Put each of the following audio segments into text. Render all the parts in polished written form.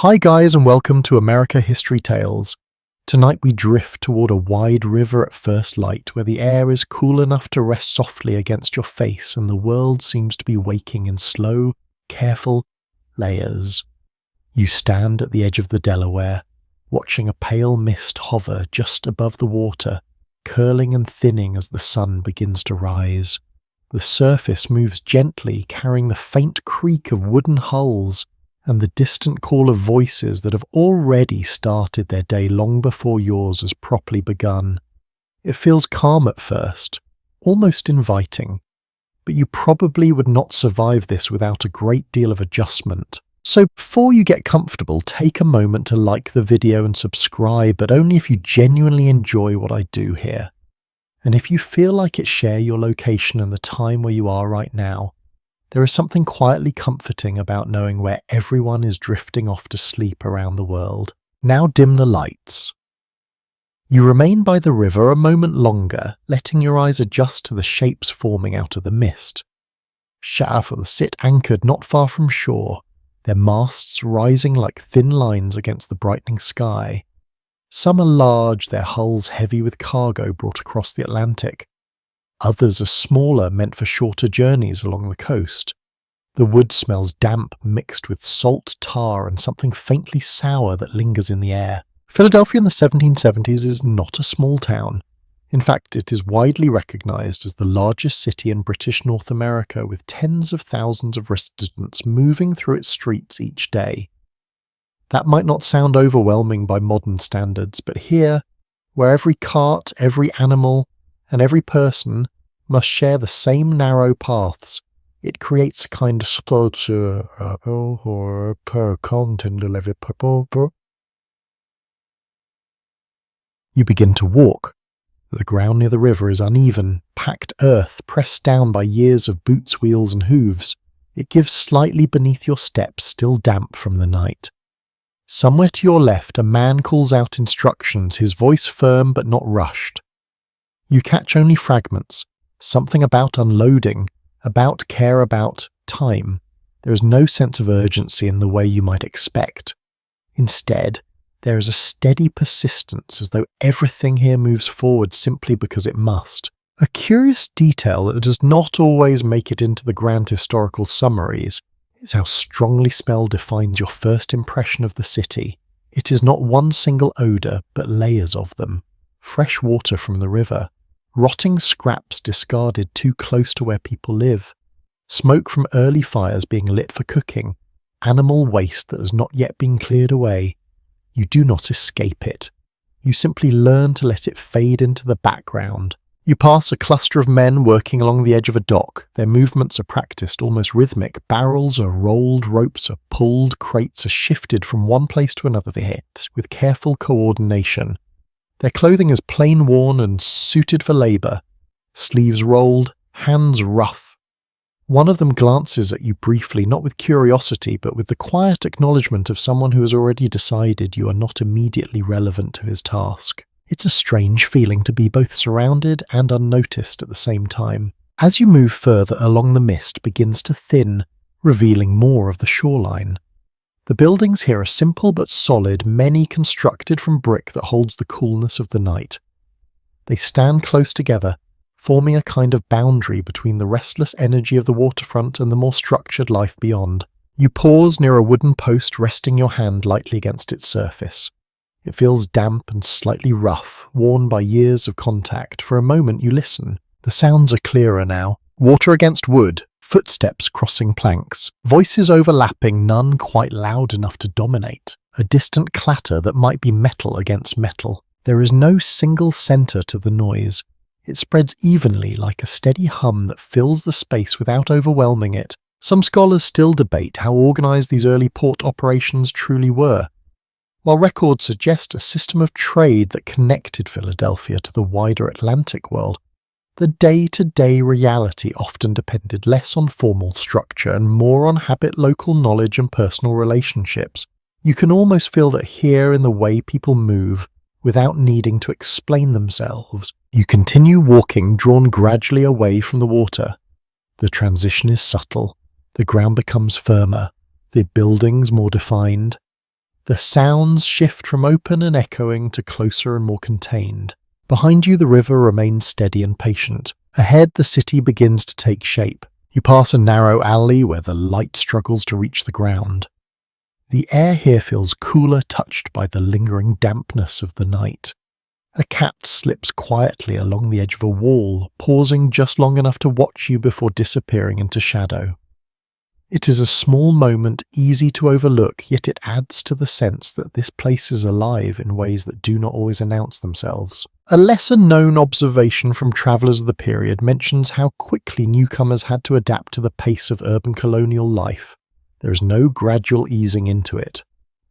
Hi guys and welcome to America History Tales. Tonight we drift toward a wide river at first light where the air is cool enough to rest softly against your face and the world seems to be waking in slow, careful layers. You stand at the edge of the Delaware, watching a pale mist hover just above the water, curling and thinning as the sun begins to rise. The surface moves gently, carrying the faint creak of wooden hulls and the distant call of voices that have already started their day long before yours has properly begun. It feels calm at first, almost inviting, but you probably would not survive this without a great deal of adjustment. So before you get comfortable, take a moment to like the video and subscribe, but only if you genuinely enjoy what I do here. And if you feel like it, share your location and the time where you are right now. There is something quietly comforting about knowing where everyone is drifting off to sleep around the world. Now dim the lights. You remain by the river a moment longer, letting your eyes adjust to the shapes forming out of the mist. Sha'afel sit anchored not far from shore, their masts rising like thin lines against the brightening sky. Some are large, their hulls heavy with cargo brought across the Atlantic. Others are smaller, meant for shorter journeys along the coast. The wood smells damp, mixed with salt, tar, and something faintly sour that lingers in the air. Philadelphia in the 1770s is not a small town. In fact, it is widely recognized as the largest city in British North America, with tens of thousands of residents moving through its streets each day. That might not sound overwhelming by modern standards, but here, where every cart, every animal, and every person must share the same narrow paths, it creates a kind of structure. You begin to walk. The ground near the river is uneven, packed earth pressed down by years of boots, wheels, and hooves. It gives slightly beneath your steps, still damp from the night. Somewhere to your left, a man calls out instructions, his voice firm but not rushed. You catch only fragments, something about unloading, about care, about time. There is no sense of urgency in the way you might expect. Instead, there is a steady persistence, as though everything here moves forward simply because it must. A curious detail that does not always make it into the grand historical summaries is how strongly smell defines your first impression of the city. It is not one single odour, but layers of them. Fresh water from the river, rotting scraps discarded too close to where people live, smoke from early fires being lit for cooking, animal waste that has not yet been cleared away. You do not escape it. You simply learn to let it fade into the background. You pass a cluster of men working along the edge of a dock. Their movements are practiced, almost rhythmic. Barrels are rolled, ropes are pulled, crates are shifted from one place to another with careful coordination. Their clothing is plain worn and suited for labour, sleeves rolled, hands rough. One of them glances at you briefly, not with curiosity, but with the quiet acknowledgement of someone who has already decided you are not immediately relevant to his task. It's a strange feeling to be both surrounded and unnoticed at the same time. As you move further along, the mist begins to thin, revealing more of the shoreline. The buildings here are simple but solid, many constructed from brick that holds the coolness of the night. They stand close together, forming a kind of boundary between the restless energy of the waterfront and the more structured life beyond. You pause near a wooden post, resting your hand lightly against its surface. It feels damp and slightly rough, worn by years of contact. For a moment you listen. The sounds are clearer now. Water against wood, footsteps crossing planks, voices overlapping, none quite loud enough to dominate. A distant clatter that might be metal against metal. There is no single centre to the noise. It spreads evenly like a steady hum that fills the space without overwhelming it. Some scholars still debate how organised these early port operations truly were. While records suggest a system of trade that connected Philadelphia to the wider Atlantic world, the day-to-day reality often depended less on formal structure and more on habit, local knowledge, and personal relationships. You can almost feel that here in the way people move, without needing to explain themselves. You continue walking, drawn gradually away from the water. The transition is subtle. The ground becomes firmer, the buildings more defined. The sounds shift from open and echoing to closer and more contained. Behind you the river remains steady and patient. Ahead the city begins to take shape. You pass a narrow alley where the light struggles to reach the ground. The air here feels cooler, touched by the lingering dampness of the night. A cat slips quietly along the edge of a wall, pausing just long enough to watch you before disappearing into shadow. It is a small moment, easy to overlook, yet it adds to the sense that this place is alive in ways that do not always announce themselves. A lesser-known observation from travellers of the period mentions how quickly newcomers had to adapt to the pace of urban colonial life. There is no gradual easing into it.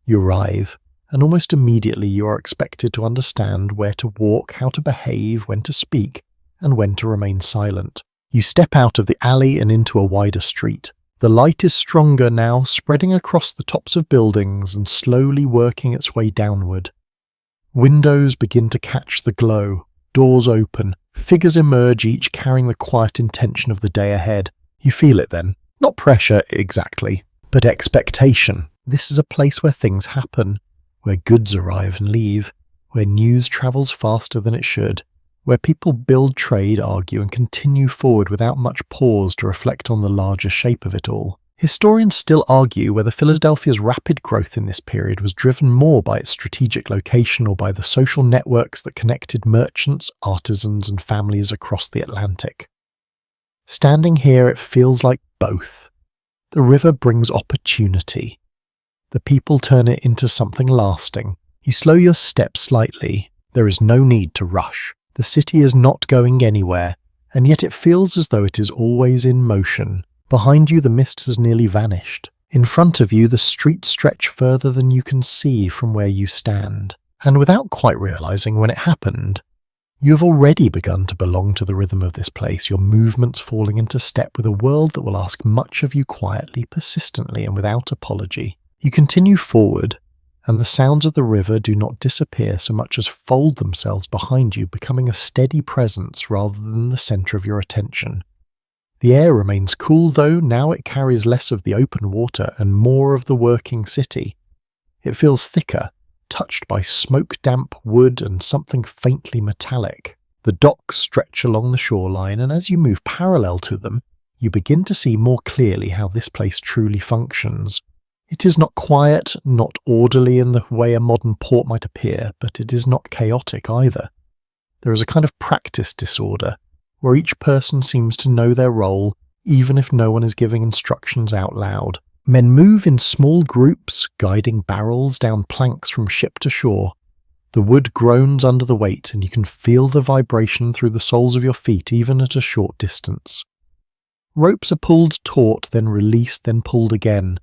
You arrive, and almost immediately you are expected to understand where to walk, how to behave, when to speak, and when to remain silent. You step out of the alley and into a wider street. The light is stronger now, spreading across the tops of buildings and slowly working its way downward. Windows begin to catch the glow, doors open, figures emerge, each carrying the quiet intention of the day ahead. You feel it then. Not pressure exactly, but expectation. This is a place where things happen, where goods arrive and leave, where news travels faster than it should, where people build trade, argue, and continue forward without much pause to reflect on the larger shape of it all. Historians still argue whether Philadelphia's rapid growth in this period was driven more by its strategic location or by the social networks that connected merchants, artisans, and families across the Atlantic. Standing here, it feels like both. The river brings opportunity. The people turn it into something lasting. You slow your steps slightly. There is no need to rush. The city is not going anywhere, and yet it feels as though it is always in motion. Behind you the mist has nearly vanished. In front of you the streets stretch further than you can see from where you stand. And without quite realizing when it happened, you have already begun to belong to the rhythm of this place, your movements falling into step with a world that will ask much of you quietly, persistently, and without apology. You continue forward, and the sounds of the river do not disappear so much as fold themselves behind you, becoming a steady presence rather than the centre of your attention. The air remains cool though, now it carries less of the open water and more of the working city. It feels thicker, touched by smoke-damp wood and something faintly metallic. The docks stretch along the shoreline, and as you move parallel to them, you begin to see more clearly how this place truly functions. It is not quiet, not orderly in the way a modern port might appear, but it is not chaotic either. There is a kind of practice disorder, where each person seems to know their role, even if no one is giving instructions out loud. Men move in small groups, guiding barrels down planks from ship to shore. The wood groans under the weight, and you can feel the vibration through the soles of your feet even at a short distance. Ropes are pulled taut, then released, then pulled again.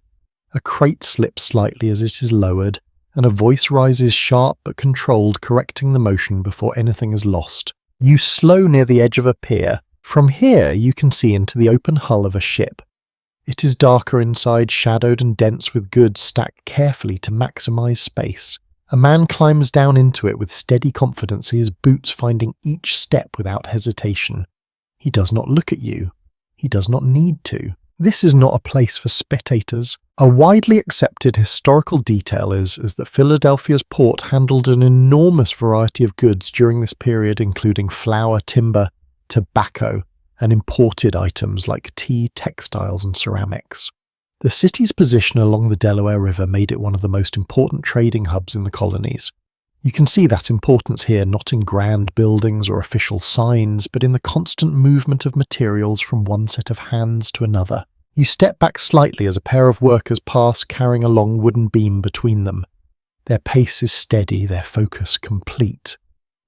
A crate slips slightly as it is lowered, and a voice rises sharp but controlled, correcting the motion before anything is lost. You slow near the edge of a pier. From here you can see into the open hull of a ship. It is darker inside, shadowed and dense with goods stacked carefully to maximize space. A man climbs down into it with steady confidence, his boots finding each step without hesitation. He does not look at you. He does not need to. This is not a place for spectators. A widely accepted historical detail is that Philadelphia's port handled an enormous variety of goods during this period, including flour, timber, tobacco, and imported items like tea, textiles, and ceramics. The city's position along the Delaware River made it one of the most important trading hubs in the colonies. You can see that importance here not in grand buildings or official signs, but in the constant movement of materials from one set of hands to another. You step back slightly as a pair of workers pass, carrying a long wooden beam between them. Their pace is steady, their focus complete.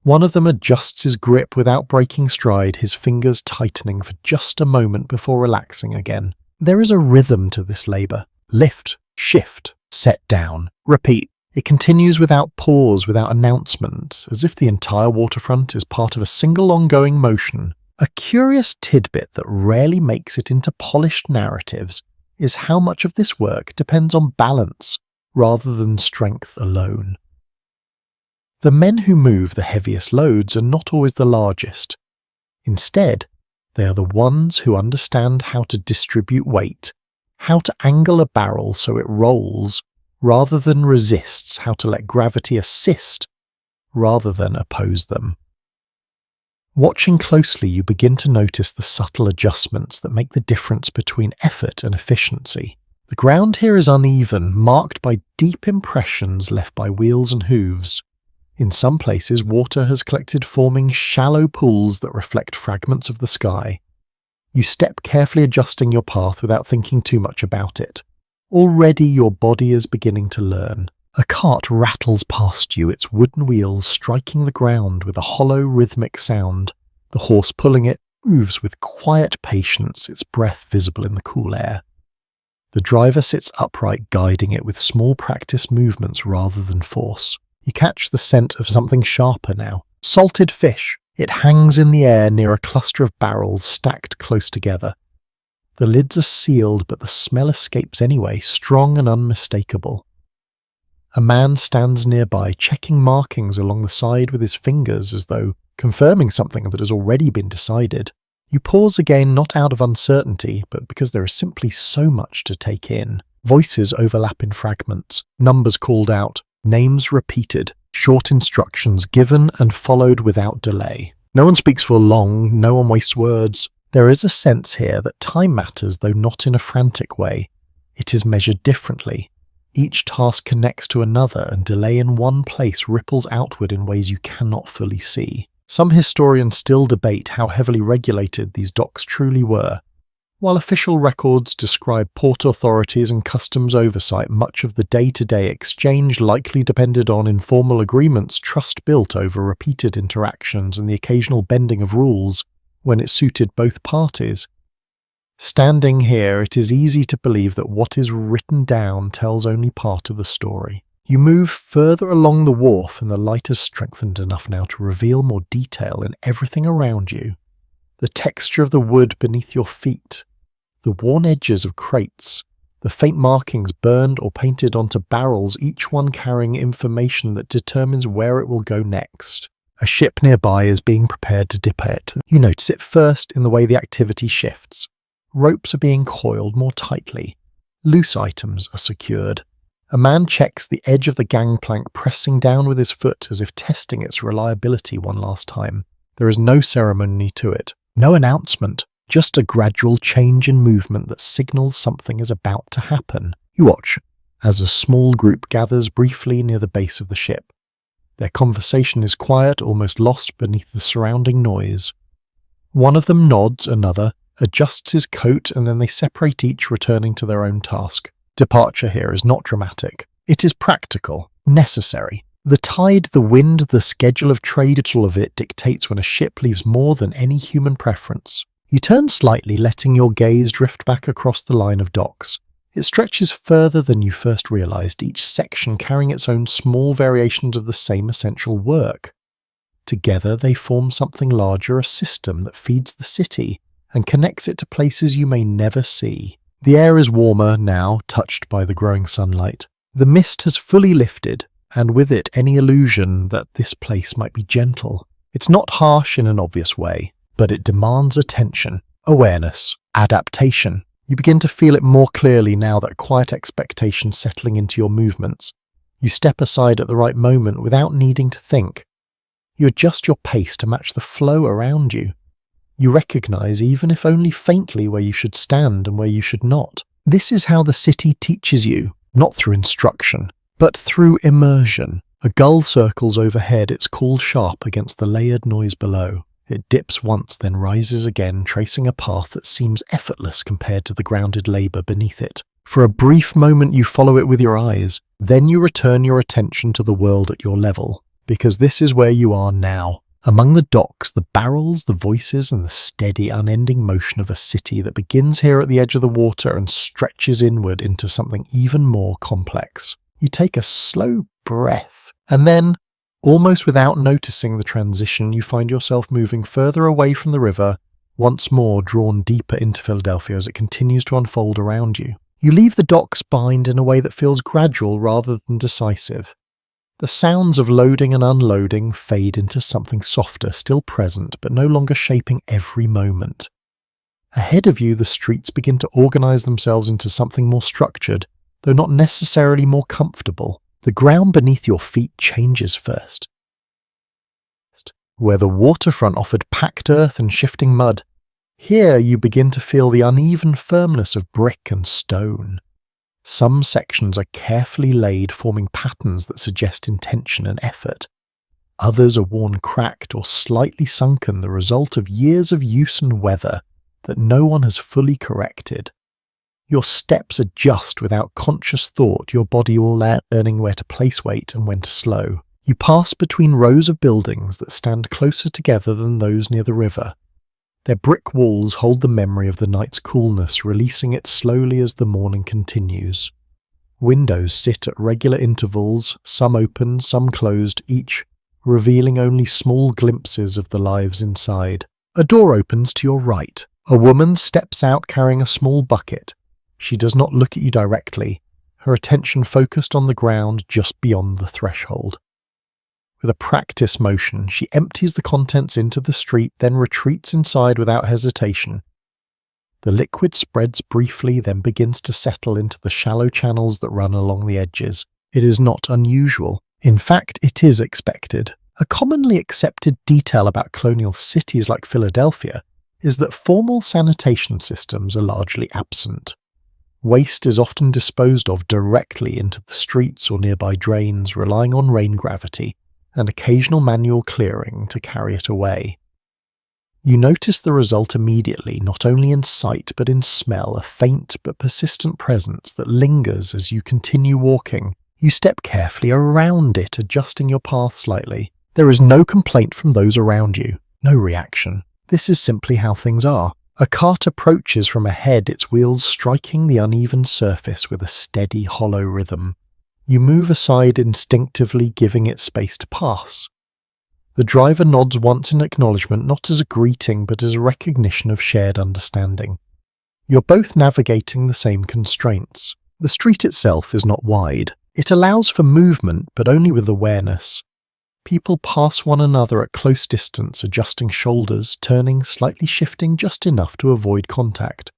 One of them adjusts his grip without breaking stride, his fingers tightening for just a moment before relaxing again. There is a rhythm to this labour. Lift, shift, set down, repeat. It continues without pause, without announcement, as if the entire waterfront is part of a single ongoing motion. A curious tidbit that rarely makes it into polished narratives is how much of this work depends on balance rather than strength alone. The men who move the heaviest loads are not always the largest. Instead, they are the ones who understand how to distribute weight, how to angle a barrel so it rolls, rather than resists, how to let gravity assist rather than oppose them. Watching closely, you begin to notice the subtle adjustments that make the difference between effort and efficiency. The ground here is uneven, marked by deep impressions left by wheels and hooves. In some places, water has collected, forming shallow pools that reflect fragments of the sky. You step, carefully adjusting your path without thinking too much about it. Already your body is beginning to learn. A cart rattles past you, its wooden wheels striking the ground with a hollow, rhythmic sound. The horse pulling it moves with quiet patience, its breath visible in the cool air. The driver sits upright, guiding it with small practiced movements rather than force. You catch the scent of something sharper now. Salted fish. It hangs in the air near a cluster of barrels stacked close together. The lids are sealed, but the smell escapes anyway, strong and unmistakable. A man stands nearby, checking markings along the side with his fingers as though confirming something that has already been decided. You pause again, not out of uncertainty, but because there is simply so much to take in. Voices overlap in fragments, numbers called out, names repeated, short instructions given and followed without delay. No one speaks for long, no one wastes words. There is a sense here that time matters, though not in a frantic way. It is measured differently. Each task connects to another, and delay in one place ripples outward in ways you cannot fully see. Some historians still debate how heavily regulated these docks truly were. While official records describe port authorities and customs oversight, much of the day-to-day exchange likely depended on informal agreements, trust built over repeated interactions, and the occasional bending of rules when it suited both parties. Standing here, it is easy to believe that what is written down tells only part of the story. You move further along the wharf, and the light has strengthened enough now to reveal more detail in everything around you. The texture of the wood beneath your feet, the worn edges of crates, the faint markings burned or painted onto barrels, each one carrying information that determines where it will go next. A ship nearby is being prepared to dip it. You notice it first in the way the activity shifts. Ropes are being coiled more tightly. Loose items are secured. A man checks the edge of the gangplank, pressing down with his foot as if testing its reliability one last time. There is no ceremony to it, no announcement, just a gradual change in movement that signals something is about to happen. You watch as a small group gathers briefly near the base of the ship. Their conversation is quiet, almost lost beneath the surrounding noise. One of them nods, another adjusts his coat, and then they separate, each returning to their own task. Departure here is not dramatic. It is practical, necessary. The tide, the wind, the schedule of trade, all of it dictates when a ship leaves more than any human preference. You turn slightly, letting your gaze drift back across the line of docks. It stretches further than you first realized, each section carrying its own small variations of the same essential work. Together they form something larger, a system that feeds the city and connects it to places you may never see. The air is warmer now, touched by the growing sunlight. The mist has fully lifted, and with it any illusion that this place might be gentle. It's not harsh in an obvious way, but it demands attention, awareness, adaptation. You begin to feel it more clearly now, that quiet expectation settling into your movements. You step aside at the right moment without needing to think. You adjust your pace to match the flow around you. You recognize, even if only faintly, where you should stand and where you should not. This is how the city teaches you, not through instruction, but through immersion. A gull circles overhead, its call sharp against the layered noise below. It dips once, then rises again, tracing a path that seems effortless compared to the grounded labor beneath it. For a brief moment you follow it with your eyes, then you return your attention to the world at your level, because this is where you are now. Among the docks, the barrels, the voices, and the steady, unending motion of a city that begins here at the edge of the water and stretches inward into something even more complex. You take a slow breath, and then, almost without noticing the transition, you find yourself moving further away from the river, once more drawn deeper into Philadelphia as it continues to unfold around you. You leave the docks behind in a way that feels gradual rather than decisive. The sounds of loading and unloading fade into something softer, still present, but no longer shaping every moment. Ahead of you, the streets begin to organize themselves into something more structured, though not necessarily more comfortable. The ground beneath your feet changes first. Where the waterfront offered packed earth and shifting mud, here you begin to feel the uneven firmness of brick and stone. Some sections are carefully laid, forming patterns that suggest intention and effort. Others are worn cracked or slightly sunken, the result of years of use and weather that no one has fully corrected. Your steps adjust without conscious thought, your body all learning where to place weight and when to slow. You pass between rows of buildings that stand closer together than those near the river. Their brick walls hold the memory of the night's coolness, releasing it slowly as the morning continues. Windows sit at regular intervals, some open, some closed, each revealing only small glimpses of the lives inside. A door opens to your right. A woman steps out carrying a small bucket. She does not look at you directly, her attention focused on the ground just beyond the threshold. With a practiced motion, she empties the contents into the street, then retreats inside without hesitation. The liquid spreads briefly, then begins to settle into the shallow channels that run along the edges. It is not unusual. In fact, it is expected. A commonly accepted detail about colonial cities like Philadelphia is that formal sanitation systems are largely absent. Waste is often disposed of directly into the streets or nearby drains, relying on rain gravity and occasional manual clearing to carry it away. You notice the result immediately, not only in sight but in smell, a faint but persistent presence that lingers as you continue walking. You step carefully around it, adjusting your path slightly. There is no complaint from those around you, no reaction. This is simply how things are. A cart approaches from ahead, its wheels striking the uneven surface with a steady, hollow rhythm. You move aside instinctively, giving it space to pass. The driver nods once in acknowledgement, not as a greeting but as a recognition of shared understanding. You're both navigating the same constraints. The street itself is not wide. It allows for movement, but only with awareness. People pass one another at close distance, adjusting shoulders, turning, slightly shifting just enough to avoid contact.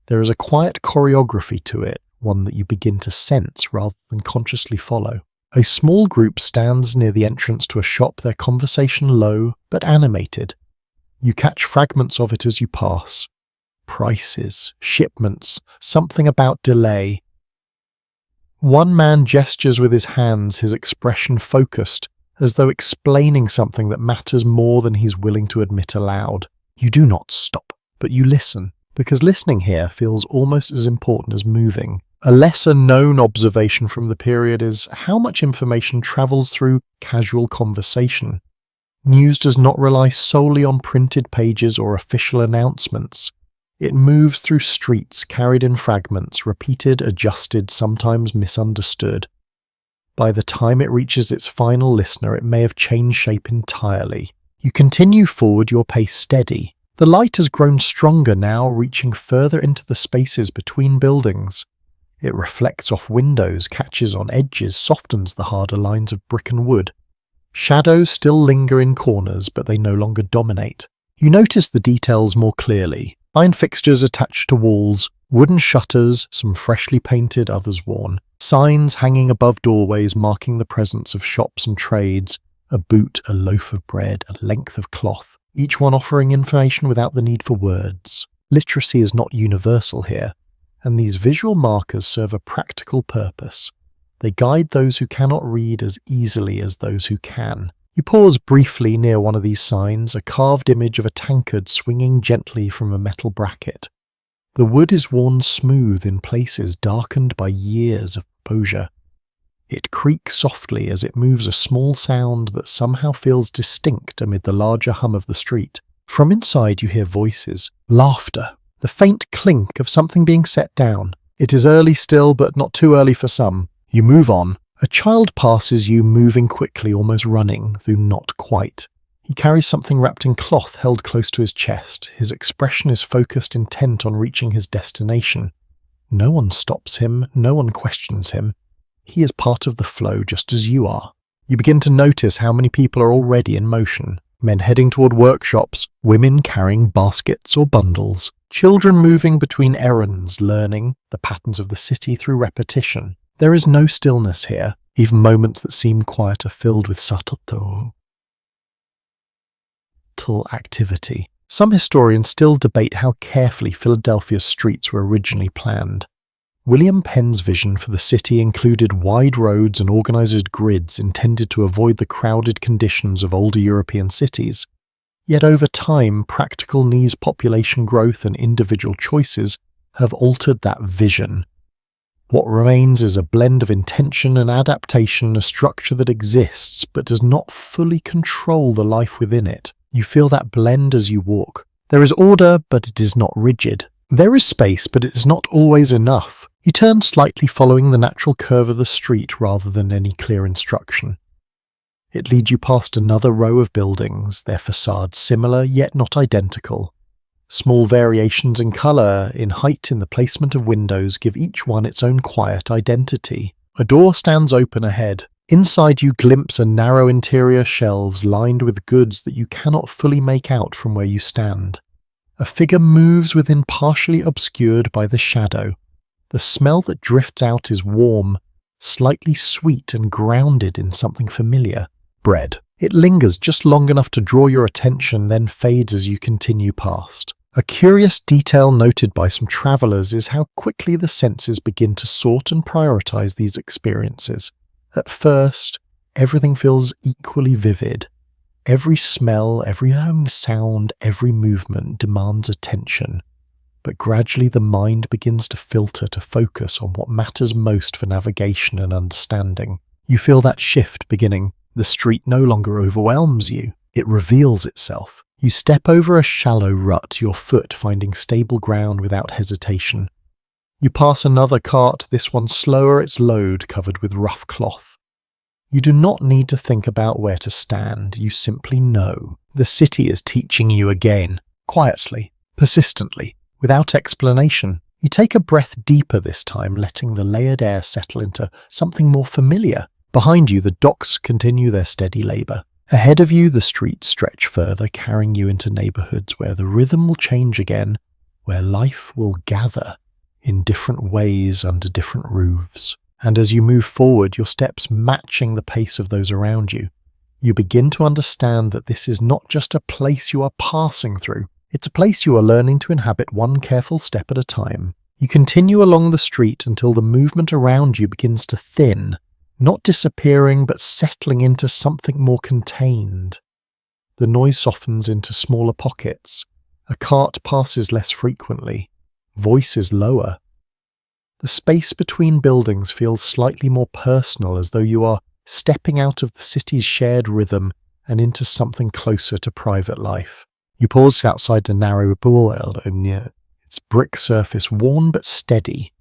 There is a quiet choreography to it, one that you begin to sense rather than consciously follow. A small group stands near the entrance to a shop, their conversation low but animated. You catch fragments of it as you pass. Prices, shipments, something about delay. One man gestures with his hands, his expression focused, as though explaining something that matters more than he's willing to admit aloud. You do not stop, but you listen, because listening here feels almost as important as moving. A lesser-known observation from the period is how much information travels through casual conversation. News does not rely solely on printed pages or official announcements. It moves through streets, carried in fragments, repeated, adjusted, sometimes misunderstood. By the time it reaches its final listener, it may have changed shape entirely. You continue forward, your pace steady. The light has grown stronger now, reaching further into the spaces between buildings. It reflects off windows, catches on edges, softens the harder lines of brick and wood. Shadows still linger in corners, but they no longer dominate. You notice the details more clearly. Fine fixtures attached to walls, wooden shutters, some freshly painted, others worn. Signs hanging above doorways marking the presence of shops and trades. A boot, a loaf of bread, a length of cloth, each one offering information without the need for words. Literacy is not universal here, and these visual markers serve a practical purpose. They guide those who cannot read as easily as those who can. You pause briefly near one of these signs, a carved image of a tankard swinging gently from a metal bracket. The wood is worn smooth in places, darkened by years of exposure. It creaks softly as it moves, a small sound that somehow feels distinct amid the larger hum of the street. From inside you hear voices, laughter, the faint clink of something being set down. It is early still, but not too early for some. You move on. A child passes you, moving quickly, almost running, though not quite. He carries something wrapped in cloth held close to his chest. His expression is focused, intent on reaching his destination. No one stops him, no one questions him. He is part of the flow just as you are. You begin to notice how many people are already in motion. Men heading toward workshops, women carrying baskets or bundles. Children moving between errands, learning the patterns of the city through repetition. There is no stillness here, even moments that seem quiet are filled with subtle activity. Some historians still debate how carefully Philadelphia's streets were originally planned. William Penn's vision for the city included wide roads and organized grids intended to avoid the crowded conditions of older European cities. Yet over time, practical needs, population growth, and individual choices have altered that vision. What remains is a blend of intention and adaptation, a structure that exists but does not fully control the life within it. You feel that blend as you walk. There is order, but it is not rigid. There is space, but it is not always enough. You turn slightly following the natural curve of the street rather than any clear instruction. It leads you past another row of buildings, their facades similar yet not identical. Small variations in colour, in height, in the placement of windows give each one its own quiet identity. A door stands open ahead. Inside you glimpse a narrow interior shelves lined with goods that you cannot fully make out from where you stand. A figure moves within, partially obscured by the shadow. The smell that drifts out is warm, slightly sweet and grounded in something familiar. Bread. It lingers just long enough to draw your attention, then fades as you continue past. A curious detail noted by some travellers is how quickly the senses begin to sort and prioritise these experiences. At first, everything feels equally vivid. Every smell, every sound, every movement demands attention. But gradually the mind begins to filter, to focus on what matters most for navigation and understanding. You feel that shift beginning. The street no longer overwhelms you. It reveals itself. You step over a shallow rut, your foot finding stable ground without hesitation. You pass another cart, this one slower, its load covered with rough cloth. You do not need to think about where to stand, you simply know. The city is teaching you again, quietly, persistently, without explanation. You take a breath deeper this time, letting the layered air settle into something more familiar. Behind you, the docks continue their steady labour. Ahead of you, the streets stretch further, carrying you into neighbourhoods where the rhythm will change again, where life will gather in different ways under different roofs. And as you move forward, your steps matching the pace of those around you, you begin to understand that this is not just a place you are passing through. It's a place you are learning to inhabit one careful step at a time. You continue along the street until the movement around you begins to thin, not disappearing but settling into something more contained. The noise softens into smaller pockets. A cart passes less frequently. Voice is lower. The space between buildings feels slightly more personal, as though you are stepping out of the city's shared rhythm and into something closer to private life. You pause outside the narrow building, its brick surface worn but steady.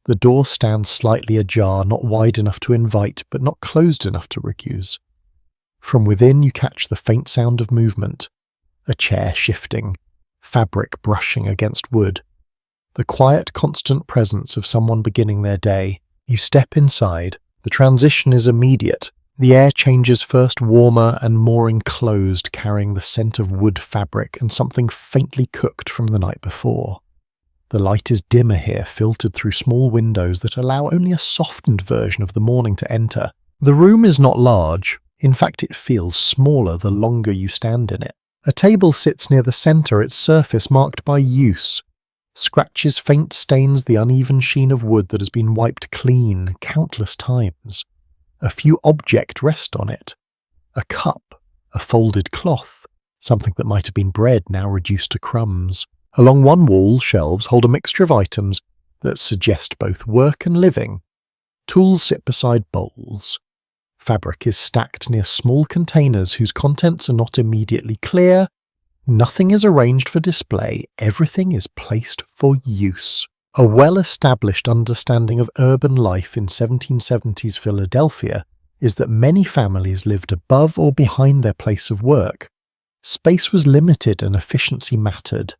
The door stands slightly ajar, not wide enough to invite, but not closed enough to recuse. From within you catch the faint sound of movement, a chair shifting, fabric brushing against wood. The quiet, constant presence of someone beginning their day. You step inside. The transition is immediate. The air changes, first warmer and more enclosed, carrying the scent of wood fabric and something faintly cooked from the night before. The light is dimmer here, filtered through small windows that allow only a softened version of the morning to enter. The room is not large. In fact, it feels smaller the longer you stand in it. A table sits near the centre, its surface marked by use. Scratches faint stains the uneven sheen of wood that has been wiped clean countless times. A few objects rest on it. A cup, a folded cloth, something that might have been bread now reduced to crumbs. Along one wall, shelves hold a mixture of items that suggest both work and living. Tools sit beside bowls. Fabric is stacked near small containers whose contents are not immediately clear. Nothing is arranged for display, everything is placed for use. A well-established understanding of urban life in 1770s Philadelphia is that many families lived above or behind their place of work. Space was limited and efficiency mattered.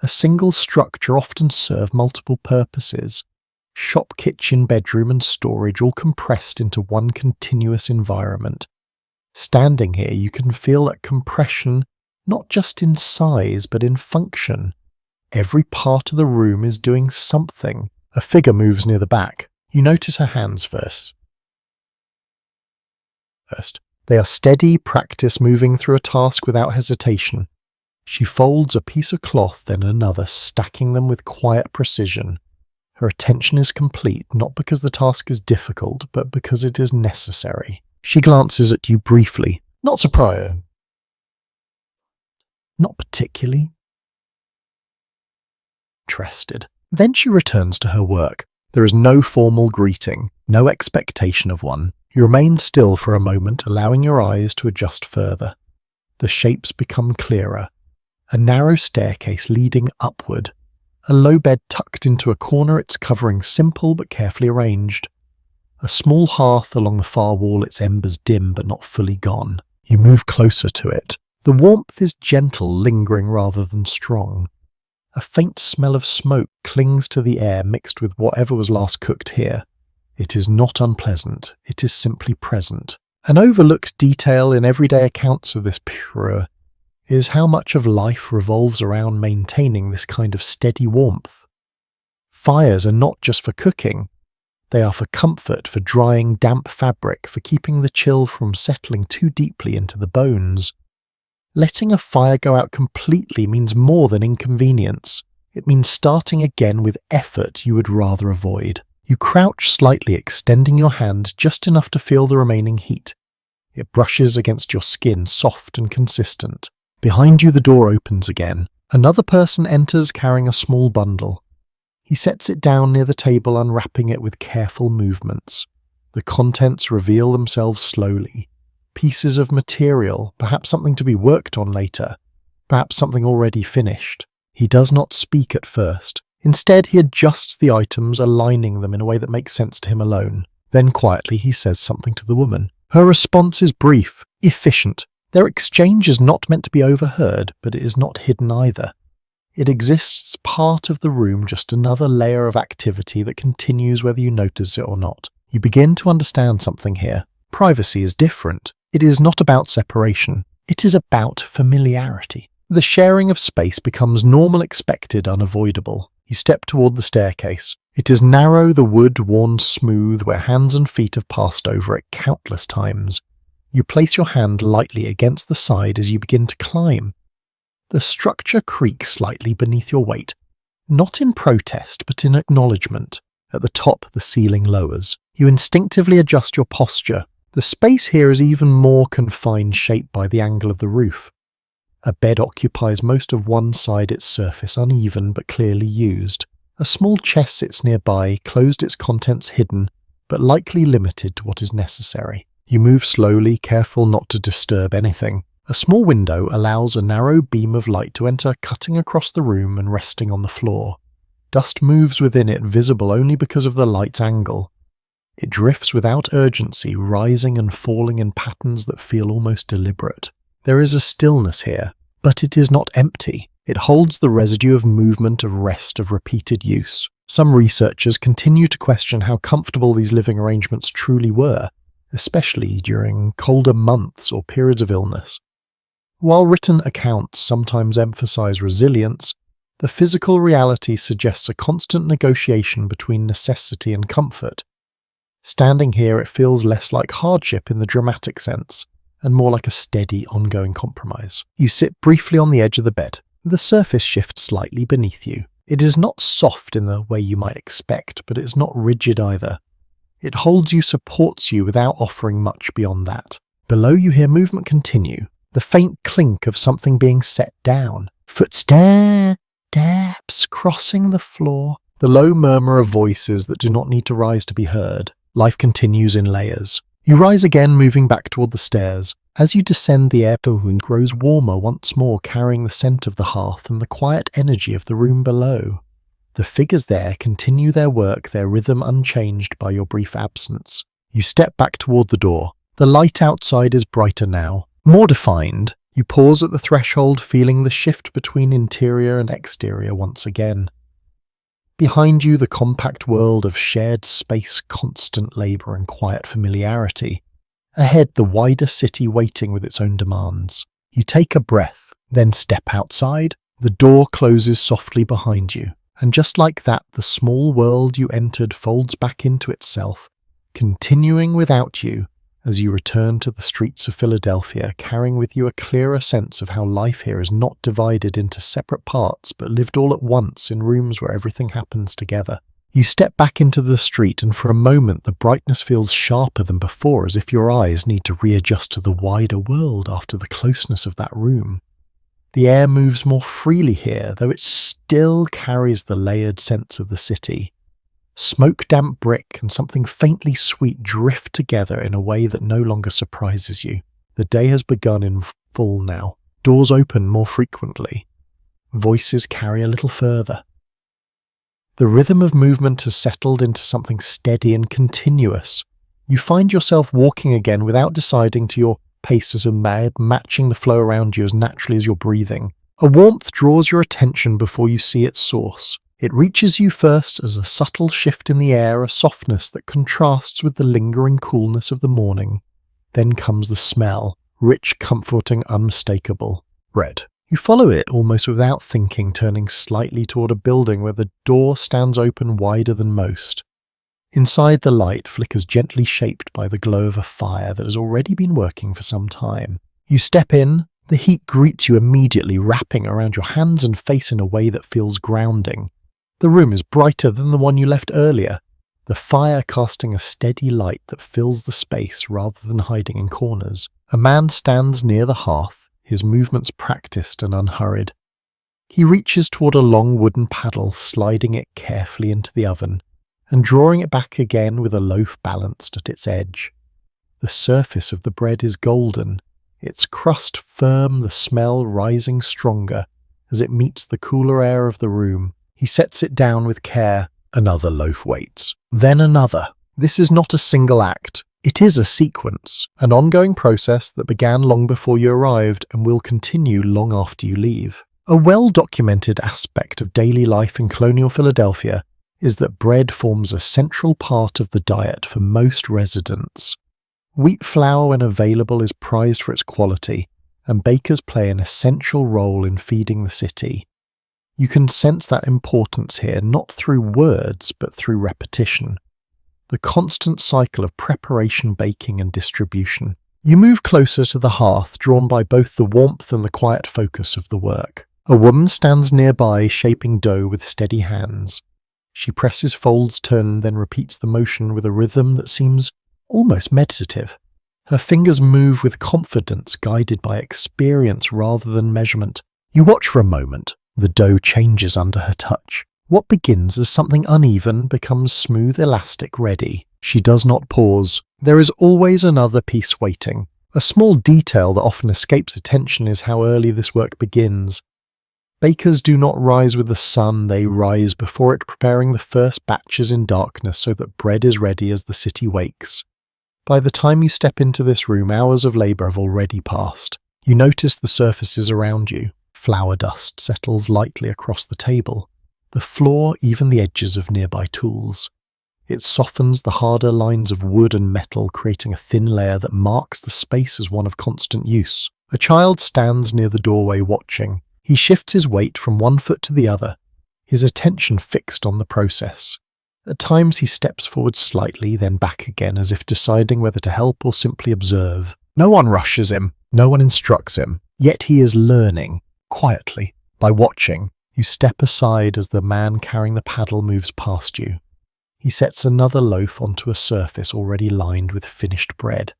A single structure often served multiple purposes. Shop, kitchen, bedroom and storage all compressed into one continuous environment. Standing here, you can feel that compression not just in size but in function. Every part of the room is doing something. A figure moves near the back. You notice her hands first. They are steady practice moving through a task without hesitation. She folds a piece of cloth, then another, stacking them with quiet precision. Her attention is complete, not because the task is difficult, but because it is necessary. She glances at you briefly. Not surprised. Not particularly interested. Then she returns to her work. There is no formal greeting, no expectation of one. You remain still for a moment, allowing your eyes to adjust further. The shapes become clearer. A narrow staircase leading upward. A low bed tucked into a corner, its covering simple but carefully arranged. A small hearth along the far wall, its embers dim but not fully gone. You move closer to it. The warmth is gentle, lingering rather than strong. A faint smell of smoke clings to the air mixed with whatever was last cooked here. It is not unpleasant, it is simply present. An overlooked detail in everyday accounts of this pura is how much of life revolves around maintaining this kind of steady warmth. Fires are not just for cooking. They are for comfort, for drying damp fabric, for keeping the chill from settling too deeply into the bones. Letting a fire go out completely means more than inconvenience. It means starting again with effort you would rather avoid. You crouch slightly, extending your hand just enough to feel the remaining heat. It brushes against your skin, soft and consistent. Behind you, the door opens again. Another person enters carrying a small bundle. He sets it down near the table, unwrapping it with careful movements. The contents reveal themselves slowly. Pieces of material, perhaps something to be worked on later, perhaps something already finished. He does not speak at first. Instead, he adjusts the items, aligning them in a way that makes sense to him alone. Then quietly he says something to the woman. Her response is brief, efficient. Their exchange is not meant to be overheard, but it is not hidden either. It exists part of the room, just another layer of activity that continues whether you notice it or not. You begin to understand something here. Privacy is different. It is not about separation. It is about familiarity. The sharing of space becomes normal, expected, unavoidable. You step toward the staircase. It is narrow, the wood worn smooth, where hands and feet have passed over it countless times. You place your hand lightly against the side as you begin to climb. The structure creaks slightly beneath your weight, not in protest, but in acknowledgement. At the top, the ceiling lowers. You instinctively adjust your posture. The space here is even more confined, shaped by the angle of the roof. A bed occupies most of one side, its surface uneven but clearly used. A small chest sits nearby, closed, its contents hidden, but likely limited to what is necessary. You move slowly, careful not to disturb anything. A small window allows a narrow beam of light to enter, cutting across the room and resting on the floor. Dust moves within it, visible only because of the light's angle. It drifts without urgency, rising and falling in patterns that feel almost deliberate. There is a stillness here, but it is not empty. It holds the residue of movement, of rest, of repeated use. Some researchers continue to question how comfortable these living arrangements truly were, especially during colder months or periods of illness. While written accounts sometimes emphasize resilience, the physical reality suggests a constant negotiation between necessity and comfort. Standing here, it feels less like hardship in the dramatic sense, and more like a steady, ongoing compromise. You sit briefly on the edge of the bed. The surface shifts slightly beneath you. It is not soft in the way you might expect, but it is not rigid either. It holds you, supports you, without offering much beyond that. Below you hear movement continue, the faint clink of something being set down. Footsteps crossing the floor. The low murmur of voices that do not need to rise to be heard. Life continues in layers. You rise again, moving back toward the stairs. As you descend, the air grows warmer once more, carrying the scent of the hearth and the quiet energy of the room below. The figures there continue their work, their rhythm unchanged by your brief absence. You step back toward the door. The light outside is brighter now, more defined. You pause at the threshold, feeling the shift between interior and exterior once again. Behind you, the compact world of shared space, constant labour and quiet familiarity. Ahead, the wider city waiting with its own demands. You take a breath, then step outside. The door closes softly behind you, and just like that, the small world you entered folds back into itself, continuing without you as you return to the streets of Philadelphia, carrying with you a clearer sense of how life here is not divided into separate parts but lived all at once in rooms where everything happens together. You step back into the street, and for a moment the brightness feels sharper than before, as if your eyes need to readjust to the wider world after the closeness of that room. The air moves more freely here, though it still carries the layered sense of the city. Smoke-damp brick and something faintly sweet drift together in a way that no longer surprises you. The day has begun in full now. Doors open more frequently. Voices carry a little further. The rhythm of movement has settled into something steady and continuous. You find yourself walking again without deciding to your pace as a matching the flow around you as naturally as you're breathing. A warmth draws your attention before you see its source. It reaches you first as a subtle shift in the air, a softness that contrasts with the lingering coolness of the morning. Then comes the smell, rich, comforting, unmistakable. Bread. You follow it almost without thinking, turning slightly toward a building where the door stands open wider than most. Inside, the light flickers gently, shaped by the glow of a fire that has already been working for some time. You step in, the heat greets you immediately, wrapping around your hands and face in a way that feels grounding. The room is brighter than the one you left earlier, the fire casting a steady light that fills the space rather than hiding in corners. A man stands near the hearth, his movements practiced and unhurried. He reaches toward a long wooden paddle, sliding it carefully into the oven, and drawing it back again with a loaf balanced at its edge. The surface of the bread is golden, its crust firm, the smell rising stronger as it meets the cooler air of the room. He sets it down with care. Another loaf waits. Then another. This is not a single act. It is a sequence, an ongoing process that began long before you arrived and will continue long after you leave. A well-documented aspect of daily life in colonial Philadelphia is that bread forms a central part of the diet for most residents. Wheat flour, when available, is prized for its quality, and bakers play an essential role in feeding the city. You can sense that importance here, not through words, but through repetition. The constant cycle of preparation, baking, and distribution. You move closer to the hearth, drawn by both the warmth and the quiet focus of the work. A woman stands nearby, shaping dough with steady hands. She presses, folds, turns, then repeats the motion with a rhythm that seems almost meditative. Her fingers move with confidence, guided by experience rather than measurement. You watch for a moment. The dough changes under her touch. What begins as something uneven becomes smooth, elastic, ready. She does not pause. There is always another piece waiting. A small detail that often escapes attention is how early this work begins. Bakers do not rise with the sun, they rise before it, preparing the first batches in darkness so that bread is ready as the city wakes. By the time you step into this room, hours of labour have already passed. You notice the surfaces around you. Flour dust settles lightly across the table, the floor, even the edges of nearby tools. It softens the harder lines of wood and metal, creating a thin layer that marks the space as one of constant use. A child stands near the doorway watching. He shifts his weight from one foot to the other, his attention fixed on the process. At times he steps forward slightly, then back again, as if deciding whether to help or simply observe. No one rushes him, no one instructs him, yet he is learning. Quietly, by watching, you step aside as the man carrying the paddle moves past you. He sets another loaf onto a surface already lined with finished bread.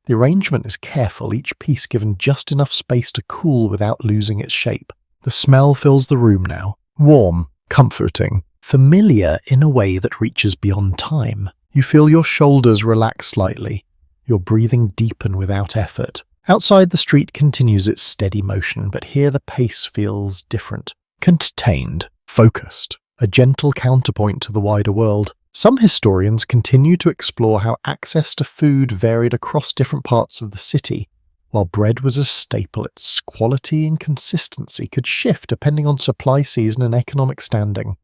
The arrangement is careful, each piece given just enough space to cool without losing its shape. The smell fills the room now, warm, comforting, familiar in a way that reaches beyond time. You feel your shoulders relax slightly, your breathing deepen without effort. Outside, the street continues its steady motion, but here the pace feels different. Contained, focused, a gentle counterpoint to the wider world. Some historians continue to explore how access to food varied across different parts of the city. While bread was a staple, its quality and consistency could shift depending on supply season and economic standing.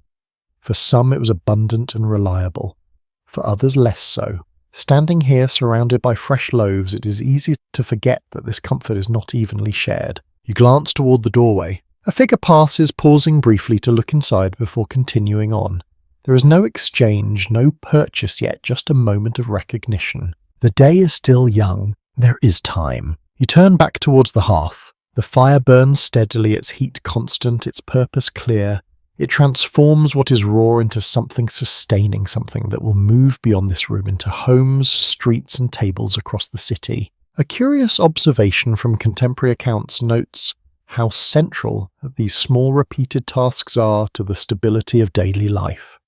For some, it was abundant and reliable. For others, less so. Standing here surrounded by fresh loaves, it is easy to forget that this comfort is not evenly shared. You glance toward the doorway. A figure passes, pausing briefly to look inside before continuing on. There is no exchange, no purchase yet, just a moment of recognition. The day is still young. There is time. You turn back towards the hearth. The fire burns steadily, its heat constant, its purpose clear. It transforms what is raw into something sustaining, something that will move beyond this room into homes, streets, and tables across the city. A curious observation from contemporary accounts notes how central these small repeated tasks are to the stability of daily life.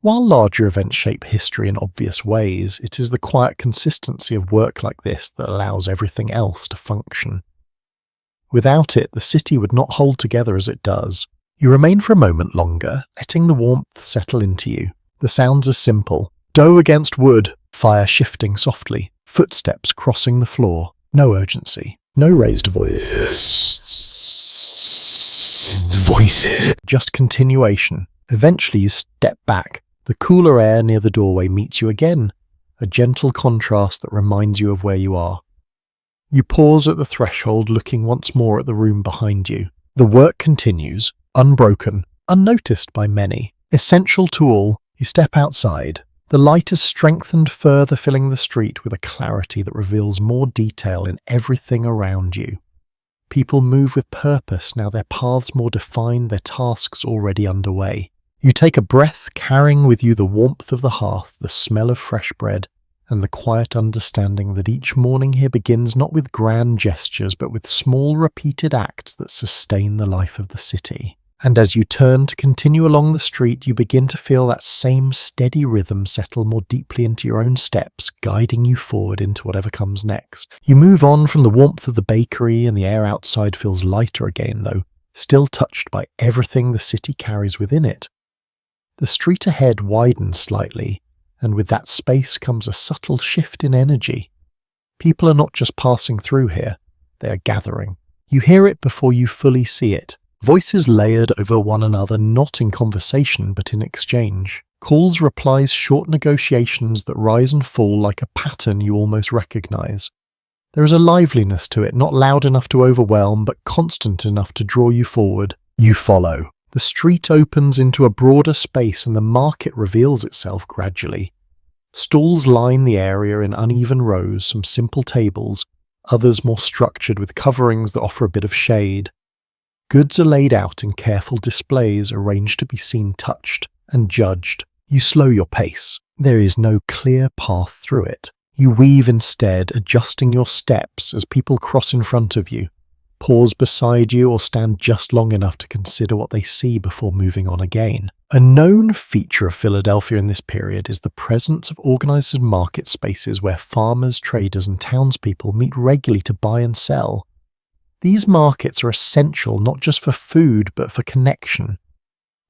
While larger events shape history in obvious ways, it is the quiet consistency of work like this that allows everything else to function. Without it, the city would not hold together as it does. You remain for a moment longer, letting the warmth settle into you. The sounds are simple. Dough against wood, fire shifting softly, footsteps crossing the floor. No urgency, no raised voices. Just continuation. Eventually you step back. The cooler air near the doorway meets you again, a gentle contrast that reminds you of where you are. You pause at the threshold, looking once more at the room behind you. The work continues, unbroken, unnoticed by many. Essential to all, you step outside. The light is strengthened further, filling the street with a clarity that reveals more detail in everything around you. People move with purpose, now their paths more defined, their tasks already underway. You take a breath, carrying with you the warmth of the hearth, the smell of fresh bread, and the quiet understanding that each morning here begins not with grand gestures, but with small repeated acts that sustain the life of the city. And as you turn to continue along the street, you begin to feel that same steady rhythm settle more deeply into your own steps, guiding you forward into whatever comes next. You move on from the warmth of the bakery, and the air outside feels lighter again, though still touched by everything the city carries within it. The street ahead widens slightly, and with that space comes a subtle shift in energy. People are not just passing through here, they are gathering. You hear it before you fully see it. Voices layered over one another, not in conversation but in exchange. Calls, replies, short negotiations that rise and fall like a pattern you almost recognize. There is a liveliness to it, not loud enough to overwhelm, but constant enough to draw you forward. You follow. The street opens into a broader space and the market reveals itself gradually. Stalls line the area in uneven rows, some simple tables, others more structured with coverings that offer a bit of shade. Goods are laid out in careful displays, arranged to be seen, touched, and judged. You slow your pace. There is no clear path through it. You weave instead, adjusting your steps as people cross in front of you, pause beside you, or stand just long enough to consider what they see before moving on again. A known feature of Philadelphia in this period is the presence of organized market spaces where farmers, traders, and townspeople meet regularly to buy and sell. These markets are essential not just for food, but for connection.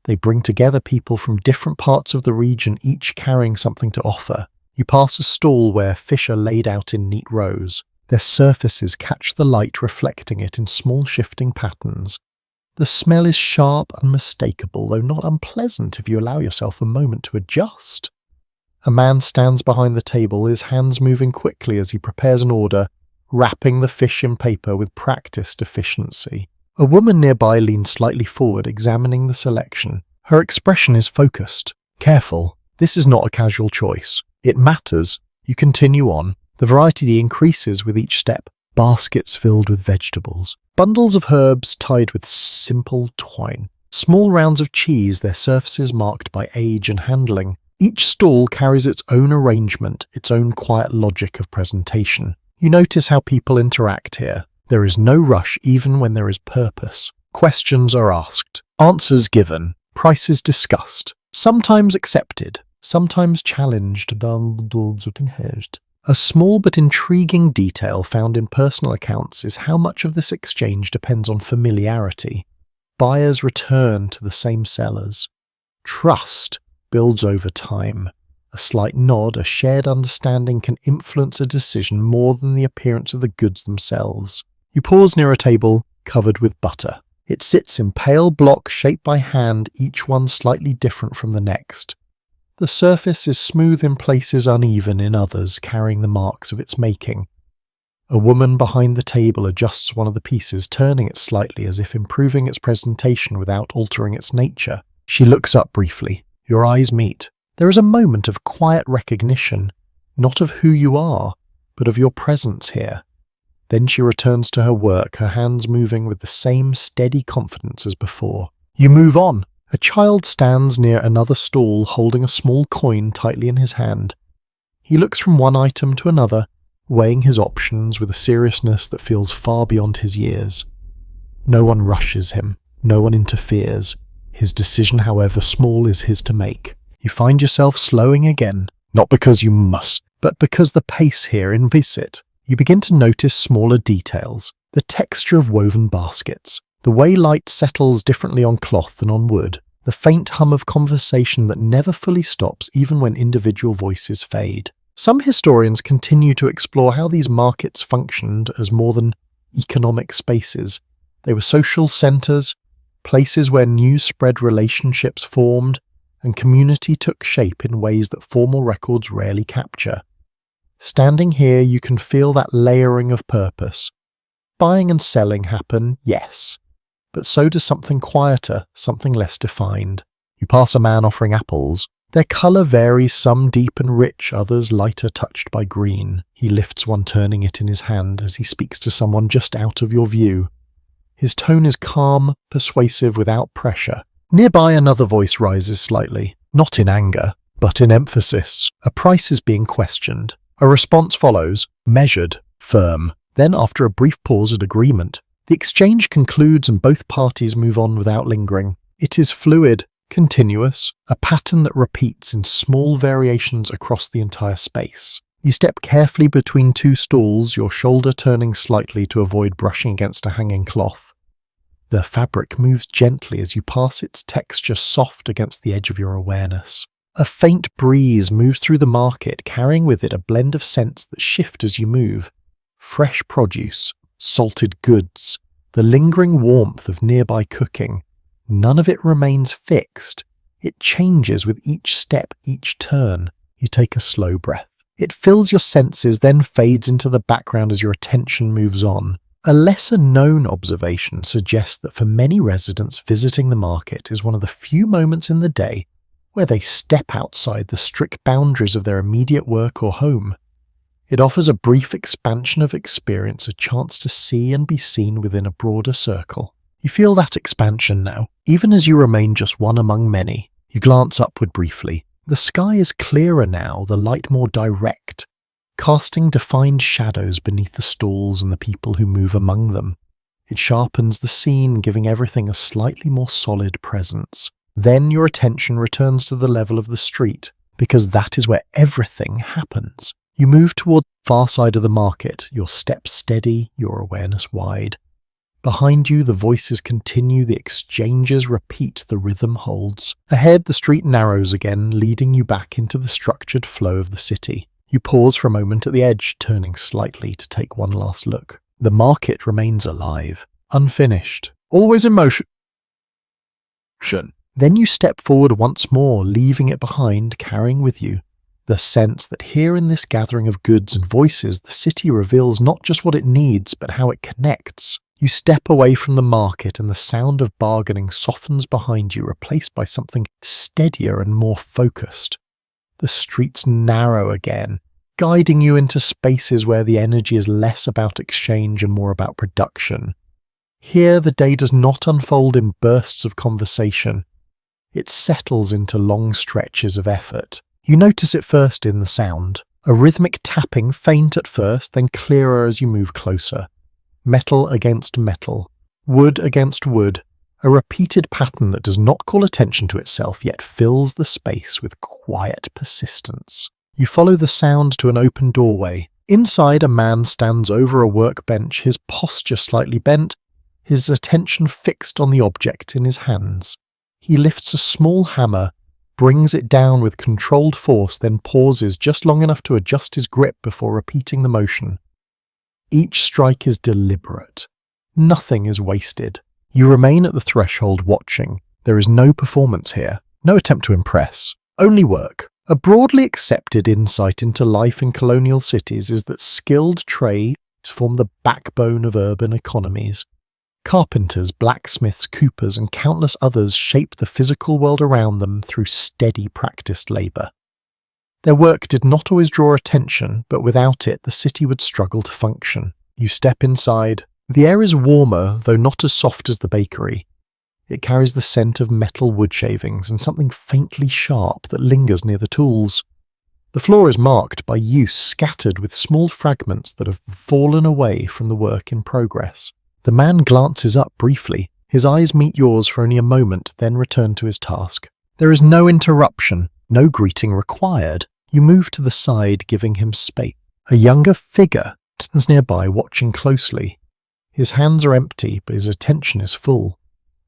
They bring together people from different parts of the region, each carrying something to offer. You pass a stall where fish are laid out in neat rows. Their surfaces catch the light, reflecting it in small shifting patterns. The smell is sharp, unmistakable, though not unpleasant if you allow yourself a moment to adjust. A man stands behind the table, his hands moving quickly as he prepares an order, wrapping the fish in paper with practiced efficiency. A woman nearby leans slightly forward, examining the selection. Her expression is focused, careful. This is not a casual choice. It matters. You continue on. The variety increases with each step. Baskets filled with vegetables. Bundles of herbs tied with simple twine. Small rounds of cheese, their surfaces marked by age and handling. Each stall carries its own arrangement, its own quiet logic of presentation. You notice how people interact here. There is no rush even when there is purpose. Questions are asked, answers given, prices discussed, sometimes accepted, sometimes challenged. A small but intriguing detail found in personal accounts is how much of this exchange depends on familiarity. Buyers return to the same sellers. Trust builds over time. A slight nod, a shared understanding can influence a decision more than the appearance of the goods themselves. You pause near a table covered with butter. It sits in pale blocks shaped by hand, each one slightly different from the next. The surface is smooth in places, uneven in others, carrying the marks of its making. A woman behind the table adjusts one of the pieces, turning it slightly as if improving its presentation without altering its nature. She looks up briefly. Your eyes meet. There is a moment of quiet recognition, not of who you are, but of your presence here. Then she returns to her work, her hands moving with the same steady confidence as before. You move on. A child stands near another stall holding a small coin tightly in his hand. He looks from one item to another, weighing his options with a seriousness that feels far beyond his years. No one rushes him. No one interferes. His decision, however small, is his to make. You find yourself slowing again, not because you must, but because the pace here invites it. You begin to notice smaller details, the texture of woven baskets, the way light settles differently on cloth than on wood, the faint hum of conversation that never fully stops even when individual voices fade. Some historians continue to explore how these markets functioned as more than economic spaces. They were social centers, places where news spread, relationships formed, and community took shape in ways that formal records rarely capture. Standing here, you can feel that layering of purpose. Buying and selling happen, yes, but so does something quieter, something less defined. You pass a man offering apples. Their colour varies, some deep and rich, others lighter, touched by green. He lifts one, turning it in his hand as he speaks to someone just out of your view. His tone is calm, persuasive, without pressure. Nearby, another voice rises slightly, not in anger, but in emphasis. A price is being questioned. A response follows, measured, firm. Then, after a brief pause, an agreement. The exchange concludes and both parties move on without lingering. It is fluid, continuous, a pattern that repeats in small variations across the entire space. You step carefully between two stools, your shoulder turning slightly to avoid brushing against a hanging cloth. The fabric moves gently as you pass, its texture soft against the edge of your awareness. A faint breeze moves through the market, carrying with it a blend of scents that shift as you move. Fresh produce, salted goods, the lingering warmth of nearby cooking. None of it remains fixed. It changes with each step, each turn. You take a slow breath. It fills your senses, then fades into the background as your attention moves on. A lesser-known observation suggests that for many residents, visiting the market is one of the few moments in the day where they step outside the strict boundaries of their immediate work or home. It offers a brief expansion of experience, a chance to see and be seen within a broader circle. You feel that expansion now, even as you remain just one among many. You glance upward briefly. The sky is clearer now, the light more direct, casting defined shadows beneath the stalls and the people who move among them. It sharpens the scene, giving everything a slightly more solid presence. Then your attention returns to the level of the street, because that is where everything happens. You move toward the far side of the market, your steps steady, your awareness wide. Behind you, the voices continue, the exchanges repeat, the rhythm holds. Ahead, the street narrows again, leading you back into the structured flow of the city. You pause for a moment at the edge, turning slightly to take one last look. The market remains alive, unfinished, always in motion. Then you step forward once more, leaving it behind, carrying with you the sense that here in this gathering of goods and voices, the city reveals not just what it needs, but how it connects. You step away from the market and the sound of bargaining softens behind you, replaced by something steadier and more focused. The streets narrow again, guiding you into spaces where the energy is less about exchange and more about production. Here, the day does not unfold in bursts of conversation. It settles into long stretches of effort. You notice it first in the sound, a rhythmic tapping, faint at first, then clearer as you move closer. Metal against metal, wood against wood, a repeated pattern that does not call attention to itself, yet fills the space with quiet persistence. You follow the sound to an open doorway. Inside, a man stands over a workbench, his posture slightly bent, his attention fixed on the object in his hands. He lifts a small hammer, brings it down with controlled force, then pauses just long enough to adjust his grip before repeating the motion. Each strike is deliberate. Nothing is wasted. You remain at the threshold watching. There is no performance here, no attempt to impress, only work. A broadly accepted insight into life in colonial cities is that skilled trade to form the backbone of urban economies. Carpenters, blacksmiths, coopers, and countless others shape the physical world around them through steady practiced labour. Their work did not always draw attention, but without it the city would struggle to function. You step inside. The air is warmer, though not as soft as the bakery. It carries the scent of metal wood shavings and something faintly sharp that lingers near the tools. The floor is marked by use, scattered with small fragments that have fallen away from the work in progress. The man glances up briefly. His eyes meet yours for only a moment, then return to his task. There is no interruption, no greeting required. You move to the side, giving him space. A younger figure stands nearby, watching closely. His hands are empty, but his attention is full.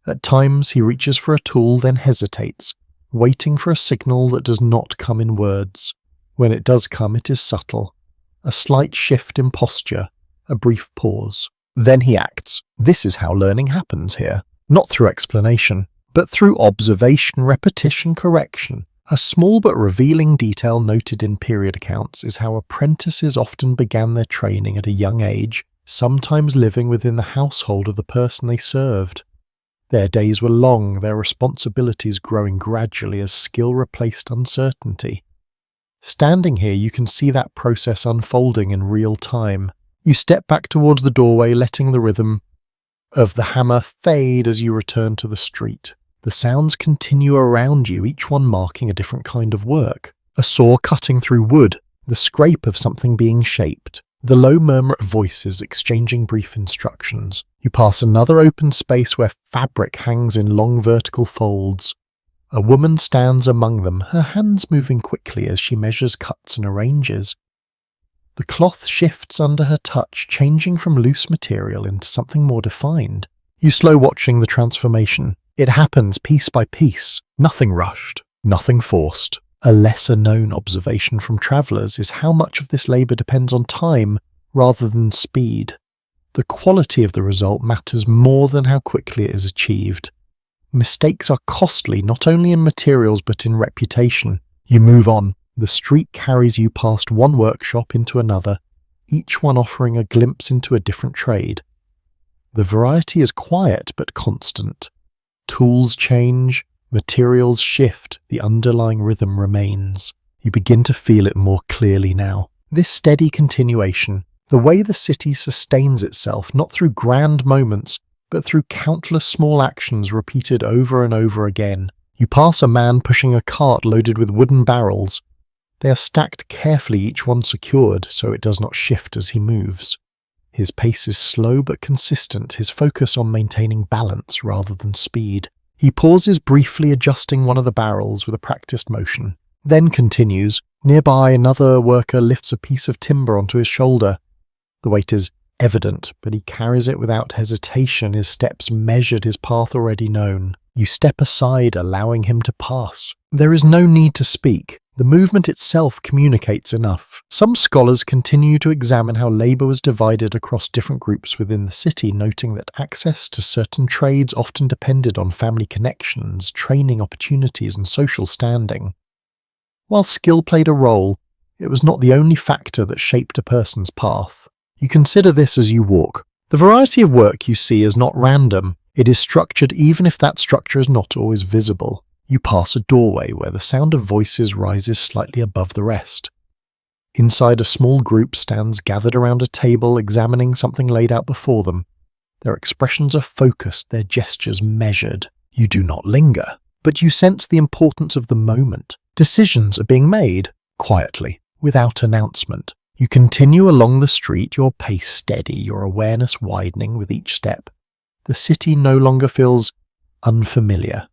At times he reaches for a tool, then hesitates, waiting for a signal that does not come in words. When it does come, it is subtle. A slight shift in posture, a brief pause. Then he acts. This is how learning happens here. Not through explanation, but through observation, repetition, correction. A small but revealing detail noted in period accounts is how apprentices often began their training at a young age, sometimes living within the household of the person they served. Their days were long, their responsibilities growing gradually as skill replaced uncertainty. Standing here, you can see that process unfolding in real time. You step back towards the doorway, letting the rhythm of the hammer fade as you return to the street. The sounds continue around you, each one marking a different kind of work. A saw cutting through wood, the scrape of something being shaped, the low murmur of voices exchanging brief instructions. You pass another open space where fabric hangs in long vertical folds. A woman stands among them, her hands moving quickly as she measures cuts and arranges. The cloth shifts under her touch, changing from loose material into something more defined. You slow watching the transformation. It happens piece by piece, nothing rushed, nothing forced. A lesser-known observation from travellers is how much of this labour depends on time rather than speed. The quality of the result matters more than how quickly it is achieved. Mistakes are costly not only in materials but in reputation. You move on. The street carries you past one workshop into another, each one offering a glimpse into a different trade. The variety is quiet but constant. Tools change, materials shift, the underlying rhythm remains. You begin to feel it more clearly now. This steady continuation, the way the city sustains itself not through grand moments, but through countless small actions repeated over and over again. You pass a man pushing a cart loaded with wooden barrels. They are stacked carefully, each one secured, so it does not shift as he moves. His pace is slow but consistent, his focus on maintaining balance rather than speed. He pauses briefly, adjusting one of the barrels with a practiced motion, then continues. Nearby, another worker lifts a piece of timber onto his shoulder. The weight is evident, but he carries it without hesitation, his steps measured, his path already known. You step aside, allowing him to pass. There is no need to speak. The movement itself communicates enough. Some scholars continue to examine how labour was divided across different groups within the city, noting that access to certain trades often depended on family connections, training opportunities, and social standing. While skill played a role, it was not the only factor that shaped a person's path. You consider this as you walk. The variety of work you see is not random. It is structured even if that structure is not always visible. You pass a doorway where the sound of voices rises slightly above the rest. Inside, a small group stands gathered around a table, examining something laid out before them. Their expressions are focused, their gestures measured. You do not linger, but you sense the importance of the moment. Decisions are being made, quietly, without announcement. You continue along the street, your pace steady, your awareness widening with each step. The city no longer feels unfamiliar.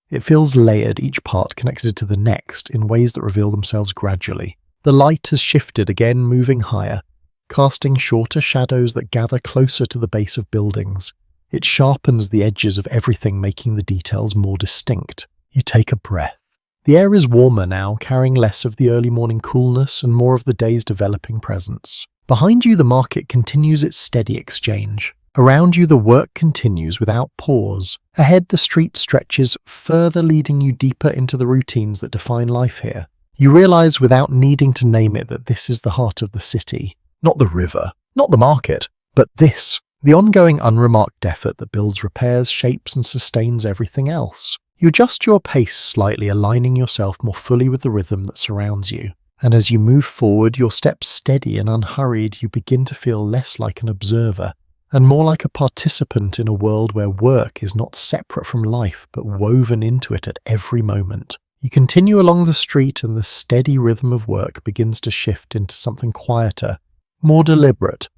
It feels layered, each part connected to the next in ways that reveal themselves gradually. The light has shifted again, moving higher, casting shorter shadows that gather closer to the base of buildings. It sharpens the edges of everything, making the details more distinct. You take a breath. The air is warmer now, carrying less of the early morning coolness and more of the day's developing presence. Behind you, the market continues its steady exchange. Around you, the work continues without pause. Ahead, the street stretches further, leading you deeper into the routines that define life here. You realize without needing to name it that this is the heart of the city. Not the river, Not the market, but this, the ongoing unremarked effort that builds, repairs, shapes and sustains everything else. You adjust your pace slightly, aligning yourself more fully with the rhythm that surrounds you. And as you move forward, your steps steady and unhurried, you begin to feel less like an observer and more like a participant in a world where work is not separate from life but woven into it at every moment. You continue along the street and the steady rhythm of work begins to shift into something quieter, more deliberate.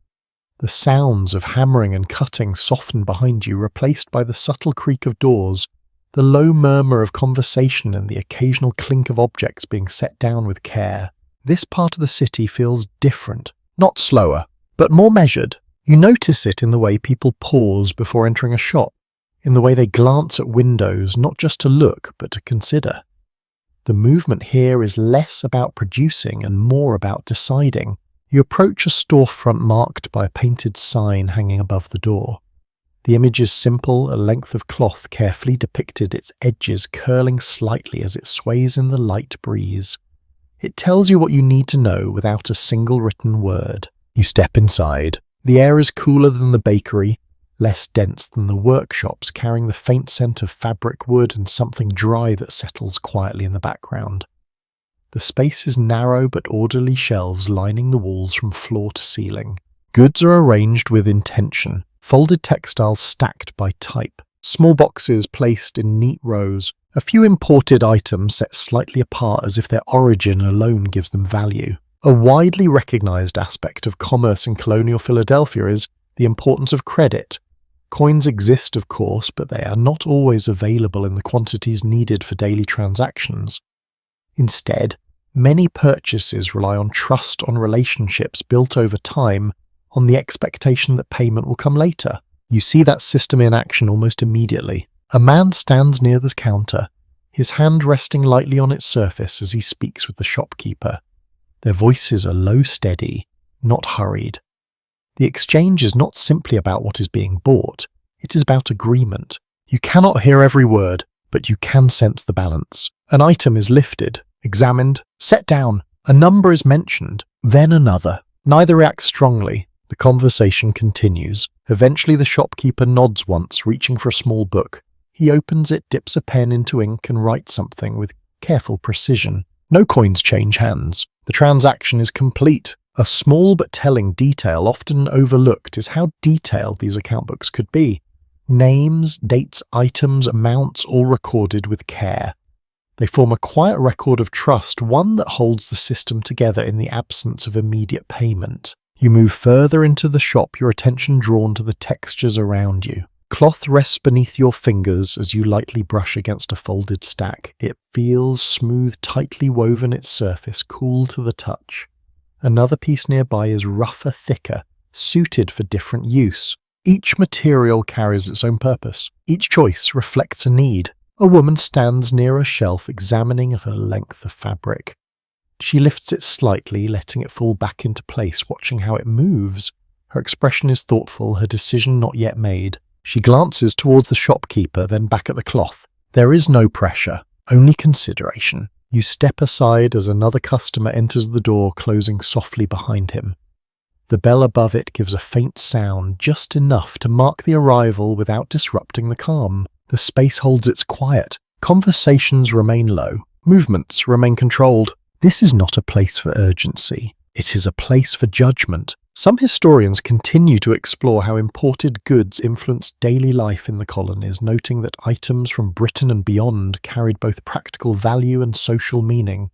The sounds of hammering and cutting soften behind you, replaced by the subtle creak of doors, the low murmur of conversation and the occasional clink of objects being set down with care. This part of the city feels different, not slower, but more measured. You notice it in the way people pause before entering a shop, in the way they glance at windows, not just to look, but to consider. The movement here is less about producing and more about deciding. You approach a storefront marked by a painted sign hanging above the door. The image is simple, a length of cloth carefully depicted, its edges curling slightly as it sways in the light breeze. It tells you what you need to know without a single written word. You step inside. The air is cooler than the bakery, less dense than the workshops, carrying the faint scent of fabric, wood and something dry that settles quietly in the background. The space is narrow but orderly, shelves lining the walls from floor to ceiling. Goods are arranged with intention, folded textiles stacked by type, small boxes placed in neat rows, a few imported items set slightly apart as if their origin alone gives them value. A widely recognized aspect of commerce in colonial Philadelphia is the importance of credit. Coins exist, of course, but they are not always available in the quantities needed for daily transactions. Instead, many purchases rely on trust, on relationships built over time, on the expectation that payment will come later. You see that system in action almost immediately. A man stands near the counter, his hand resting lightly on its surface as he speaks with the shopkeeper. Their voices are low, steady, not hurried. The exchange is not simply about what is being bought, it is about agreement. You cannot hear every word, but you can sense the balance. An item is lifted, examined, set down. A number is mentioned, then another. Neither reacts strongly. The conversation continues. Eventually the shopkeeper nods once, reaching for a small book. He opens it, dips a pen into ink and writes something with careful precision. No coins change hands. The transaction is complete. A small but telling detail often overlooked is how detailed these account books could be. Names, dates, items, amounts, all recorded with care. They form a quiet record of trust, one that holds the system together in the absence of immediate payment. You move further into the shop, your attention drawn to the textures around you. Cloth rests beneath your fingers as you lightly brush against a folded stack. It feels smooth, tightly woven, its surface cool to the touch. Another piece nearby is rougher, thicker, suited for different use. Each material carries its own purpose. Each choice reflects a need. A woman stands near a shelf examining a length of fabric. She lifts it slightly, letting it fall back into place, watching how it moves. Her expression is thoughtful, her decision not yet made. She glances towards the shopkeeper, then back at the cloth. There is no pressure, only consideration. You step aside as another customer enters the door, closing softly behind him. The bell above it gives a faint sound, just enough to mark the arrival without disrupting the calm. The space holds its quiet. Conversations remain low. Movements remain controlled. This is not a place for urgency. It is a place for judgment. Some historians continue to explore how imported goods influenced daily life in the colonies, noting that items from Britain and beyond carried both practical value and social meaning.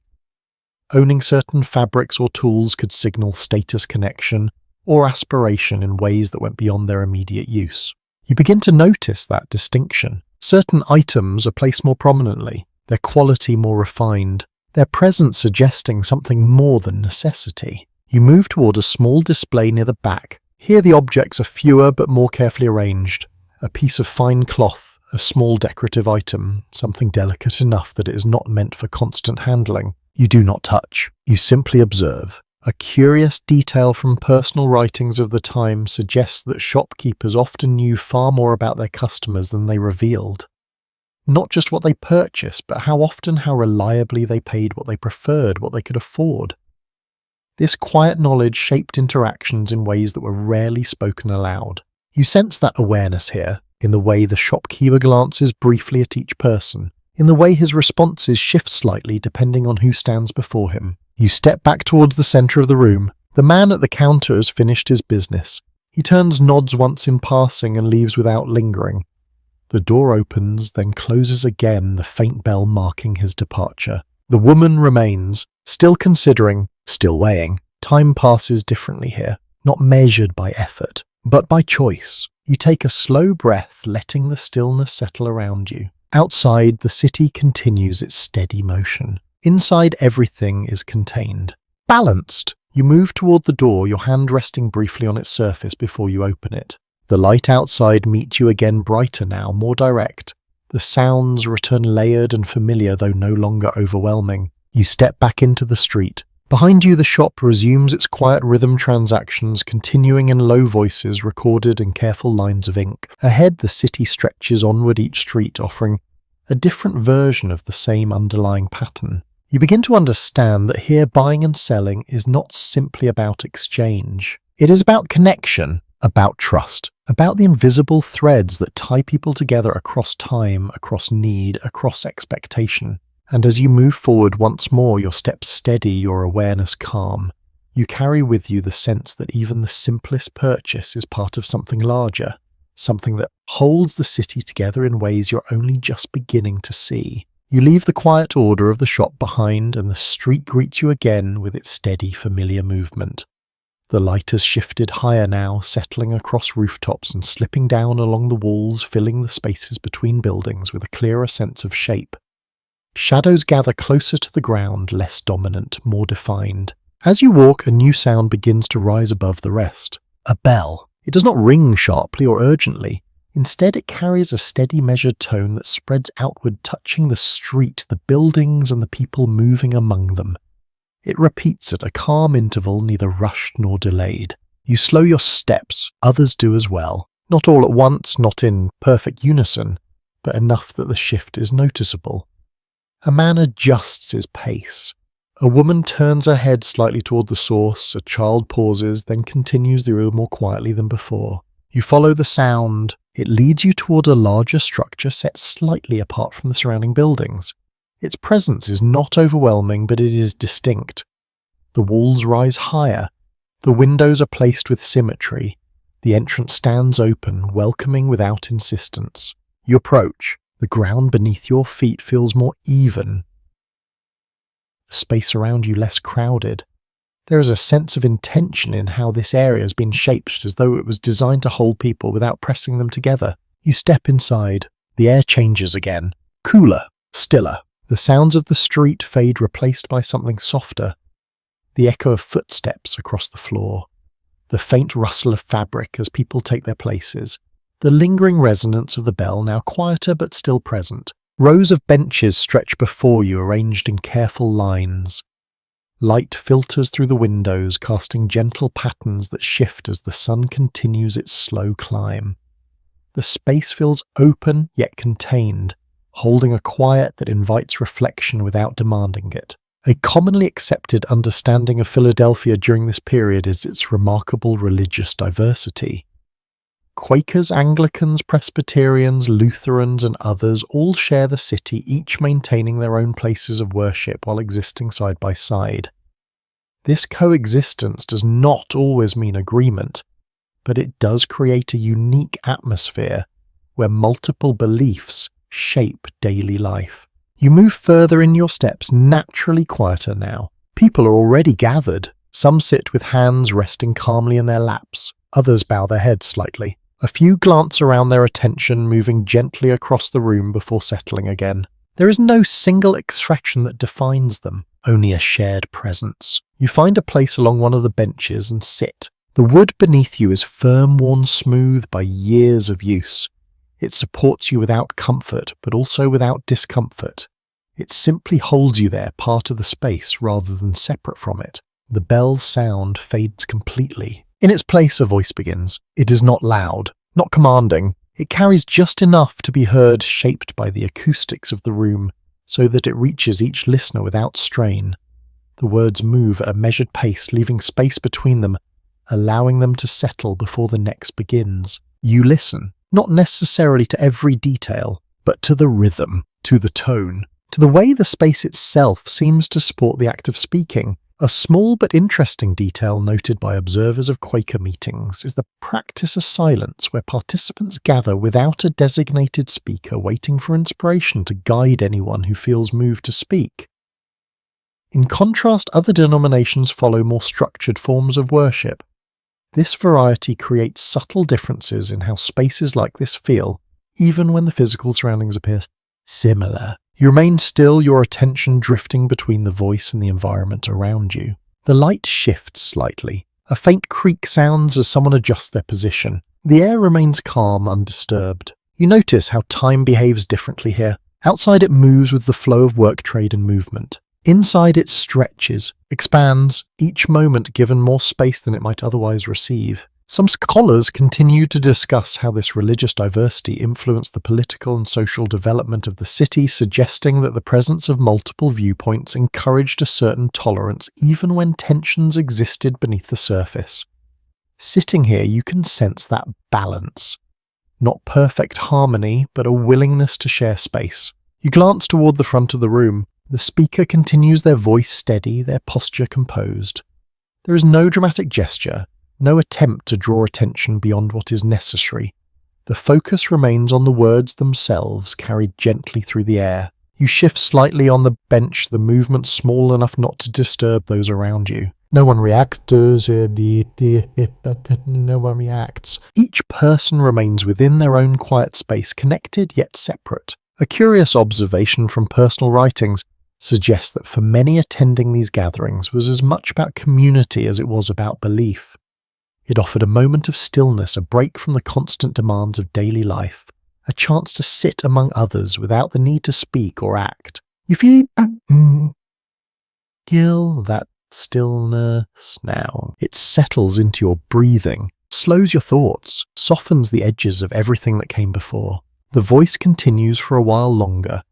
Owning certain fabrics or tools could signal status, connection, or aspiration in ways that went beyond their immediate use. You begin to notice that distinction. Certain items are placed more prominently, their quality more refined, their presence suggesting something more than necessity. You move toward a small display near the back. Here the objects are fewer but more carefully arranged. A piece of fine cloth, a small decorative item, something delicate enough that it is not meant for constant handling. You do not touch. You simply observe. A curious detail from personal writings of the time suggests that shopkeepers often knew far more about their customers than they revealed. Not just what they purchased, but how often, how reliably they paid, what they preferred, what they could afford. This quiet knowledge shaped interactions in ways that were rarely spoken aloud. You sense that awareness here, in the way the shopkeeper glances briefly at each person, in the way his responses shift slightly depending on who stands before him. You step back towards the center of the room. The man at the counter has finished his business. He turns, nods once in passing, and leaves without lingering. The door opens, then closes again, the faint bell marking his departure. The woman remains, still considering, still weighing. Time passes differently here, not measured by effort, but by choice. You take a slow breath, letting the stillness settle around you. Outside, the city continues its steady motion. Inside, everything is contained. Balanced! You move toward the door, your hand resting briefly on its surface before you open it. The light outside meets you again, brighter now, more direct. The sounds return layered and familiar, though no longer overwhelming. You step back into the street. Behind you, the shop resumes its quiet rhythm transactions, continuing in low voices recorded in careful lines of ink. Ahead, the city stretches onward, each street offering a different version of the same underlying pattern. You begin to understand that here buying and selling is not simply about exchange. It is about connection, about trust, about the invisible threads that tie people together across time, across need, across expectation. And as you move forward once more, your steps steady, your awareness calm, you carry with you the sense that even the simplest purchase is part of something larger, something that holds the city together in ways you're only just beginning to see. You leave the quiet order of the shop behind, and the street greets you again with its steady, familiar movement. The light has shifted higher now, settling across rooftops and slipping down along the walls, filling the spaces between buildings with a clearer sense of shape. Shadows gather closer to the ground, less dominant, more defined. As you walk, a new sound begins to rise above the rest. A bell. It does not ring sharply or urgently. Instead, it carries a steady, measured tone that spreads outward, touching the street, the buildings, and the people moving among them. It repeats at a calm interval, neither rushed nor delayed. You slow your steps, others do as well. Not all at once, not in perfect unison, but enough that the shift is noticeable. A man adjusts his pace. A woman turns her head slightly toward the source, a child pauses, then continues the road more quietly than before. You follow the sound. It leads you toward a larger structure set slightly apart from the surrounding buildings. Its presence is not overwhelming, but it is distinct. The walls rise higher. The windows are placed with symmetry. The entrance stands open, welcoming without insistence. You approach. The ground beneath your feet feels more even. The space around you less crowded. There is a sense of intention in how this area has been shaped, as though it was designed to hold people without pressing them together. You step inside. The air changes again. Cooler, stiller. The sounds of the street fade, replaced by something softer. The echo of footsteps across the floor. The faint rustle of fabric as people take their places. The lingering resonance of the bell, now quieter but still present. Rows of benches stretch before you, arranged in careful lines. Light filters through the windows, casting gentle patterns that shift as the sun continues its slow climb. The space feels open yet contained, holding a quiet that invites reflection without demanding it. A commonly accepted understanding of Philadelphia during this period is its remarkable religious diversity. Quakers, Anglicans, Presbyterians, Lutherans, and others all share the city, each maintaining their own places of worship while existing side by side. This coexistence does not always mean agreement, but it does create a unique atmosphere where multiple beliefs shape daily life. You move further in your steps, naturally quieter now. People are already gathered. Some sit with hands resting calmly in their laps. Others bow their heads slightly. A few glance around, their attention moving gently across the room before settling again. There is no single expression that defines them, only a shared presence. You find a place along one of the benches and sit. The wood beneath you is firm, worn smooth by years of use. It supports you without comfort, but also without discomfort. It simply holds you there, part of the space rather than separate from it. The bell's sound fades completely. In its place, a voice begins. It is not loud, not commanding. It carries just enough to be heard, shaped by the acoustics of the room, so that it reaches each listener without strain. The words move at a measured pace, leaving space between them, allowing them to settle before the next begins. You listen, not necessarily to every detail, but to the rhythm, to the tone, to the way the space itself seems to support the act of speaking. A small but interesting detail noted by observers of Quaker meetings is the practice of silence where participants gather without a designated speaker waiting for inspiration to guide anyone who feels moved to speak. In contrast, other denominations follow more structured forms of worship. This variety creates subtle differences in how spaces like this feel, even when the physical surroundings appear similar. You remain still, your attention drifting between the voice and the environment around you. The light shifts slightly. A faint creak sounds as someone adjusts their position. The air remains calm, undisturbed. You notice how time behaves differently here. Outside it moves with the flow of work, trade and movement. Inside it stretches, expands, each moment given more space than it might otherwise receive. Some scholars continue to discuss how this religious diversity influenced the political and social development of the city, suggesting that the presence of multiple viewpoints encouraged a certain tolerance even when tensions existed beneath the surface. Sitting here, you can sense that balance. Not perfect harmony, but a willingness to share space. You glance toward the front of the room. The speaker continues, their voice steady, their posture composed. There is no dramatic gesture, no attempt to draw attention beyond what is necessary. The focus remains on the words themselves, carried gently through the air. You shift slightly on the bench, the movement small enough not to disturb those around you. No one reacts. No one reacts. Each person remains within their own quiet space, connected yet separate. A curious observation from personal writings suggests that for many attending these gatherings was as much about community as it was about belief. It offered a moment of stillness, a break from the constant demands of daily life, a chance to sit among others without the need to speak or act. You feel that stillness now. It settles into your breathing, slows your thoughts, softens the edges of everything that came before. The voice continues for a while longer,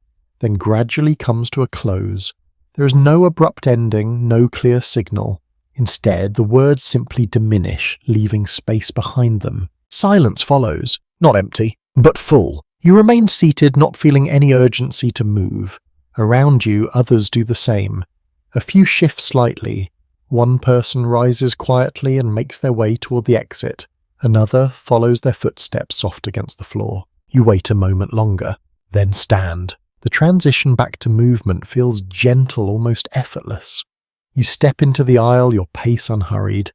then gradually comes to a close. There is no abrupt ending, no clear signal. Instead, the words simply diminish, leaving space behind them. Silence follows, not empty, but full. You remain seated, not feeling any urgency to move. Around you, others do the same. A few shift slightly. One person rises quietly and makes their way toward the exit. Another follows their footsteps soft against the floor. You wait a moment longer, then stand. The transition back to movement feels gentle, almost effortless. You step into the aisle, your pace unhurried,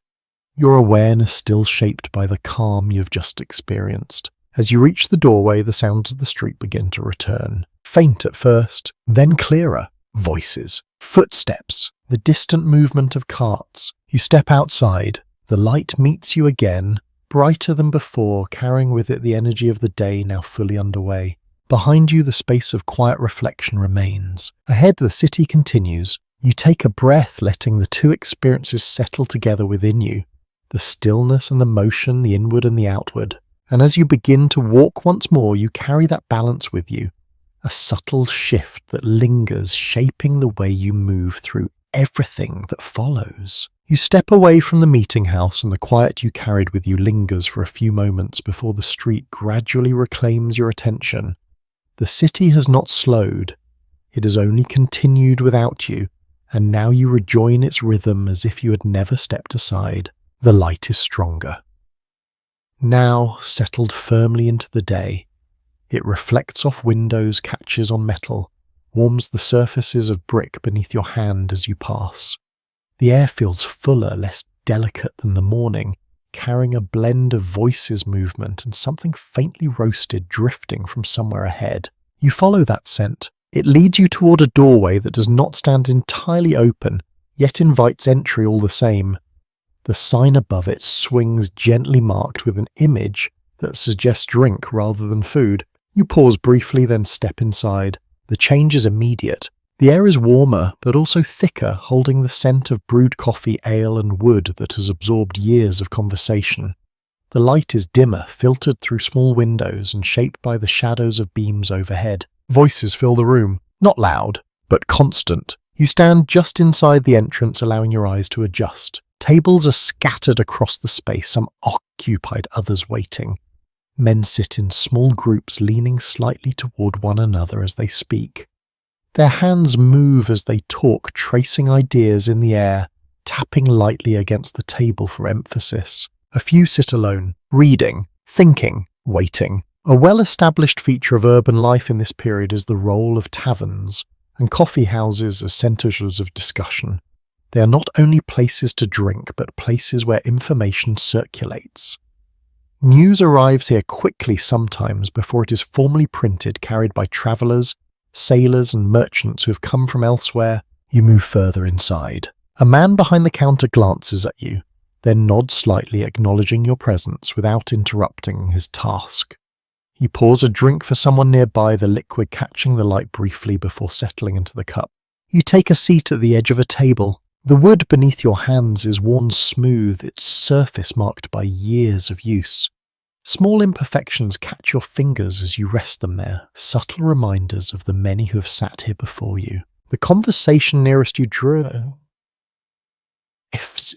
your awareness still shaped by the calm you've just experienced. As you reach the doorway, the sounds of the street begin to return. Faint at first, then clearer. Voices, footsteps, the distant movement of carts. You step outside. The light meets you again, brighter than before, carrying with it the energy of the day now fully underway. Behind you, the space of quiet reflection remains. Ahead, the city continues. You take a breath, letting the two experiences settle together within you. The stillness and the motion, the inward and the outward. And as you begin to walk once more, you carry that balance with you. A subtle shift that lingers, shaping the way you move through everything that follows. You step away from the meeting house and the quiet you carried with you lingers for a few moments before the street gradually reclaims your attention. The city has not slowed. It has only continued without you, and now you rejoin its rhythm as if you had never stepped aside. The light is stronger. Now, settled firmly into the day, it reflects off windows, catches on metal, warms the surfaces of brick beneath your hand as you pass. The air feels fuller, less delicate than the morning, carrying a blend of voices, movement, and something faintly roasted drifting from somewhere ahead. You follow that scent. It leads you toward a doorway that does not stand entirely open, yet invites entry all the same. The sign above it swings gently marked with an image that suggests drink rather than food. You pause briefly, then step inside. The change is immediate. The air is warmer, but also thicker, holding the scent of brewed coffee, ale, and wood that has absorbed years of conversation. The light is dimmer, filtered through small windows and shaped by the shadows of beams overhead. Voices fill the room, not loud, but constant. You stand just inside the entrance, allowing your eyes to adjust. Tables are scattered across the space, some occupied, others waiting. Men sit in small groups, leaning slightly toward one another as they speak. Their hands move as they talk, tracing ideas in the air, tapping lightly against the table for emphasis. A few sit alone, reading, thinking, waiting. A well-established feature of urban life in this period is the role of taverns and coffee houses as centres of discussion. They are not only places to drink, but places where information circulates. News arrives here quickly sometimes before it is formally printed, carried by travellers, sailors and merchants who have come from elsewhere. You move further inside. A man behind the counter glances at you, then nods slightly, acknowledging your presence without interrupting his task. He pours a drink for someone nearby, the liquid catching the light briefly before settling into the cup. You take a seat at the edge of a table. The wood beneath your hands is worn smooth, its surface marked by years of use. Small imperfections catch your fingers as you rest them there, subtle reminders of the many who have sat here before you. The conversation nearest you drew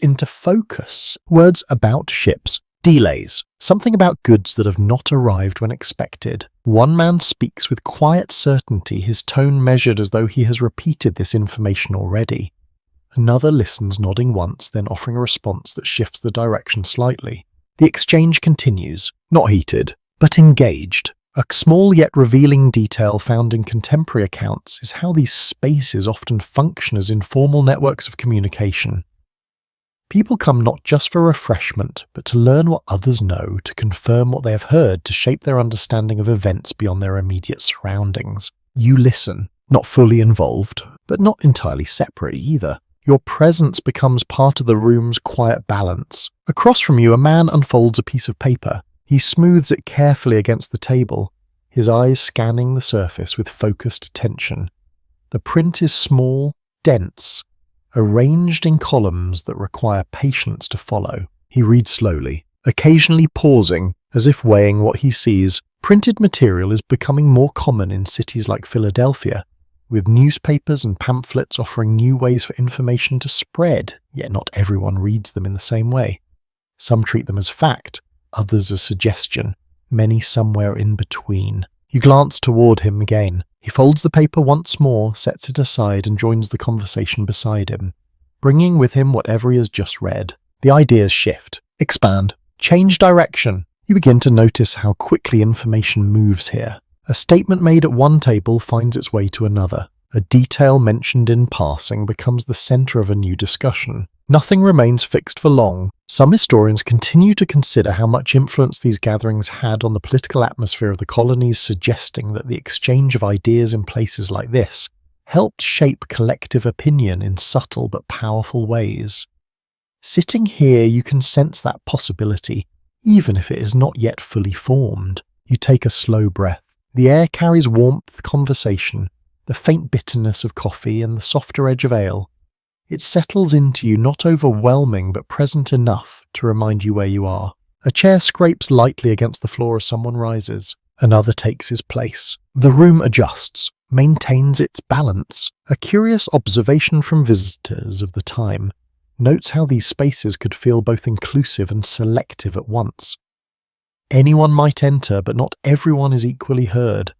into focus. Words about ships, delays, something about goods that have not arrived when expected. One man speaks with quiet certainty, his tone measured as though he has repeated this information already. Another listens, nodding once, then offering a response that shifts the direction slightly. The exchange continues, not heated, but engaged. A small yet revealing detail found in contemporary accounts is how these spaces often function as informal networks of communication. People come not just for refreshment, but to learn what others know, to confirm what they have heard, to shape their understanding of events beyond their immediate surroundings. You listen, not fully involved, but not entirely separate either. Your presence becomes part of the room's quiet balance. Across from you, a man unfolds a piece of paper. He smooths it carefully against the table, his eyes scanning the surface with focused attention. The print is small, dense, arranged in columns that require patience to follow. He reads slowly, occasionally pausing, as if weighing what he sees. Printed material is becoming more common in cities like Philadelphia, with newspapers and pamphlets offering new ways for information to spread, yet not everyone reads them in the same way. Some treat them as fact, others as suggestion, many somewhere in between. You glance toward him again. He folds the paper once more, sets it aside, and joins the conversation beside him, bringing with him whatever he has just read. The ideas shift, expand, change direction. You begin to notice how quickly information moves here. A statement made at one table finds its way to another. A detail mentioned in passing becomes the centre of a new discussion. Nothing remains fixed for long. Some historians continue to consider how much influence these gatherings had on the political atmosphere of the colonies, suggesting that the exchange of ideas in places like this helped shape collective opinion in subtle but powerful ways. Sitting here, you can sense that possibility, even if it is not yet fully formed. You take a slow breath. The air carries warmth, conversation, the faint bitterness of coffee and the softer edge of ale. It settles into you, not overwhelming but present enough to remind you where you are. A chair scrapes lightly against the floor as someone rises. Another takes his place. The room adjusts, maintains its balance. A curious observation from visitors of the time notes how these spaces could feel both inclusive and selective at once. Anyone might enter, but not everyone is equally heard.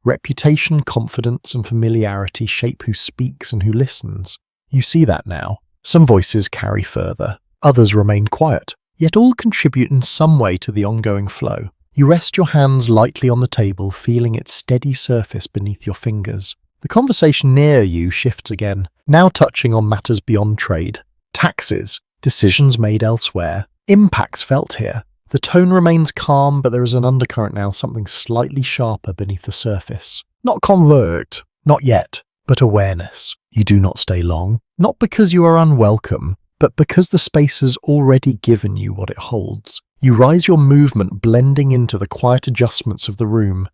Reputation, confidence, and familiarity shape who speaks and who listens. You see that now. Some voices carry further, others remain quiet, yet all contribute in some way to the ongoing flow. You rest your hands lightly on the table, feeling its steady surface beneath your fingers. The conversation near you shifts again, now touching on matters beyond trade. Taxes, decisions made elsewhere, impacts felt here. The tone remains calm, but there is an undercurrent now, something slightly sharper beneath the surface. Not convert, not yet, but awareness. You do not stay long, not because you are unwelcome, but because the space has already given you what it holds. You rise, your movement blending into the quiet adjustments of the room.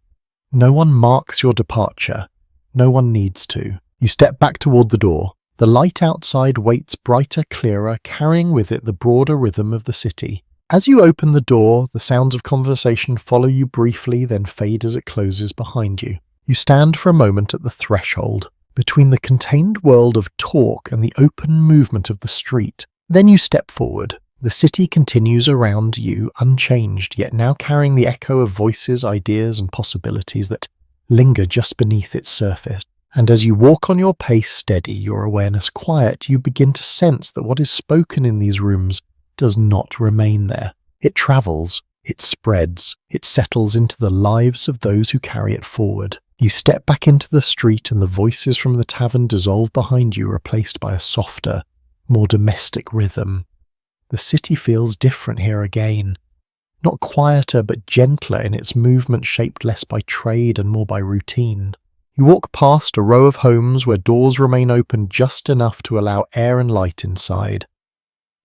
No one marks your departure. No one needs to. You step back toward the door. The light outside waits brighter, clearer, carrying with it the broader rhythm of the city. As you open the door, the sounds of conversation follow you briefly, then fade as it closes behind you. You stand for a moment at the threshold. between the contained world of talk and the open movement of the street. Then you step forward. The city continues around you unchanged, yet now carrying the echo of voices, ideas, and possibilities that linger just beneath its surface. And as you walk on your pace steady, your awareness quiet, you begin to sense that what is spoken in these rooms does not remain there. It travels, it spreads, it settles into the lives of those who carry it forward. You step back into the street and the voices from the tavern dissolve behind you, replaced by a softer, more domestic rhythm. The city feels different here again. Not quieter, but gentler in its movement, shaped less by trade and more by routine. You walk past a row of homes where doors remain open just enough to allow air and light inside.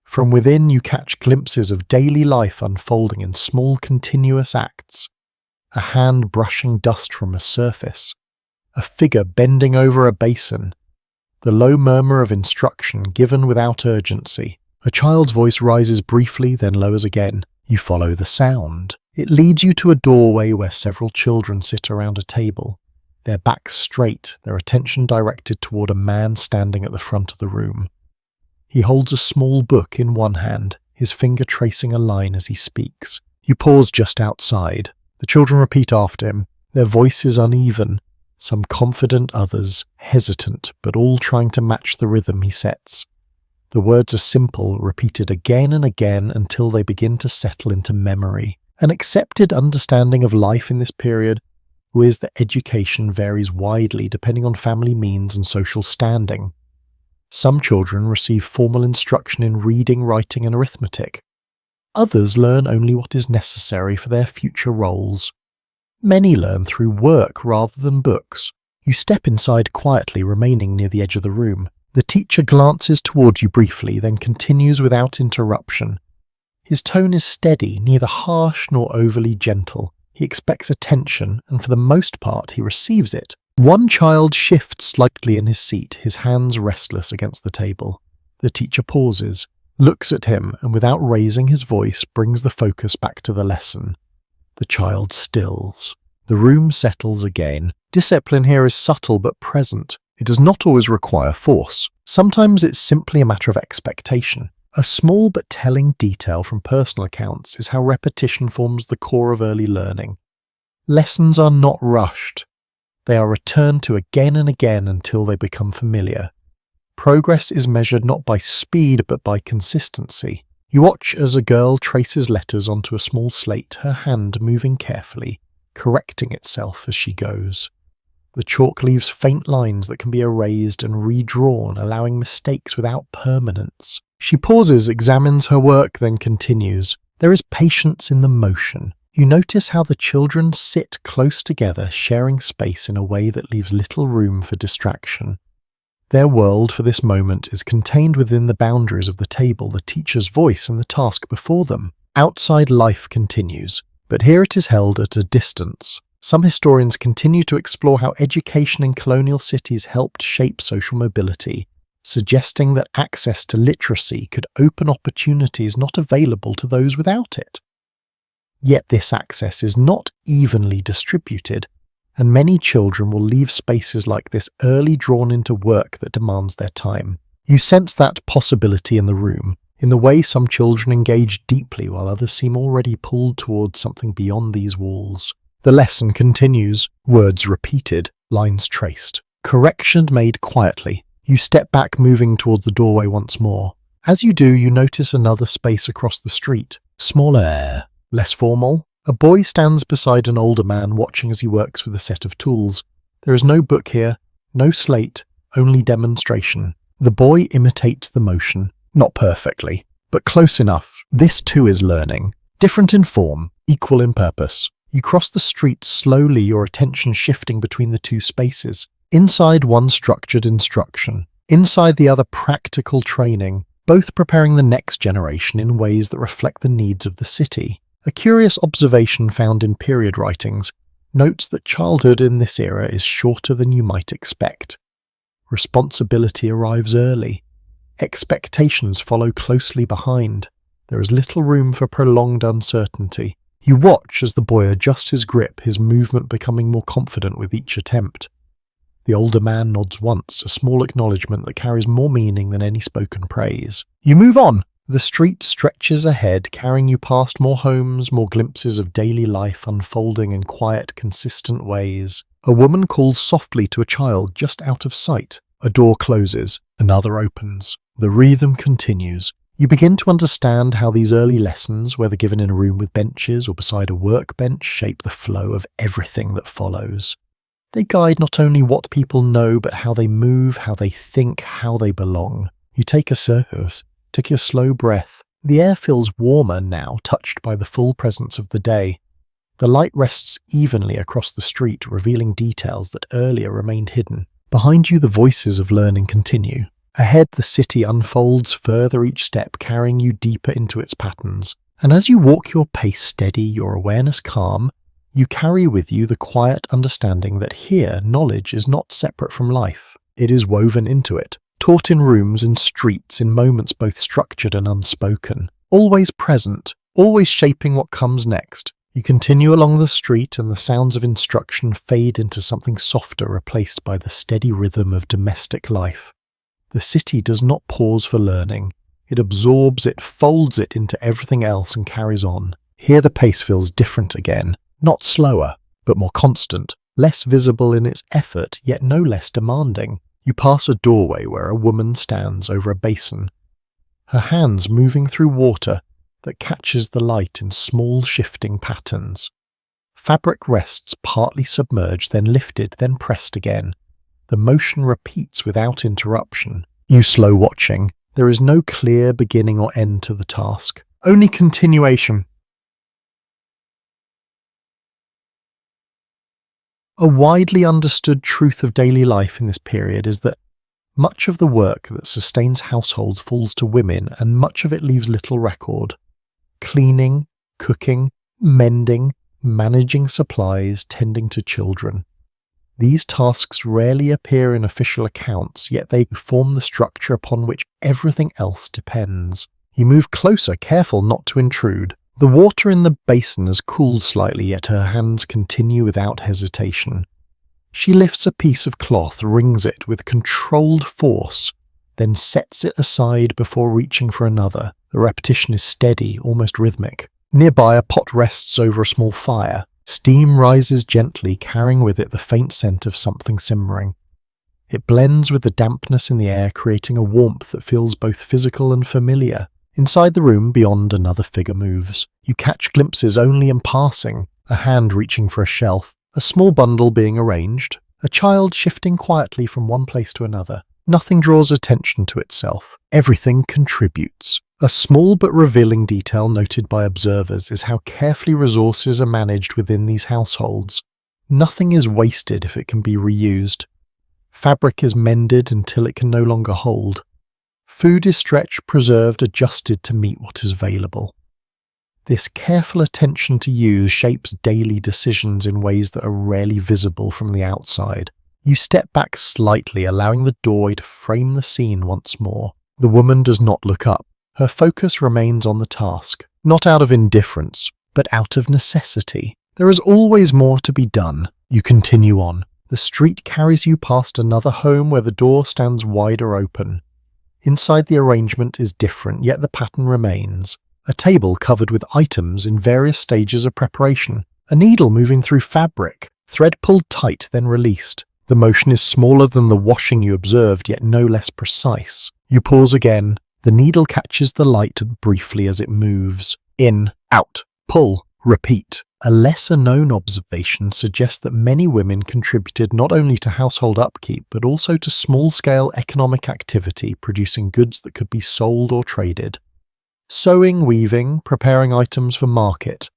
From within you catch glimpses of daily life unfolding in small continuous acts. A hand brushing dust from a surface. A figure bending over a basin. The low murmur of instruction given without urgency. A child's voice rises briefly, then lowers again. You follow the sound. It leads you to a doorway where several children sit around a table. Their backs straight, their attention directed toward a man standing at the front of the room. He holds a small book in one hand, his finger tracing a line as he speaks. You pause just outside. The children repeat after him, their voices uneven, some confident, others hesitant, but all trying to match the rhythm he sets. The words are simple, repeated again and again until they begin to settle into memory. An accepted understanding of life in this period is that education varies widely depending on family means and social standing. Some children receive formal instruction in reading, writing, and arithmetic. Others learn only what is necessary for their future roles. Many learn through work rather than books. You step inside quietly, remaining near the edge of the room. The teacher glances toward you briefly, then continues without interruption. His tone is steady, neither harsh nor overly gentle. He expects attention, and for the most part he receives it. One child shifts slightly in his seat, his hands restless against the table. The teacher pauses, looks at him, and without raising his voice brings the focus back to the lesson. The child stills. The room settles again. Discipline here is subtle but present. It does not always require force. Sometimes it's simply a matter of expectation. A small but telling detail from personal accounts is how repetition forms the core of early learning. Lessons are not rushed. They are returned to again and again until they become familiar. Progress is measured not by speed but by consistency. You watch as a girl traces letters onto a small slate, her hand moving carefully, correcting itself as she goes. The chalk leaves faint lines that can be erased and redrawn, allowing mistakes without permanence. She pauses, examines her work, then continues. There is patience in the motion. You notice how the children sit close together, sharing space in a way that leaves little room for distraction. Their world for this moment is contained within the boundaries of the table, the teacher's voice, and the task before them. Outside life continues, but here it is held at a distance. Some historians continue to explore how education in colonial cities helped shape social mobility, suggesting that access to literacy could open opportunities not available to those without it. Yet this access is not evenly distributed, and many children will leave spaces like this early drawn into work that demands their time. You sense that possibility in the room, in the way some children engage deeply while others seem already pulled towards something beyond these walls. The lesson continues, words repeated, lines traced. Correction made quietly. You step back, moving toward the doorway once more. As you do, you notice another space across the street. Smaller, less formal. A boy stands beside an older man, watching as he works with a set of tools. There is no book here, no slate, only demonstration. The boy imitates the motion, not perfectly, but close enough. This too is learning. Different in form, equal in purpose. You cross the street slowly, your attention shifting between the two spaces. Inside one structured instruction, inside the other practical training, both preparing the next generation in ways that reflect the needs of the city. A curious observation found in period writings notes that childhood in this era is shorter than you might expect. Responsibility arrives early. Expectations follow closely behind. There is little room for prolonged uncertainty. You watch as the boy adjusts his grip, his movement becoming more confident with each attempt. The older man nods once, a small acknowledgement that carries more meaning than any spoken praise. You move on. The street stretches ahead, carrying you past more homes, more glimpses of daily life unfolding in quiet, consistent ways. A woman calls softly to a child just out of sight. A door closes, another opens. The rhythm continues. You begin to understand how these early lessons, whether given in a room with benches or beside a workbench, shape the flow of everything that follows. They guide not only what people know, but how they move, how they think, how they belong. You take a slow breath. The air feels warmer now, touched by the full presence of the day. The light rests evenly across the street, revealing details that earlier remained hidden. Behind you, the voices of learning continue. Ahead, the city unfolds further each step, carrying you deeper into its patterns. And as you walk your pace steady, your awareness calm, you carry with you the quiet understanding that here, knowledge is not separate from life. It is woven into it, taught in rooms, in streets, in moments both structured and unspoken. Always present, always shaping what comes next. You continue along the street and the sounds of instruction fade into something softer, replaced by the steady rhythm of domestic life. The city does not pause for learning. It absorbs it, folds it into everything else and carries on. Here the pace feels different again. Not slower, but more constant, less visible in its effort, yet no less demanding. You pass a doorway where a woman stands over a basin, her hands moving through water that catches the light in small shifting patterns. Fabric rests partly submerged, then lifted, then pressed again. The motion repeats without interruption. You slow watching. There is no clear beginning or end to the task, only continuation. A widely understood truth of daily life in this period is that much of the work that sustains households falls to women, and much of it leaves little record. Cleaning, cooking, mending, managing supplies, tending to children. These tasks rarely appear in official accounts, yet they form the structure upon which everything else depends. You move closer, careful not to intrude. The water in the basin has cooled slightly, yet her hands continue without hesitation. She lifts a piece of cloth, wrings it with controlled force, then sets it aside before reaching for another. The repetition is steady, almost rhythmic. Nearby, a pot rests over a small fire. Steam rises gently, carrying with it the faint scent of something simmering. It blends with the dampness in the air, creating a warmth that feels both physical and familiar. Inside the room, beyond, another figure moves. You catch glimpses only in passing, a hand reaching for a shelf, a small bundle being arranged, a child shifting quietly from one place to another. Nothing draws attention to itself. Everything contributes. A small but revealing detail noted by observers is how carefully resources are managed within these households. Nothing is wasted if it can be reused. Fabric is mended until it can no longer hold. Food is stretched, preserved, adjusted to meet what is available. This careful attention to use shapes daily decisions in ways that are rarely visible from the outside. You step back slightly, allowing the doorway to frame the scene once more. The woman does not look up. Her focus remains on the task, not out of indifference, but out of necessity. There is always more to be done. You continue on. The street carries you past another home where the door stands wider open. Inside, the arrangement is different, yet the pattern remains. A table covered with items in various stages of preparation. A needle moving through fabric, thread pulled tight then released. The motion is smaller than the washing you observed, yet no less precise. You pause again. The needle catches the light briefly as it moves. In, out, pull, repeat. A lesser-known observation suggests that many women contributed not only to household upkeep, but also to small-scale economic activity, producing goods that could be sold or traded. Sewing, weaving, preparing items for market.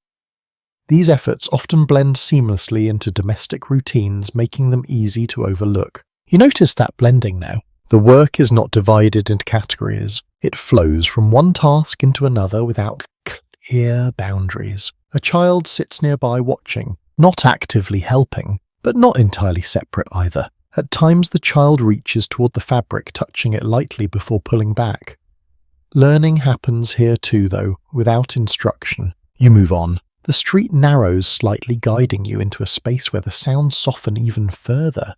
These efforts often blend seamlessly into domestic routines, making them easy to overlook. You notice that blending now. The work is not divided into categories. It flows from one task into another without clear boundaries. A child sits nearby watching, not actively helping, but not entirely separate either. At times the child reaches toward the fabric, touching it lightly before pulling back. Learning happens here too, though, without instruction. You move on. The street narrows slightly, guiding you into a space where the sounds soften even further.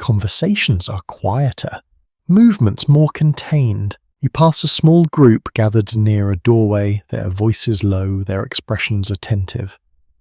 Conversations are quieter. Movements more contained. You pass a small group gathered near a doorway, their voices low, their expressions attentive.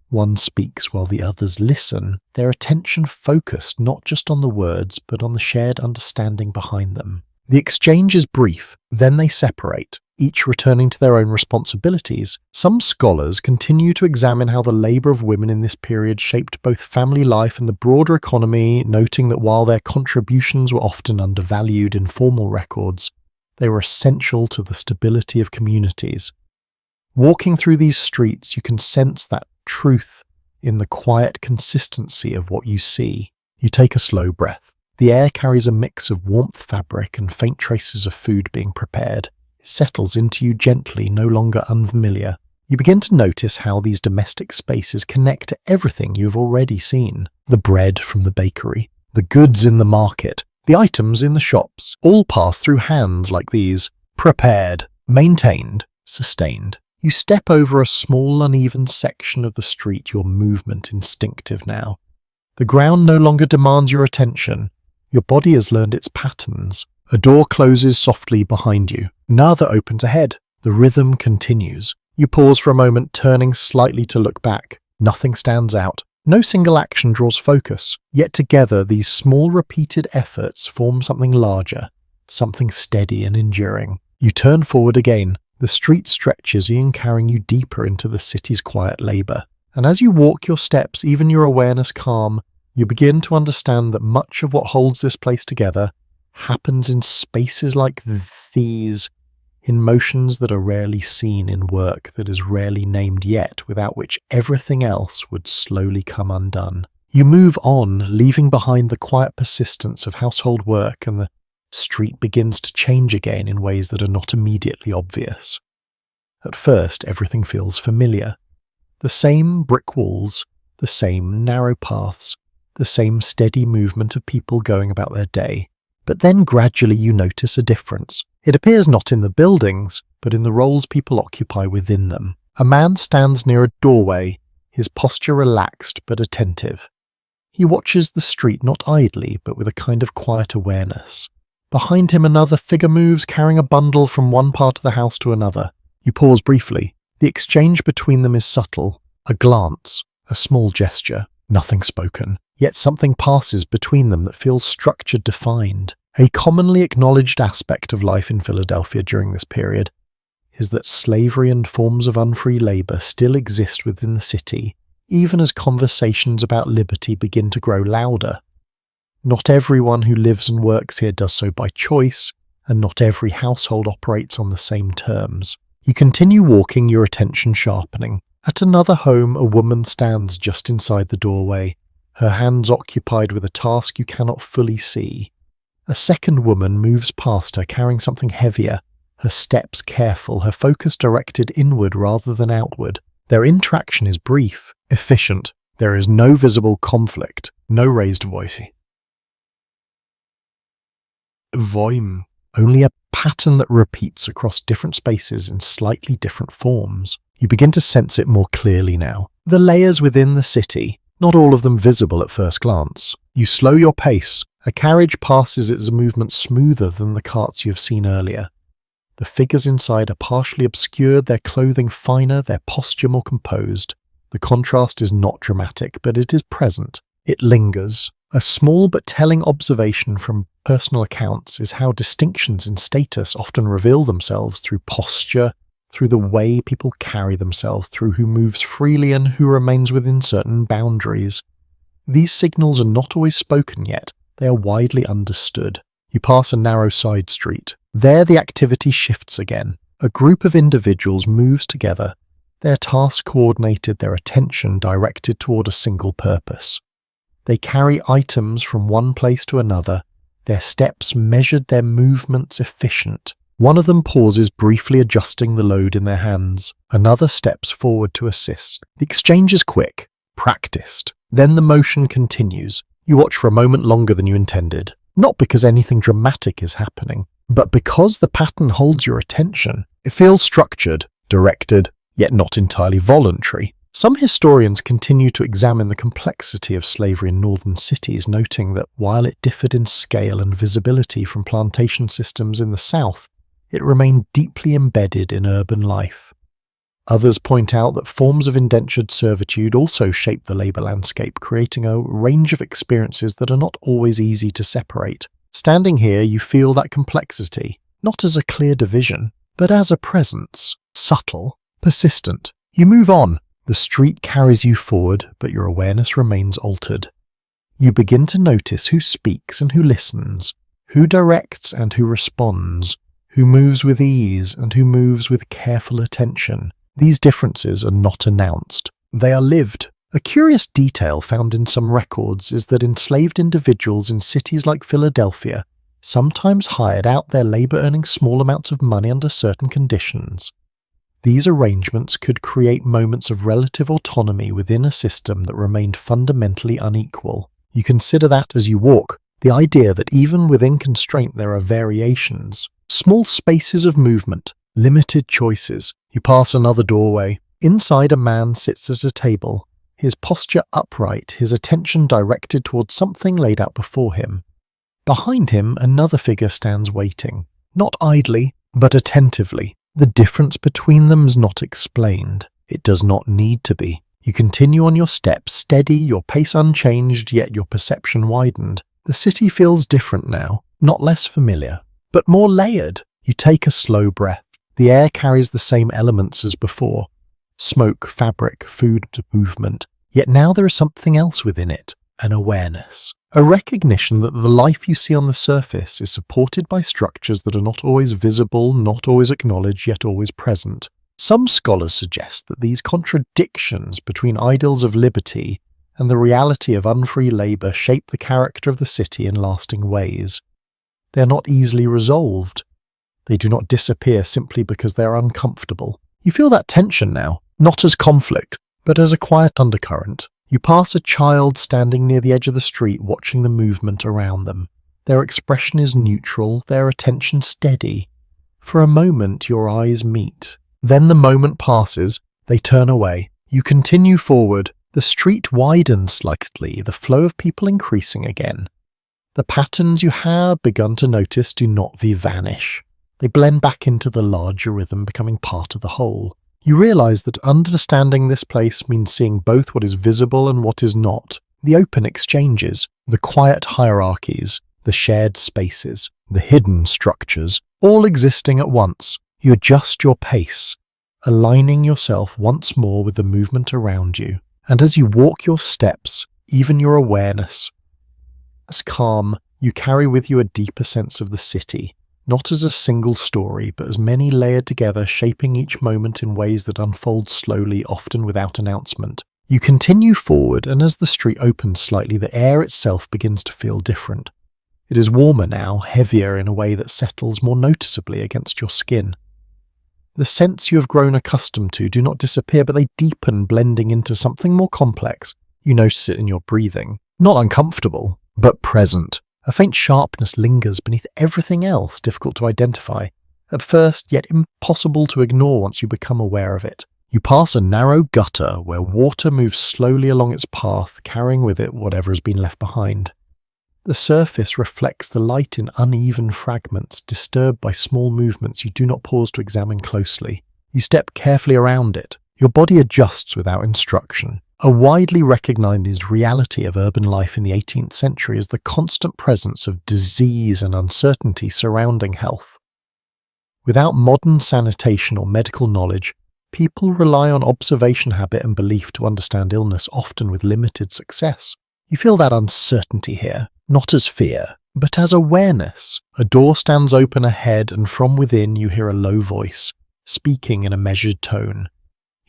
One speaks while the others listen, their attention focused not just on the words but on the shared understanding behind them. The exchange is brief, then they separate, each returning to their own responsibilities. Some scholars continue to examine how the labour of women in this period shaped both family life and the broader economy, noting that while their contributions were often undervalued in formal records, they were essential to the stability of communities. Walking through these streets, you can sense that truth in the quiet consistency of what you see. You take a slow breath. The air carries a mix of warmth fabric and faint traces of food being prepared. It settles into you gently, no longer unfamiliar. You begin to notice how these domestic spaces connect to everything you have already seen. The bread from the bakery, the goods in the market, the items in the shops, all pass through hands like these, prepared, maintained, sustained. You step over a small uneven section of the street, your movement instinctive now. The ground no longer demands your attention. Your body has learned its patterns. A door closes softly behind you. Another opens ahead. The rhythm continues. You pause for a moment, turning slightly to look back. Nothing stands out. No single action draws focus. Yet together, these small repeated efforts form something larger, something steady and enduring. You turn forward again. The street stretches in, carrying you deeper into the city's quiet labour. And as you walk your steps, even your awareness calm, you begin to understand that much of what holds this place together happens in spaces like these, in motions that are rarely seen, in work that is rarely named yet, without which everything else would slowly come undone. You move on, leaving behind the quiet persistence of household work, and the street begins to change again in ways that are not immediately obvious. At first, everything feels familiar. The same brick walls, the same narrow paths, the same steady movement of people going about their day. But then gradually you notice a difference. It appears not in the buildings, but in the roles people occupy within them. A man stands near a doorway, his posture relaxed but attentive. He watches the street not idly, but with a kind of quiet awareness. Behind him another figure moves, carrying a bundle from one part of the house to another. You pause briefly. The exchange between them is subtle. A glance, a small gesture, nothing spoken. Yet something passes between them that feels structured, defined. A commonly acknowledged aspect of life in Philadelphia during this period is that slavery and forms of unfree labour still exist within the city, even as conversations about liberty begin to grow louder. Not everyone who lives and works here does so by choice, and not every household operates on the same terms. You continue walking, your attention sharpening. At another home, a woman stands just inside the doorway, her hands occupied with a task you cannot fully see. A second woman moves past her, carrying something heavier, her steps careful, her focus directed inward rather than outward. Their interaction is brief, efficient. There is no visible conflict, no raised voice. Voim, only a pattern that repeats across different spaces in slightly different forms. You begin to sense it more clearly now. The layers within the city, not all of them visible at first glance. You slow your pace. A carriage passes its movement smoother than the carts you have seen earlier. The figures inside are partially obscured, their clothing finer, their posture more composed. The contrast is not dramatic, but it is present. It lingers. A small but telling observation from personal accounts is how distinctions in status often reveal themselves through posture, through the way people carry themselves, through who moves freely and who remains within certain boundaries. These signals are not always spoken yet, they are widely understood. You pass a narrow side street. There the activity shifts again. A group of individuals moves together, their task coordinated, their attention directed toward a single purpose. They carry items from one place to another, their steps measured, their movements efficient. One of them pauses, briefly adjusting the load in their hands. Another steps forward to assist. The exchange is quick, practiced. Then the motion continues. You watch for a moment longer than you intended, not because anything dramatic is happening, but because the pattern holds your attention. It feels structured, directed, yet not entirely voluntary. Some historians continue to examine the complexity of slavery in northern cities, noting that while it differed in scale and visibility from plantation systems in the South, it remained deeply embedded in urban life. Others point out that forms of indentured servitude also shaped the labour landscape, creating a range of experiences that are not always easy to separate. Standing here, you feel that complexity, not as a clear division, but as a presence, subtle, persistent. You move on. The street carries you forward, but your awareness remains altered. You begin to notice who speaks and who listens, who directs and who responds, who moves with ease and who moves with careful attention. These differences are not announced. They are lived. A curious detail found in some records is that enslaved individuals in cities like Philadelphia sometimes hired out their labour earning small amounts of money under certain conditions. These arrangements could create moments of relative autonomy within a system that remained fundamentally unequal. You consider that as you walk, the idea that even within constraint there are variations, small spaces of movement, limited choices. You pass another doorway. Inside, a man sits at a table, his posture upright, his attention directed towards something laid out before him. Behind him, another figure stands waiting, not idly, but attentively. The difference between them is not explained. It does not need to be. You continue on your steps, steady, your pace unchanged, yet your perception widened. The city feels different now, not less familiar, but more layered. You take a slow breath. The air carries the same elements as before. Smoke, fabric, food, movement. Yet now there is something else within it, an awareness. A recognition that the life you see on the surface is supported by structures that are not always visible, not always acknowledged, yet always present. Some scholars suggest that these contradictions between ideals of liberty and the reality of unfree labour shape the character of the city in lasting ways. They are not easily resolved. They do not disappear simply because they are uncomfortable. You feel that tension now, not as conflict, but as a quiet undercurrent. You pass a child standing near the edge of the street watching the movement around them. Their expression is neutral, their attention steady. For a moment your eyes meet. Then the moment passes, they turn away. You continue forward. The street widens slightly, the flow of people increasing again. The patterns you have begun to notice do not vanish. They blend back into the larger rhythm, becoming part of the whole. You realize that understanding this place means seeing both what is visible and what is not, the open exchanges, the quiet hierarchies, the shared spaces, the hidden structures, all existing at once. You adjust your pace, aligning yourself once more with the movement around you, and as you walk your steps, even your awareness, as calm, you carry with you a deeper sense of the city, not as a single story, but as many layered together, shaping each moment in ways that unfold slowly, often without announcement. You continue forward, and as the street opens slightly, the air itself begins to feel different. It is warmer now, heavier in a way that settles more noticeably against your skin. The scents you have grown accustomed to do not disappear, but they deepen, blending into something more complex. You notice it in your breathing. Not uncomfortable, but present. A faint sharpness lingers beneath everything else, difficult to identify. At first, yet impossible to ignore once you become aware of it. You pass a narrow gutter where water moves slowly along its path, carrying with it whatever has been left behind. The surface reflects the light in uneven fragments, disturbed by small movements you do not pause to examine closely. You step carefully around it. Your body adjusts without instruction. A widely recognized reality of urban life in the 18th century is the constant presence of disease and uncertainty surrounding health. Without modern sanitation or medical knowledge, people rely on observation, habit, and belief to understand illness, often with limited success. You feel that uncertainty here, not as fear, but as awareness. A door stands open ahead, and from within you hear a low voice, speaking in a measured tone.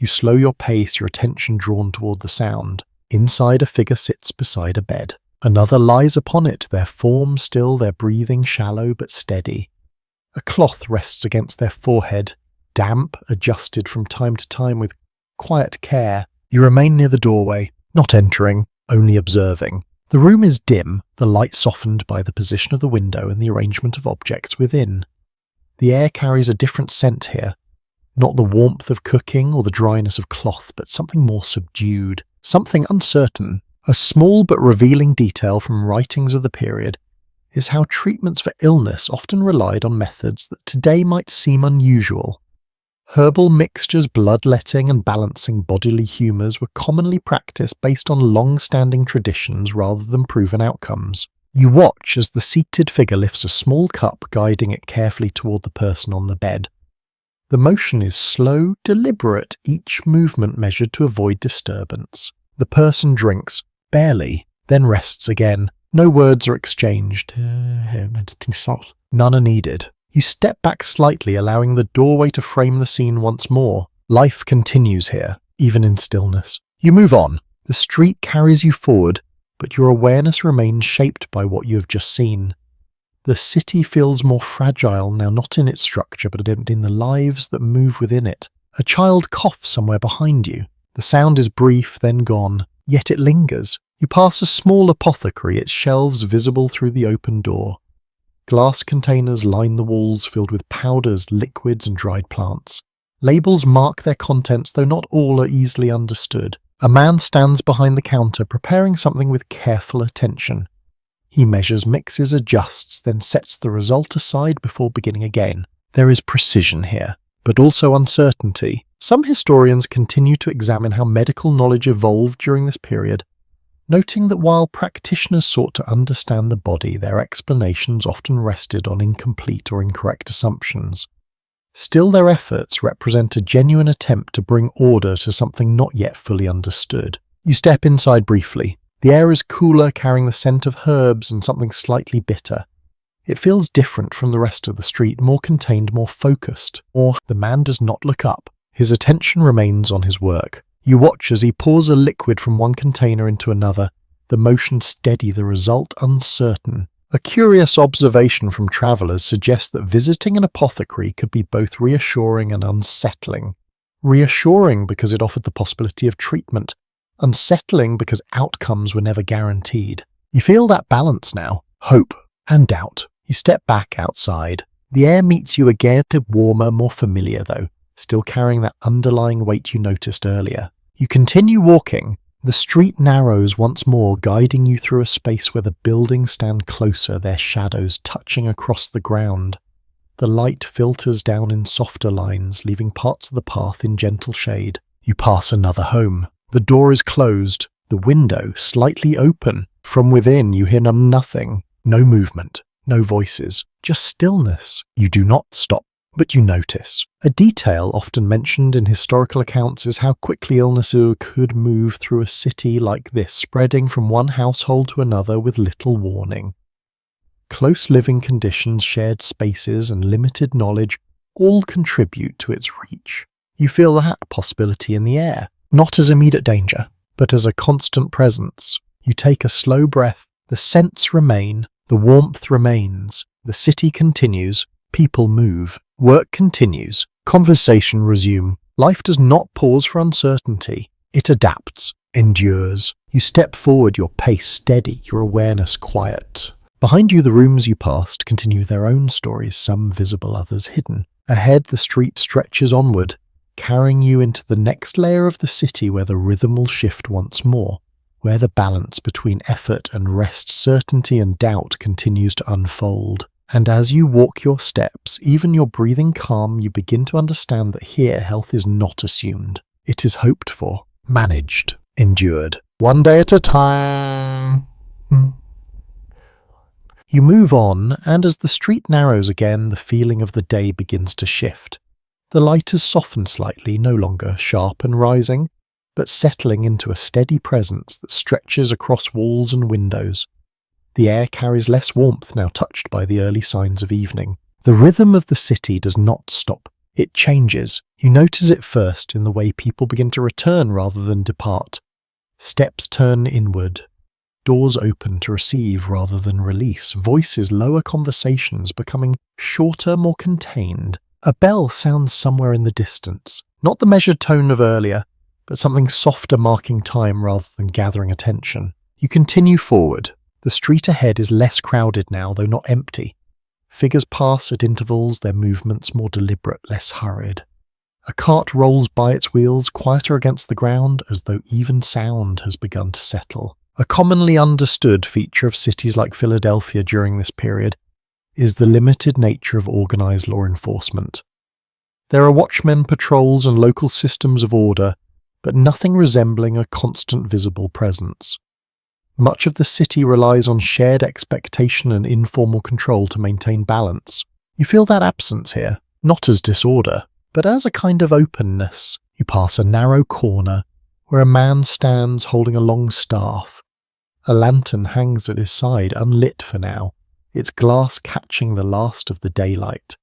You slow your pace, your attention drawn toward the sound. Inside, a figure sits beside a bed. Another lies upon it, their form still, their breathing shallow but steady. A cloth rests against their forehead, damp, adjusted from time to time with quiet care. You remain near the doorway, not entering, only observing. The room is dim, the light softened by the position of the window and the arrangement of objects within. The air carries a different scent here, Not the warmth of cooking or the dryness of cloth, but something more subdued, something uncertain. A small but revealing detail from writings of the period is how treatments for illness often relied on methods that today might seem unusual. Herbal mixtures, bloodletting, and balancing bodily humours were commonly practiced based on long-standing traditions rather than proven outcomes. You watch as the seated figure lifts a small cup, guiding it carefully toward the person on the bed. The motion is slow, deliberate, each movement measured to avoid disturbance. The person drinks, barely, then rests again. No words are exchanged. None are needed. You step back slightly, allowing the doorway to frame the scene once more. Life continues here, even in stillness. You move on. The street carries you forward, but your awareness remains shaped by what you have just seen. The city feels more fragile now, not in its structure, but in the lives that move within it. A child coughs somewhere behind you. The sound is brief, then gone, yet it lingers. You pass a small apothecary, its shelves visible through the open door. Glass containers line the walls filled with powders, liquids, and dried plants. Labels mark their contents, though not all are easily understood. A man stands behind the counter, preparing something with careful attention. He measures, mixes, adjusts, then sets the result aside before beginning again. There is precision here, but also uncertainty. Some historians continue to examine how medical knowledge evolved during this period, noting that while practitioners sought to understand the body, their explanations often rested on incomplete or incorrect assumptions. Still, their efforts represent a genuine attempt to bring order to something not yet fully understood. You step inside briefly. The air is cooler, carrying the scent of herbs and something slightly bitter. It feels different from the rest of the street, more contained, more focused. Or the man does not look up. His attention remains on his work. You watch as he pours a liquid from one container into another, the motion steady, the result uncertain. A curious observation from travellers suggests that visiting an apothecary could be both reassuring and unsettling. Reassuring because it offered the possibility of treatment, unsettling because outcomes were never guaranteed. You feel that balance now, hope and doubt. You step back outside. The air meets you again, warmer, more familiar though, still carrying that underlying weight you noticed earlier. You continue walking. The street narrows once more, guiding you through a space where the buildings stand closer, their shadows touching across the ground. The light filters down in softer lines, leaving parts of the path in gentle shade. You pass another home. The door is closed, the window slightly open. From within you hear nothing, no movement, no voices, just stillness. You do not stop, but you notice. A detail often mentioned in historical accounts is how quickly illness could move through a city like this, spreading from one household to another with little warning. Close living conditions, shared spaces, and limited knowledge all contribute to its reach. You feel that possibility in the air. Not as immediate danger, but as a constant presence. You take a slow breath, the scents remain, the warmth remains, the city continues, people move, work continues, conversation resume. Life does not pause for uncertainty, it adapts, endures. You step forward, your pace steady, your awareness quiet. Behind you, the rooms you passed continue their own stories, some visible, others hidden. Ahead, the street stretches onward, carrying you into the next layer of the city where the rhythm will shift once more, where the balance between effort and rest, certainty and doubt continues to unfold. And as you walk your steps, even your breathing calm, you begin to understand that here health is not assumed. It is hoped for, managed, endured. One day at a time. You move on, and as the street narrows again, the feeling of the day begins to shift. The light has softened slightly, no longer sharp and rising, but settling into a steady presence that stretches across walls and windows. The air carries less warmth now, touched by the early signs of evening. The rhythm of the city does not stop. It changes. You notice it first in the way people begin to return rather than depart. Steps turn inward. Doors open to receive rather than release. Voices lower, conversations becoming shorter, more contained. A bell sounds somewhere in the distance. Not the measured tone of earlier, but something softer marking time rather than gathering attention. You continue forward. The street ahead is less crowded now, though not empty. Figures pass at intervals, their movements more deliberate, less hurried. A cart rolls by its wheels, quieter against the ground, as though even sound has begun to settle. A commonly understood feature of cities like Philadelphia during this period is the limited nature of organised law enforcement. There are watchmen, patrols, and local systems of order, but nothing resembling a constant visible presence. Much of the city relies on shared expectation and informal control to maintain balance. You feel that absence here, not as disorder, but as a kind of openness. You pass a narrow corner where a man stands holding a long staff. A lantern hangs at his side, unlit for now, its glass catching the last of the daylight.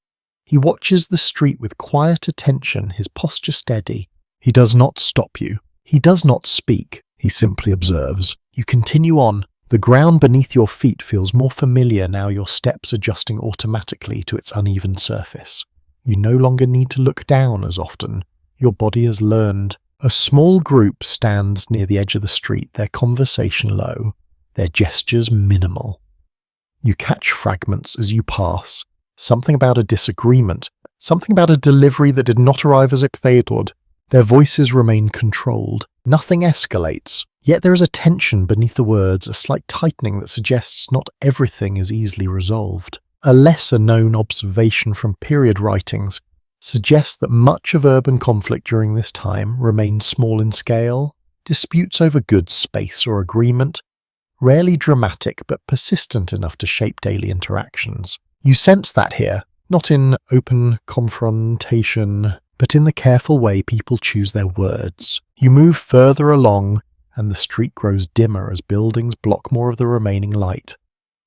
He watches the street with quiet attention, his posture steady. He does not stop you. He does not speak. He simply observes. You continue on. The ground beneath your feet feels more familiar now, your steps adjusting automatically to its uneven surface. You no longer need to look down as often. Your body has learned. A small group stands near the edge of the street, their conversation low, their gestures minimal. You catch fragments as you pass. Something about a disagreement, something about a delivery that did not arrive as expected. Their voices remain controlled. Nothing escalates, yet there is a tension beneath the words, a slight tightening that suggests not everything is easily resolved. A lesser-known observation from period writings suggests that much of urban conflict during this time remained small in scale, disputes over goods, space, or agreement, rarely dramatic but persistent enough to shape daily interactions. You sense that here, not in open confrontation, but in the careful way people choose their words. You move further along, and the street grows dimmer as buildings block more of the remaining light.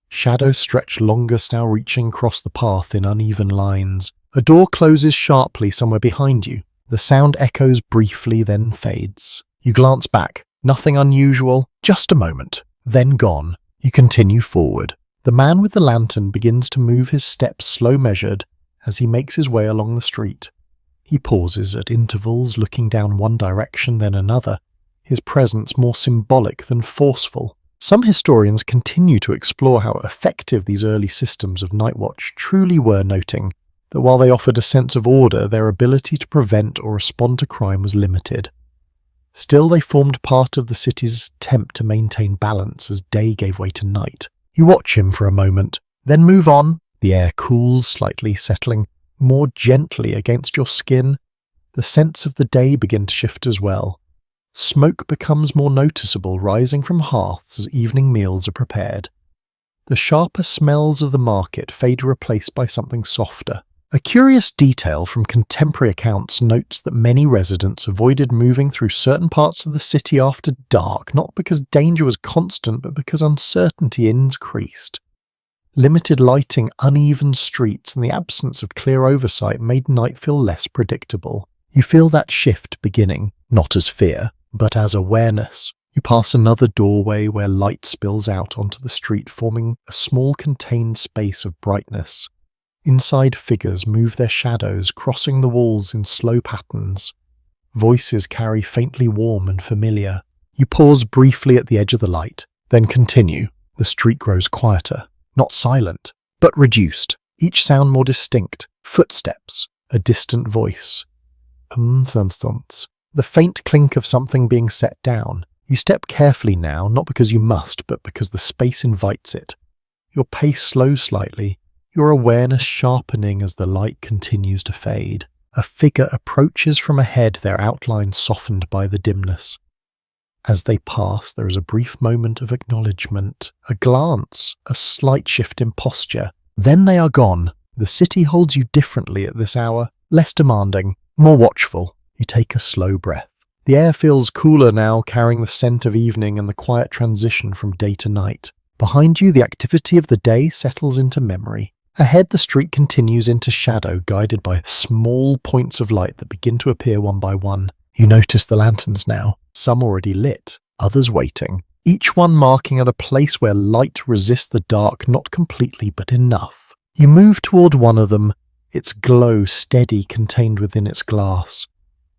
Shadows stretch longest, now reaching across the path in uneven lines. A door closes sharply somewhere behind you. The sound echoes briefly, then fades. You glance back. Nothing unusual. Just a moment. Then gone. You continue forward. The man with the lantern begins to move his steps slow-measured as he makes his way along the street. He pauses at intervals, looking down one direction then another, his presence more symbolic than forceful. Some historians continue to explore how effective these early systems of night watch truly were, noting that while they offered a sense of order, their ability to prevent or respond to crime was limited. Still, they formed part of the city's attempt to maintain balance as day gave way to night. You watch him for a moment, then move on. The air cools slightly, settling more gently against your skin. The scents of the day begin to shift as well. Smoke becomes more noticeable, rising from hearths as evening meals are prepared. The sharper smells of the market fade, replaced by something softer. A curious detail from contemporary accounts notes that many residents avoided moving through certain parts of the city after dark, not because danger was constant, but because uncertainty increased. Limited lighting, uneven streets, and the absence of clear oversight made night feel less predictable. You feel that shift beginning, not as fear, but as awareness. You pass another doorway where light spills out onto the street, forming a small contained space of brightness. Inside, figures move their shadows, crossing the walls in slow patterns. Voices carry faintly warm and familiar. You pause briefly at the edge of the light, then continue. The street grows quieter, not silent, but reduced, each sound more distinct. Footsteps, a distant voice. The faint clink of something being set down. You step carefully now, not because you must, but because the space invites it. Your pace slows slightly, your awareness sharpening as the light continues to fade. A figure approaches from ahead, their outline softened by the dimness. As they pass, there is a brief moment of acknowledgement, a glance, a slight shift in posture. Then they are gone. The city holds you differently at this hour, less demanding, more watchful. You take a slow breath. The air feels cooler now, carrying the scent of evening and the quiet transition from day to night. Behind you, the activity of the day settles into memory. Ahead, the street continues into shadow, guided by small points of light that begin to appear one by one. You notice the lanterns now, some already lit, others waiting, each one marking at a place where light resists the dark, not completely, but enough. You move toward one of them, its glow steady, contained within its glass.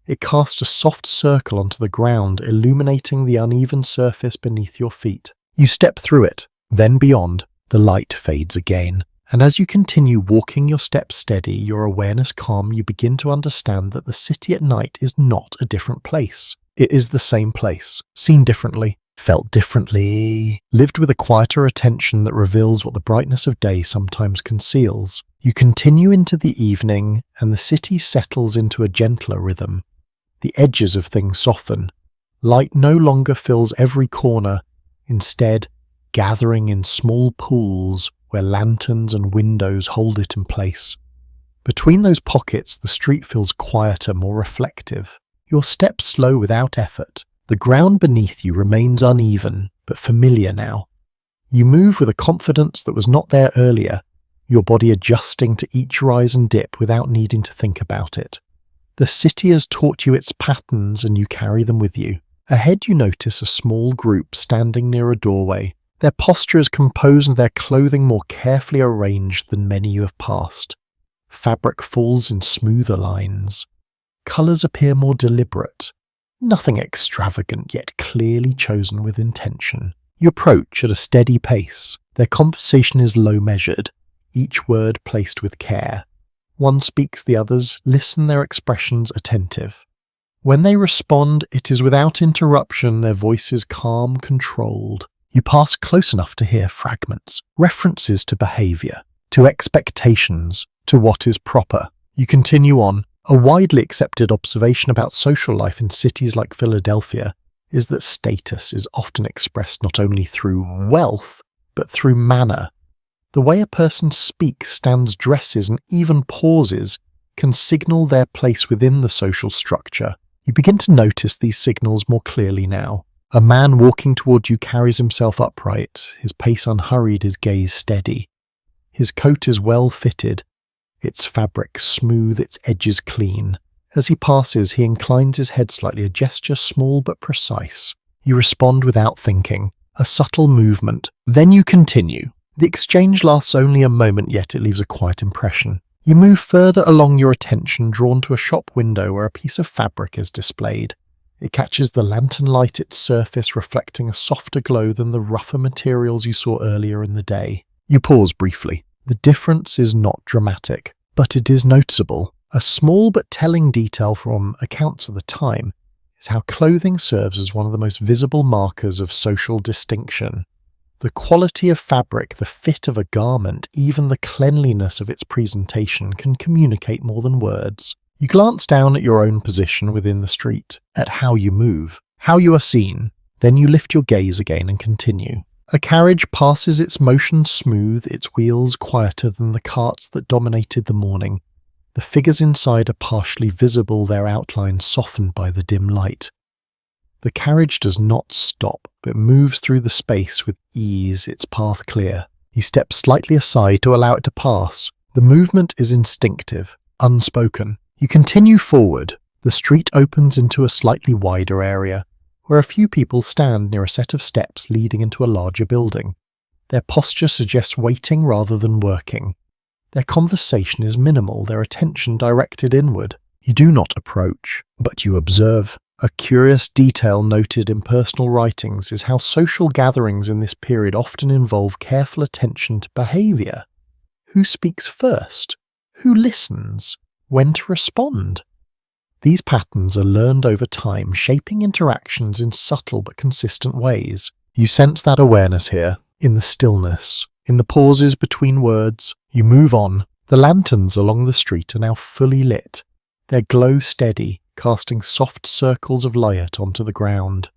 It casts a soft circle onto the ground, illuminating the uneven surface beneath your feet. You step through it, then beyond. The light fades again, And as you continue walking your steps steady, your awareness calm, you begin to understand that the city at night is not a different place. It is the same place, seen differently, felt differently, lived with a quieter attention that reveals what the brightness of day sometimes conceals. You continue into the evening, and the city settles into a gentler rhythm. The edges of things soften. Light no longer fills every corner, instead gathering in small pools where lanterns and windows hold it in place. Between those pockets, the street feels quieter, more reflective. Your steps slow without effort. The ground beneath you remains uneven, but familiar now. You move with a confidence that was not there earlier, your body adjusting to each rise and dip without needing to think about it. The city has taught you its patterns, and you carry them with you. Ahead you notice a small group standing near a doorway. Their posture is composed and their clothing more carefully arranged than many you have passed. Fabric falls in smoother lines. Colours appear more deliberate. Nothing extravagant, yet clearly chosen with intention. You approach at a steady pace. Their conversation is low-measured, each word placed with care. One speaks, the others listen, their expressions attentive. When they respond, it is without interruption, their voices calm, controlled. You pass close enough to hear fragments, references to behaviour, to expectations, to what is proper. You continue on. A widely accepted observation about social life in cities like Philadelphia is that status is often expressed not only through wealth, but through manner. The way a person speaks, stands, dresses, and even pauses can signal their place within the social structure. You begin to notice these signals more clearly now. A man walking toward you carries himself upright, his pace unhurried, his gaze steady. His coat is well fitted, its fabric smooth, its edges clean. As he passes, he inclines his head slightly, a gesture small but precise. You respond without thinking, a subtle movement. Then you continue. The exchange lasts only a moment, yet it leaves a quiet impression. You move further along, your attention drawn to a shop window where a piece of fabric is displayed. It catches the lantern light, its surface reflecting a softer glow than the rougher materials you saw earlier in the day. You pause briefly. The difference is not dramatic, but it is noticeable. A small but telling detail from accounts of the time is how clothing serves as one of the most visible markers of social distinction. The quality of fabric, the fit of a garment, even the cleanliness of its presentation can communicate more than words. You glance down at your own position within the street, at how you move, how you are seen. Then you lift your gaze again and continue. A carriage passes, its motion smooth, its wheels quieter than the carts that dominated the morning. The figures inside are partially visible, their outlines softened by the dim light. The carriage does not stop, but moves through the space with ease, its path clear. You step slightly aside to allow it to pass. The movement is instinctive, unspoken. You continue forward. The street opens into a slightly wider area, where a few people stand near a set of steps leading into a larger building. Their posture suggests waiting rather than working. Their conversation is minimal, their attention directed inward. You do not approach, but you observe. A curious detail noted in personal writings is how social gatherings in this period often involve careful attention to behaviour. Who speaks first? Who listens? When to respond? These patterns are learned over time, shaping interactions in subtle but consistent ways. You sense that awareness here, in the stillness, in the pauses between words. You move on. The lanterns along the street are now fully lit, their glow steady, casting soft circles of light onto the ground.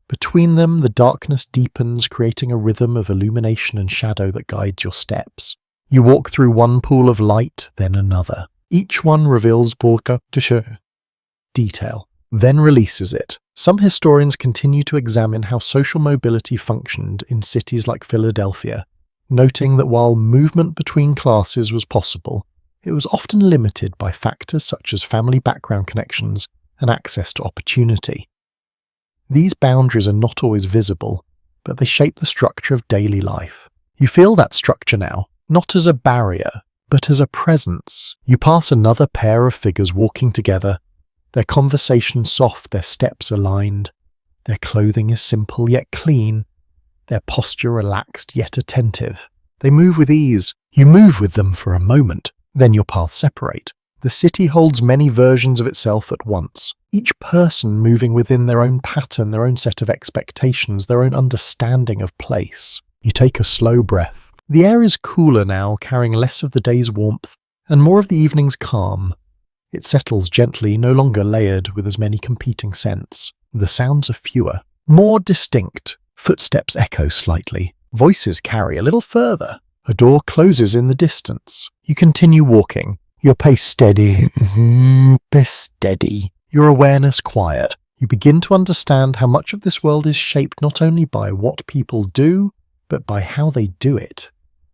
Between them, the darkness deepens, creating a rhythm of illumination and shadow that guides your steps. You walk through one pool of light, then another. Each one reveals detail, then releases it. Some historians continue to examine how social mobility functioned in cities like Philadelphia, noting that while movement between classes was possible, it was often limited by factors such as family background connections and access to opportunity. These boundaries are not always visible, but they shape the structure of daily life. You feel that structure now, not as a barrier, but as a presence. You pass another pair of figures walking together, their conversation soft, their steps aligned. Their clothing is simple yet clean, their posture relaxed yet attentive. They move with ease. You move with them for a moment, then your paths separate. The city holds many versions of itself at once, each person moving within their own pattern, their own set of expectations, their own understanding of place. You take a slow breath. The air is cooler now, carrying less of the day's warmth and more of the evening's calm. It settles gently, no longer layered with as many competing scents. The sounds are fewer, more distinct. Footsteps echo slightly. Voices carry a little further. A door closes in the distance. You continue walking, your pace steady, steady, your awareness quiet. You begin to understand how much of this world is shaped not only by what people do, but by how they do it.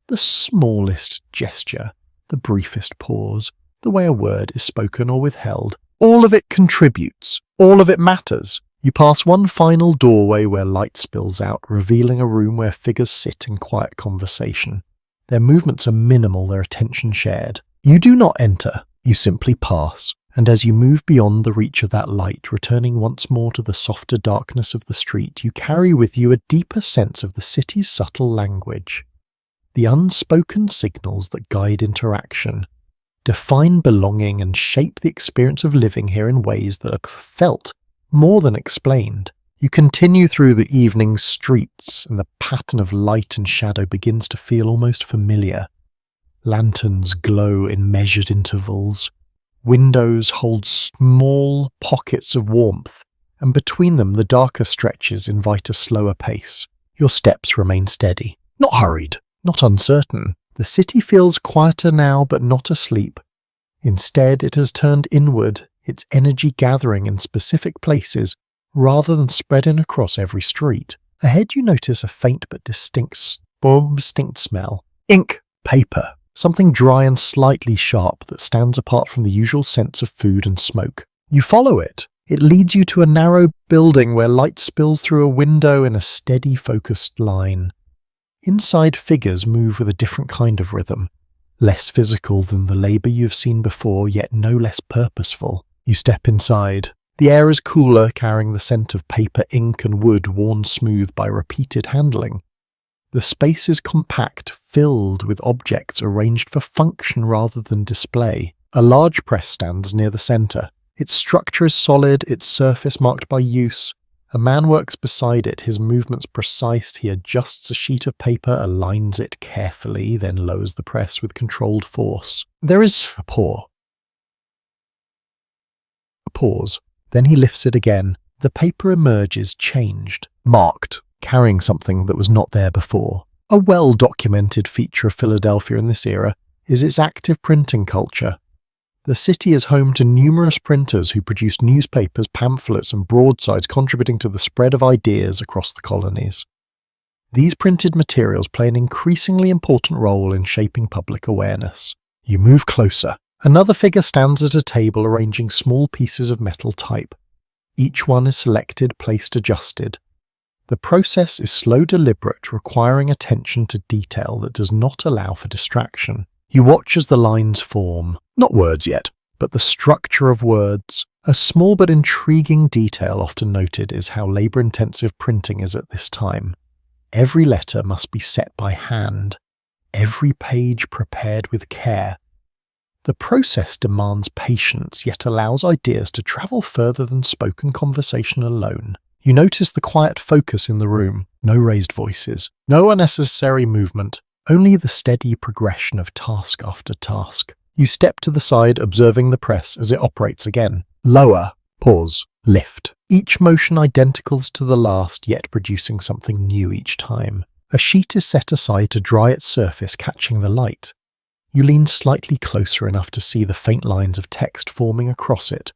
The smallest gesture, the briefest pause, the way a word is spoken or withheld, all of it contributes, all of it matters. You pass one final doorway where light spills out, revealing a room where figures sit in quiet conversation. Their movements are minimal, their attention shared. You do not enter, you simply pass, and as you move beyond the reach of that light, returning once more to the softer darkness of the street, you carry with you a deeper sense of the city's subtle language. The unspoken signals that guide interaction, define belonging and shape the experience of living here in ways that are felt more than explained. You continue through the evening streets, and the pattern of light and shadow begins to feel almost familiar. Lanterns glow in measured intervals. Windows hold small pockets of warmth, and between them the darker stretches invite a slower pace. Your steps remain steady, not hurried, not uncertain. The city feels quieter now, but not asleep. Instead, it has turned inward, its energy gathering in specific places rather than spreading across every street. Ahead you notice a faint but distinct smell. Ink, paper, something dry and slightly sharp that stands apart from the usual scents of food and smoke. You follow it. It leads you to a narrow building where light spills through a window in a steady, focused line. Inside, figures move with a different kind of rhythm, less physical than the labour you've seen before, yet no less purposeful. You step inside. The air is cooler, carrying the scent of paper, ink and wood worn smooth by repeated handling. The space is compact, filled with objects arranged for function rather than display. A large press stands near the centre. Its structure is solid, its surface marked by use. A man works beside it, his movements precise. He adjusts a sheet of paper, aligns it carefully, then lowers the press with controlled force. There is a pause. Then he lifts it again. The paper emerges changed, marked, carrying something that was not there before. A well-documented feature of Philadelphia in this era is its active printing culture. The city is home to numerous printers who produced newspapers, pamphlets and broadsides, contributing to the spread of ideas across the colonies. These printed materials play an increasingly important role in shaping public awareness. You move closer. Another figure stands at a table arranging small pieces of metal type. Each one is selected, placed, adjusted. The process is slow, deliberate, requiring attention to detail that does not allow for distraction. You watch as the lines form. Not words yet, but the structure of words. A small but intriguing detail often noted is how labour-intensive printing is at this time. Every letter must be set by hand, every page prepared with care. The process demands patience, yet allows ideas to travel further than spoken conversation alone. You notice the quiet focus in the room, no raised voices, no unnecessary movement, only the steady progression of task after task. You step to the side, observing the press as it operates again. Lower, pause, lift. Each motion identical to the last, yet producing something new each time. A sheet is set aside to dry its surface, catching the light. You lean slightly closer enough to see the faint lines of text forming across it.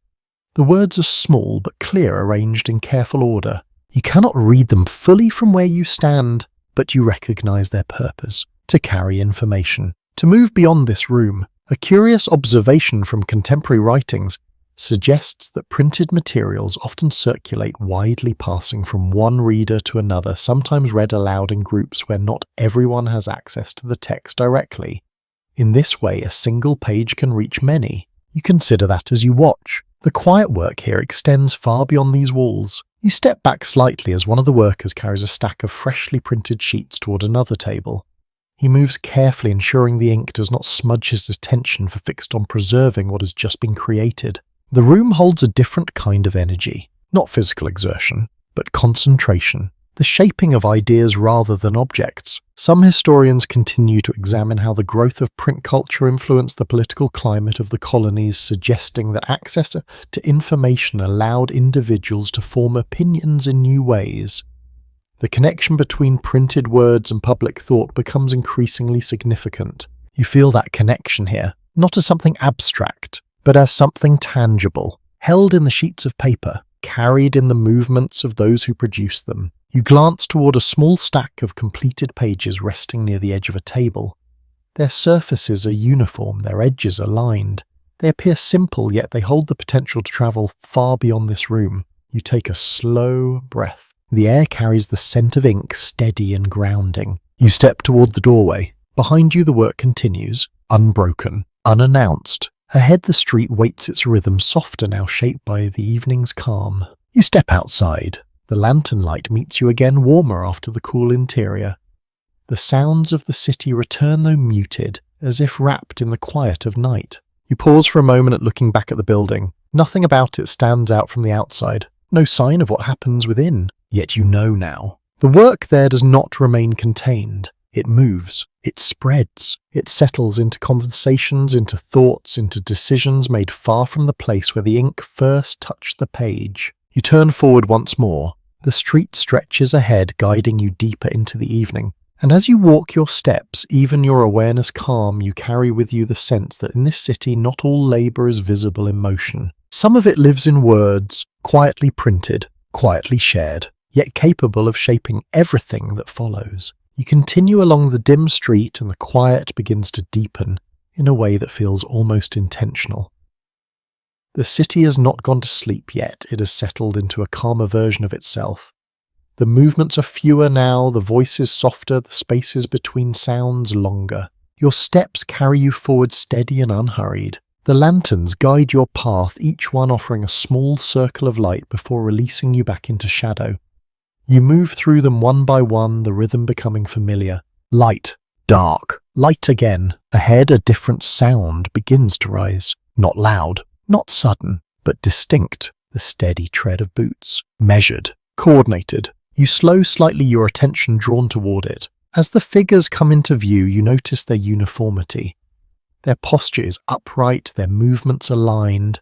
The words are small but clear, arranged in careful order. You cannot read them fully from where you stand, but you recognize their purpose: to carry information. To move beyond this room, a curious observation from contemporary writings suggests that printed materials often circulate widely, passing from one reader to another, sometimes read aloud in groups where not everyone has access to the text directly. In this way, a single page can reach many. You consider that as you watch. The quiet work here extends far beyond these walls. You step back slightly as one of the workers carries a stack of freshly printed sheets toward another table. He moves carefully, ensuring the ink does not smudge his attention fixed on preserving what has just been created. The room holds a different kind of energy, not physical exertion, but concentration, the shaping of ideas rather than objects. Some historians continue to examine how the growth of print culture influenced the political climate of the colonies, suggesting that access to information allowed individuals to form opinions in new ways. The connection between printed words and public thought becomes increasingly significant. You feel that connection here, not as something abstract, but as something tangible, held in the sheets of paper, carried in the movements of those who produce them. You glance toward a small stack of completed pages resting near the edge of a table. Their surfaces are uniform, their edges are lined. They appear simple, yet they hold the potential to travel far beyond this room. You take a slow breath. The air carries the scent of ink, steady and grounding. You step toward the doorway. Behind you the work continues, unbroken, unannounced. Ahead the street waits its rhythm, softer now, shaped by the evening's calm. You step outside. The lantern light meets you again, warmer after the cool interior. The sounds of the city return, though muted, as if wrapped in the quiet of night. You pause for a moment looking back at the building. Nothing about it stands out from the outside. No sign of what happens within. Yet you know now. The work there does not remain contained. It moves. It spreads. It settles into conversations, into thoughts, into decisions made far from the place where the ink first touched the page. You turn forward once more. The street stretches ahead, guiding you deeper into the evening. And as you walk your steps, even your awareness calm, you carry with you the sense that in this city not all labour is visible in motion. Some of it lives in words, quietly printed, quietly shared, yet capable of shaping everything that follows. You continue along the dim street and the quiet begins to deepen in a way that feels almost intentional. The city has not gone to sleep yet, it has settled into a calmer version of itself. The movements are fewer now, the voices softer, the spaces between sounds longer. Your steps carry you forward steady and unhurried. The lanterns guide your path, each one offering a small circle of light before releasing you back into shadow. You move through them one by one, the rhythm becoming familiar. Light, dark, light again. Ahead, a different sound begins to rise. Not loud, not sudden, but distinct. The steady tread of boots. Measured, coordinated. You slow slightly, your attention drawn toward it. As the figures come into view, you notice their uniformity. Their posture is upright, their movements aligned.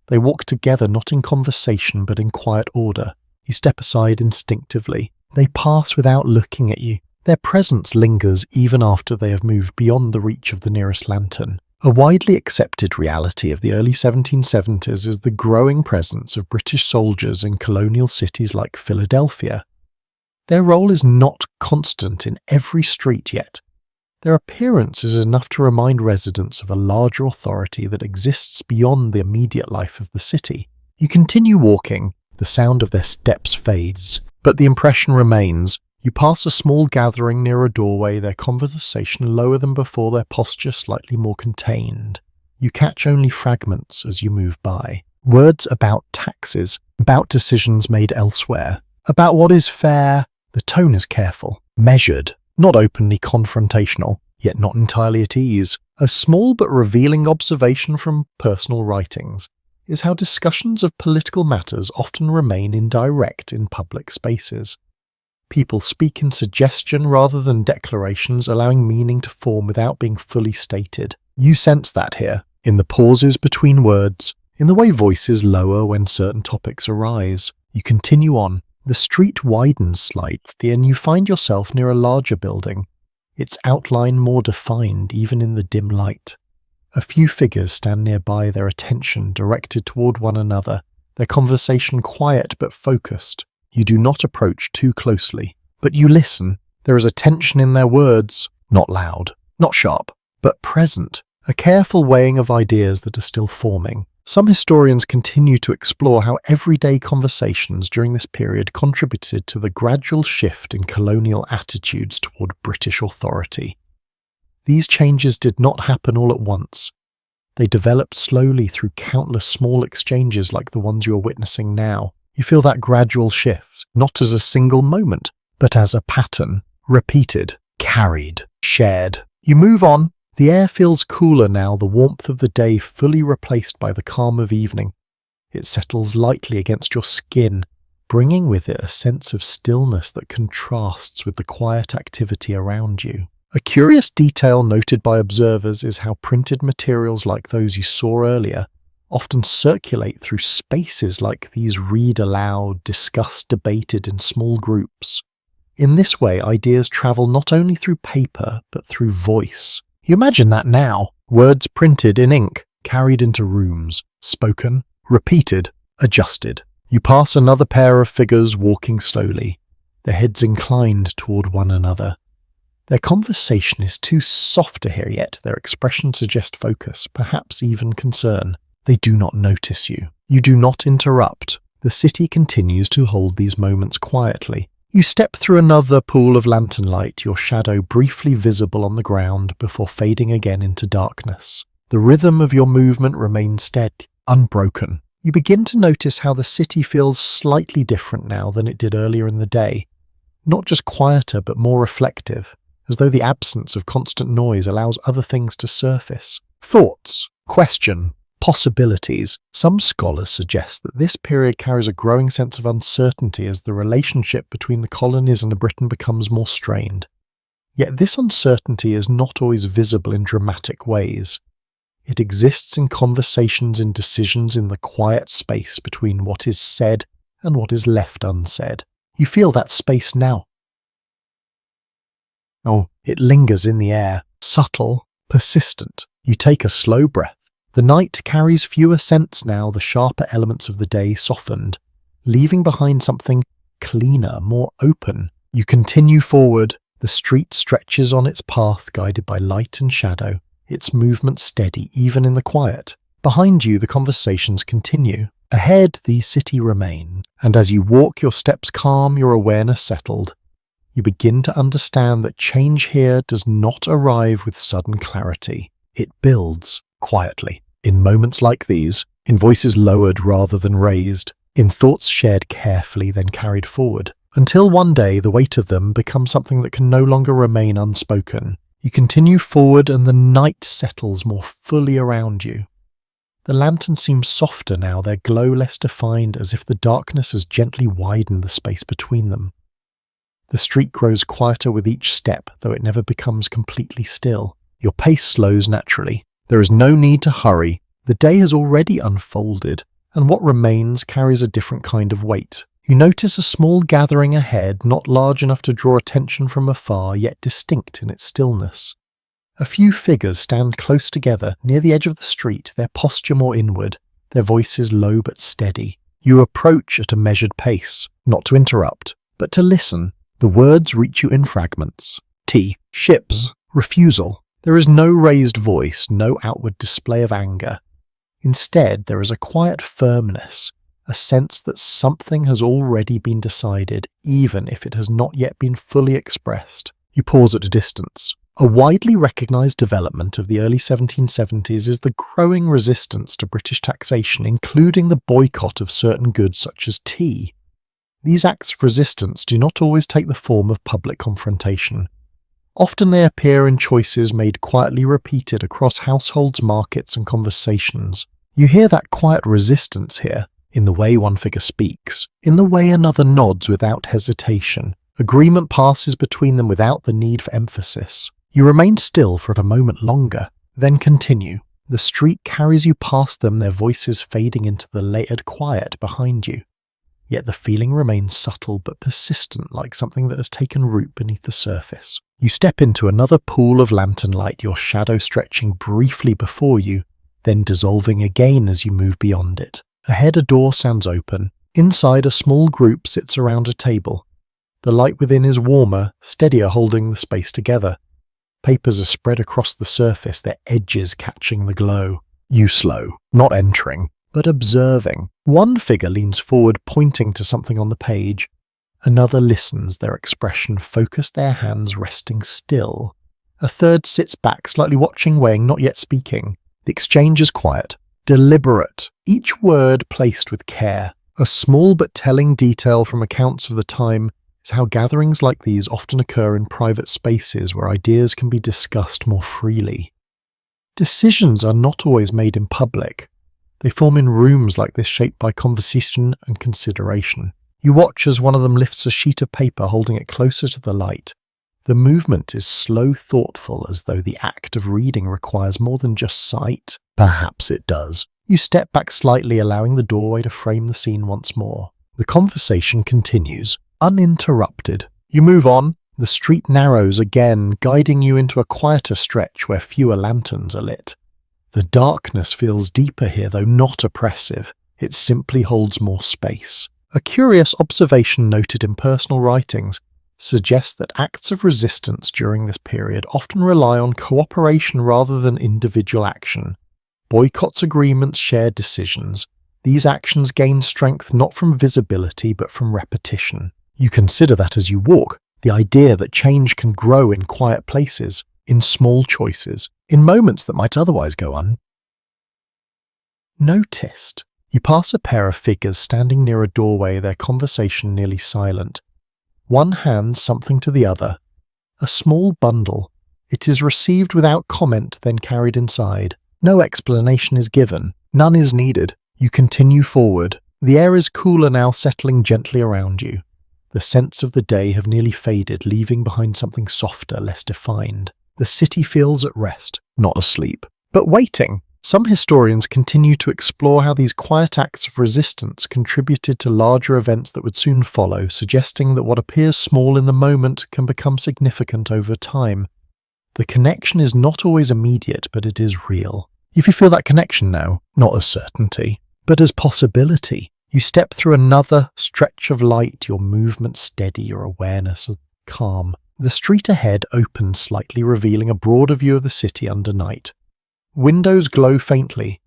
They walk together not in conversation but in quiet order. You step aside instinctively. They pass without looking at you. Their presence lingers even after they have moved beyond the reach of the nearest lantern. A widely accepted reality of the early 1770s is the growing presence of British soldiers in colonial cities like Philadelphia. Their role is not constant in every street yet. Their appearance is enough to remind residents of a larger authority that exists beyond the immediate life of the city. You continue walking. The sound of their steps fades, but the impression remains. You pass a small gathering near a doorway, their conversation lower than before, their posture slightly more contained. You catch only fragments as you move by. Words about taxes, about decisions made elsewhere, about what is fair. The tone is careful, measured, not openly confrontational, yet not entirely at ease. A small but revealing observation from personal writings is how discussions of political matters often remain indirect in public spaces. People speak in suggestion rather than declarations, allowing meaning to form without being fully stated. You sense that here, in the pauses between words, in the way voices lower when certain topics arise. You continue on. The street widens slightly and you find yourself near a larger building, its outline more defined even in the dim light. A few figures stand nearby, their attention directed toward one another, their conversation quiet but focused. You do not approach too closely, but you listen. There is a tension in their words, not loud, not sharp, but present, a careful weighing of ideas that are still forming. Some historians continue to explore how everyday conversations during this period contributed to the gradual shift in colonial attitudes toward British authority. These changes did not happen all at once. They developed slowly through countless small exchanges like the ones you are witnessing now. You feel that gradual shift, not as a single moment, but as a pattern, repeated, carried, Shared. You move on. The air feels cooler now, the warmth of the day fully replaced by the calm of evening. It settles lightly against your skin, bringing with it a sense of stillness that contrasts with the quiet activity around you. A curious detail noted by observers is how printed materials like those you saw earlier often circulate through spaces like these, read aloud, discussed, debated in small groups. In this way, ideas travel not only through paper, but through voice. You imagine that now. Words printed in ink, carried into rooms, spoken, repeated, adjusted. You pass another pair of figures walking slowly, their heads inclined toward one another. Their conversation is too soft to hear yet, their expression suggests focus, perhaps even concern. They do not notice you. You do not interrupt. The city continues to hold these moments quietly. You step through another pool of lantern light, your shadow briefly visible on the ground before fading again into darkness. The rhythm of your movement remains steady, unbroken. You begin to notice how the city feels slightly different now than it did earlier in the day. Not just quieter, but more reflective, as though the absence of constant noise allows other things to surface. Thoughts, question, possibilities. Some scholars suggest that this period carries a growing sense of uncertainty as the relationship between the colonies and Britain becomes more strained. Yet this uncertainty is not always visible in dramatic ways. It exists in conversations and decisions in the quiet space between what is said and what is left unsaid. You feel that space now. Oh, it lingers in the air, subtle, persistent. You take a slow breath. The night carries fewer scents now, the sharper elements of the day softened, leaving behind something cleaner, more open. You continue forward. The street stretches on its path, guided by light and shadow, its movement steady even in the quiet. Behind you, the conversations continue. Ahead, the city remains, and as you walk, your steps calm, your awareness settled. You begin to understand that change here does not arrive with sudden clarity. It builds quietly. In moments like these, in voices lowered rather than raised, in thoughts shared carefully then carried forward, until one day the weight of them becomes something that can no longer remain unspoken. You continue forward and the night settles more fully around you. The lanterns seem softer now, their glow less defined, as if the darkness has gently widened the space between them. The street grows quieter with each step, though it never becomes completely still. Your pace slows naturally. There is no need to hurry. The day has already unfolded, and what remains carries a different kind of weight. You notice a small gathering ahead, not large enough to draw attention from afar, yet distinct in its stillness. A few figures stand close together, near the edge of the street, their posture more inward, their voices low but steady. You approach at a measured pace, not to interrupt, but to listen. The words reach you in fragments. Tea, ships, refusal. There is no raised voice, no outward display of anger. Instead, there is a quiet firmness, a sense that something has already been decided, even if it has not yet been fully expressed. You pause at a distance. A widely recognised development of the early 1770s is the growing resistance to British taxation, including the boycott of certain goods such as tea. These acts of resistance do not always take the form of public confrontation. Often they appear in choices made quietly repeated across households, markets and conversations. You hear that quiet resistance here, in the way one figure speaks, in the way another nods without hesitation. Agreement passes between them without the need for emphasis. You remain still for a moment longer, then continue. The street carries you past them, their voices fading into the layered quiet behind you. Yet the feeling remains subtle but persistent, like something that has taken root beneath the surface. You step into another pool of lantern light, your shadow stretching briefly before you, then dissolving again as you move beyond it. Ahead, a door stands open. Inside, a small group sits around a table. The light within is warmer, steadier, holding the space together. Papers are spread across the surface, their edges catching the glow. You slow, not entering, but observing. One figure leans forward, pointing to something on the page. Another listens, their expression focused, their hands resting still. A third sits back, slightly watching, weighing, not yet speaking. The exchange is quiet, deliberate, each word placed with care. A small but telling detail from accounts of the time is how gatherings like these often occur in private spaces where ideas can be discussed more freely. Decisions are not always made in public. They form in rooms like this, shaped by conversation and consideration. You watch as one of them lifts a sheet of paper, holding it closer to the light. The movement is slow, thoughtful, as though the act of reading requires more than just sight. Perhaps it does. You step back slightly, allowing the doorway to frame the scene once more. The conversation continues, uninterrupted. You move on. The street narrows again, guiding you into a quieter stretch where fewer lanterns are lit. The darkness feels deeper here, though not oppressive. It simply holds more space. A curious observation noted in personal writings suggests that acts of resistance during this period often rely on cooperation rather than individual action. Boycotts, agreements, shared decisions. These actions gain strength not from visibility but from repetition. You consider that as you walk, the idea that change can grow in quiet places, in small choices, in moments that might otherwise go unnoticed. You pass a pair of figures standing near a doorway, their conversation nearly silent. One hands something to the other. A small bundle. It is received without comment, then carried inside. No explanation is given. None is needed. You continue forward. The air is cooler now, settling gently around you. The scents of the day have nearly faded, leaving behind something softer, less defined. The city feels at rest, not asleep, but waiting. Some historians continue to explore how these quiet acts of resistance contributed to larger events that would soon follow, suggesting that what appears small in the moment can become significant over time. The connection is not always immediate, but it is real. If you feel that connection now, not as certainty, but as possibility, you step through another stretch of light, your movement steady, your awareness calm. The street ahead opens slightly, revealing a broader view of the city under night. Windows glow faintly.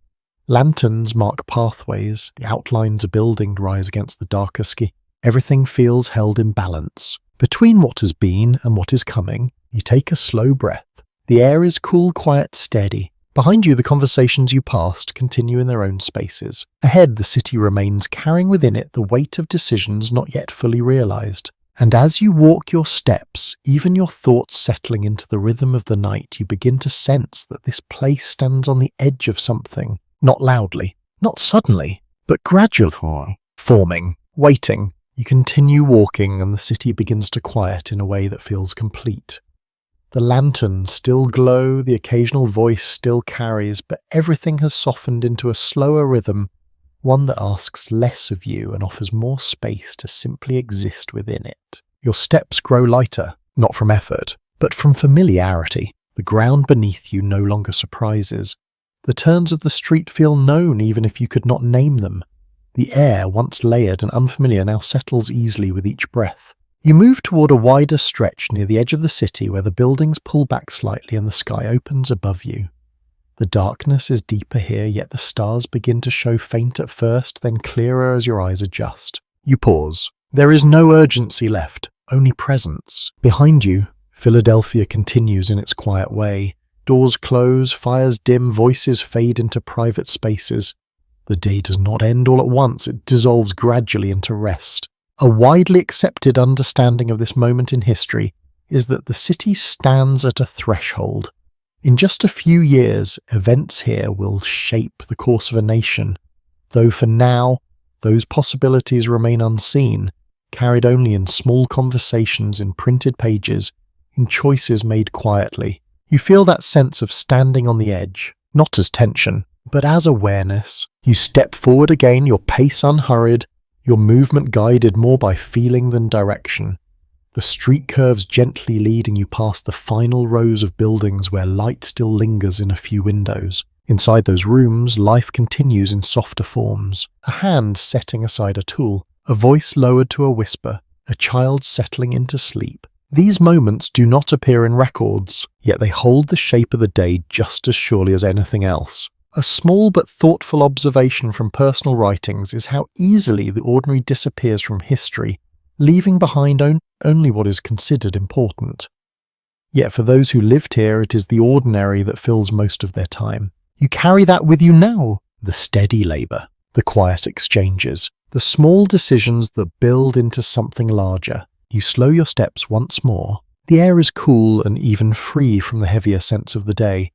Lanterns mark pathways. The outlines of buildings rise against the darker sky. Everything feels held in balance. Between what has been and what is coming, you take a slow breath. The air is cool, quiet, steady. Behind you, the conversations you passed continue in their own spaces. Ahead, the city remains, carrying within it the weight of decisions not yet fully realized. And as you walk your steps, even your thoughts settling into the rhythm of the night, you begin to sense that this place stands on the edge of something, not loudly, not suddenly, but gradually forming, waiting. You continue walking and the city begins to quiet in a way that feels complete. The lanterns still glow, the occasional voice still carries, but everything has softened into a slower rhythm, one that asks less of you and offers more space to simply exist within it. Your steps grow lighter, not from effort, but from familiarity. The ground beneath you no longer surprises. The turns of the street feel known even if you could not name them. The air, once layered and unfamiliar, now settles easily with each breath. You move toward a wider stretch near the edge of the city where the buildings pull back slightly and the sky opens above you. The darkness is deeper here, yet the stars begin to show faint at first, then clearer as your eyes adjust. You pause. There is no urgency left, only presence. Behind you, Philadelphia continues in its quiet way. Doors close, fires dim, voices fade into private spaces. The day does not end all at once, it dissolves gradually into rest. A widely accepted understanding of this moment in history is that the city stands at a threshold. In just a few years, events here will shape the course of a nation, though for now, those possibilities remain unseen, carried only in small conversations, in printed pages, in choices made quietly. You feel that sense of standing on the edge, not as tension, but as awareness. You step forward again, your pace unhurried, your movement guided more by feeling than direction. The street curves gently, leading you past the final rows of buildings where light still lingers in a few windows. Inside those rooms, life continues in softer forms. A hand setting aside a tool, a voice lowered to a whisper, a child settling into sleep. These moments do not appear in records, yet they hold the shape of the day just as surely as anything else. A small but thoughtful observation from personal writings is how easily the ordinary disappears from history, leaving behind only what is considered important. Yet for those who lived here, it is the ordinary that fills most of their time. You carry that with you now, the steady labour, the quiet exchanges, the small decisions that build into something larger. You slow your steps once more. The air is cool and even free from the heavier scents of the day.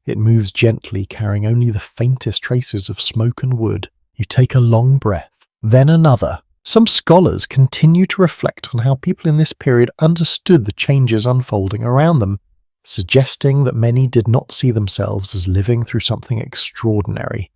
It moves gently, carrying only the faintest traces of smoke and wood. You take a long breath, then another. Some scholars continue to reflect on how people in this period understood the changes unfolding around them, suggesting that many did not see themselves as living through something extraordinary.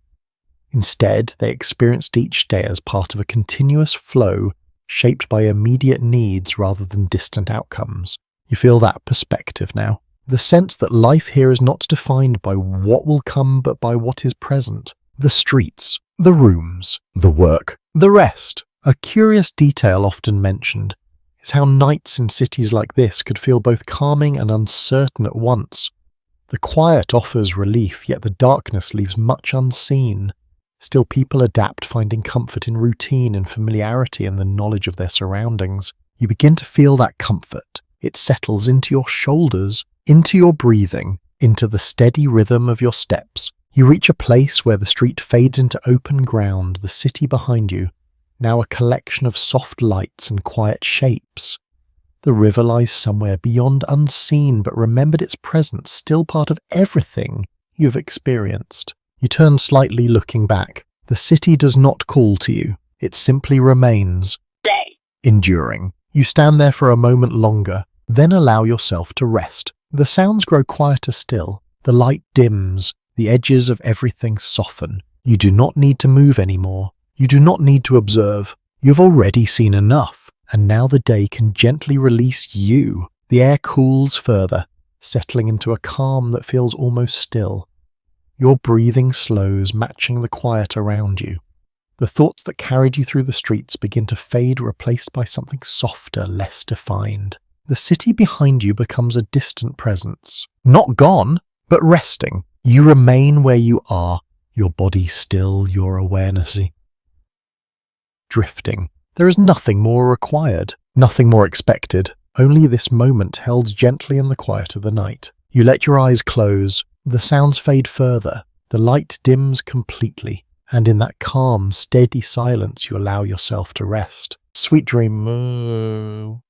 Instead, they experienced each day as part of a continuous flow shaped by immediate needs rather than distant outcomes. You feel that perspective now. The sense that life here is not defined by what will come but by what is present. The streets, the rooms, the work, the rest. A curious detail often mentioned is how nights in cities like this could feel both calming and uncertain at once. The quiet offers relief, yet the darkness leaves much unseen. Still, people adapt, finding comfort in routine and familiarity and the knowledge of their surroundings. You begin to feel that comfort. It settles into your shoulders, into your breathing, into the steady rhythm of your steps. You reach a place where the street fades into open ground, the city behind you, now a collection of soft lights and quiet shapes. The river lies somewhere beyond, unseen, but remembered its presence, still part of everything you've experienced. You turn slightly, looking back. The city does not call to you. It simply remains, enduring. You stand there for a moment longer, then allow yourself to rest. The sounds grow quieter still. The light dims. The edges of everything soften. You do not need to move anymore. You do not need to observe. You've already seen enough, and now the day can gently release you. The air cools further, settling into a calm that feels almost still. Your breathing slows, matching the quiet around you. The thoughts that carried you through the streets begin to fade, replaced by something softer, less defined. The city behind you becomes a distant presence. Not gone, but resting. You remain where you are, your body still, your awareness drifting. There is nothing more required, nothing more expected, only this moment held gently in the quiet of the night. You let your eyes close, the sounds fade further, the light dims completely, and in that calm, steady silence you allow yourself to rest. Sweet dream.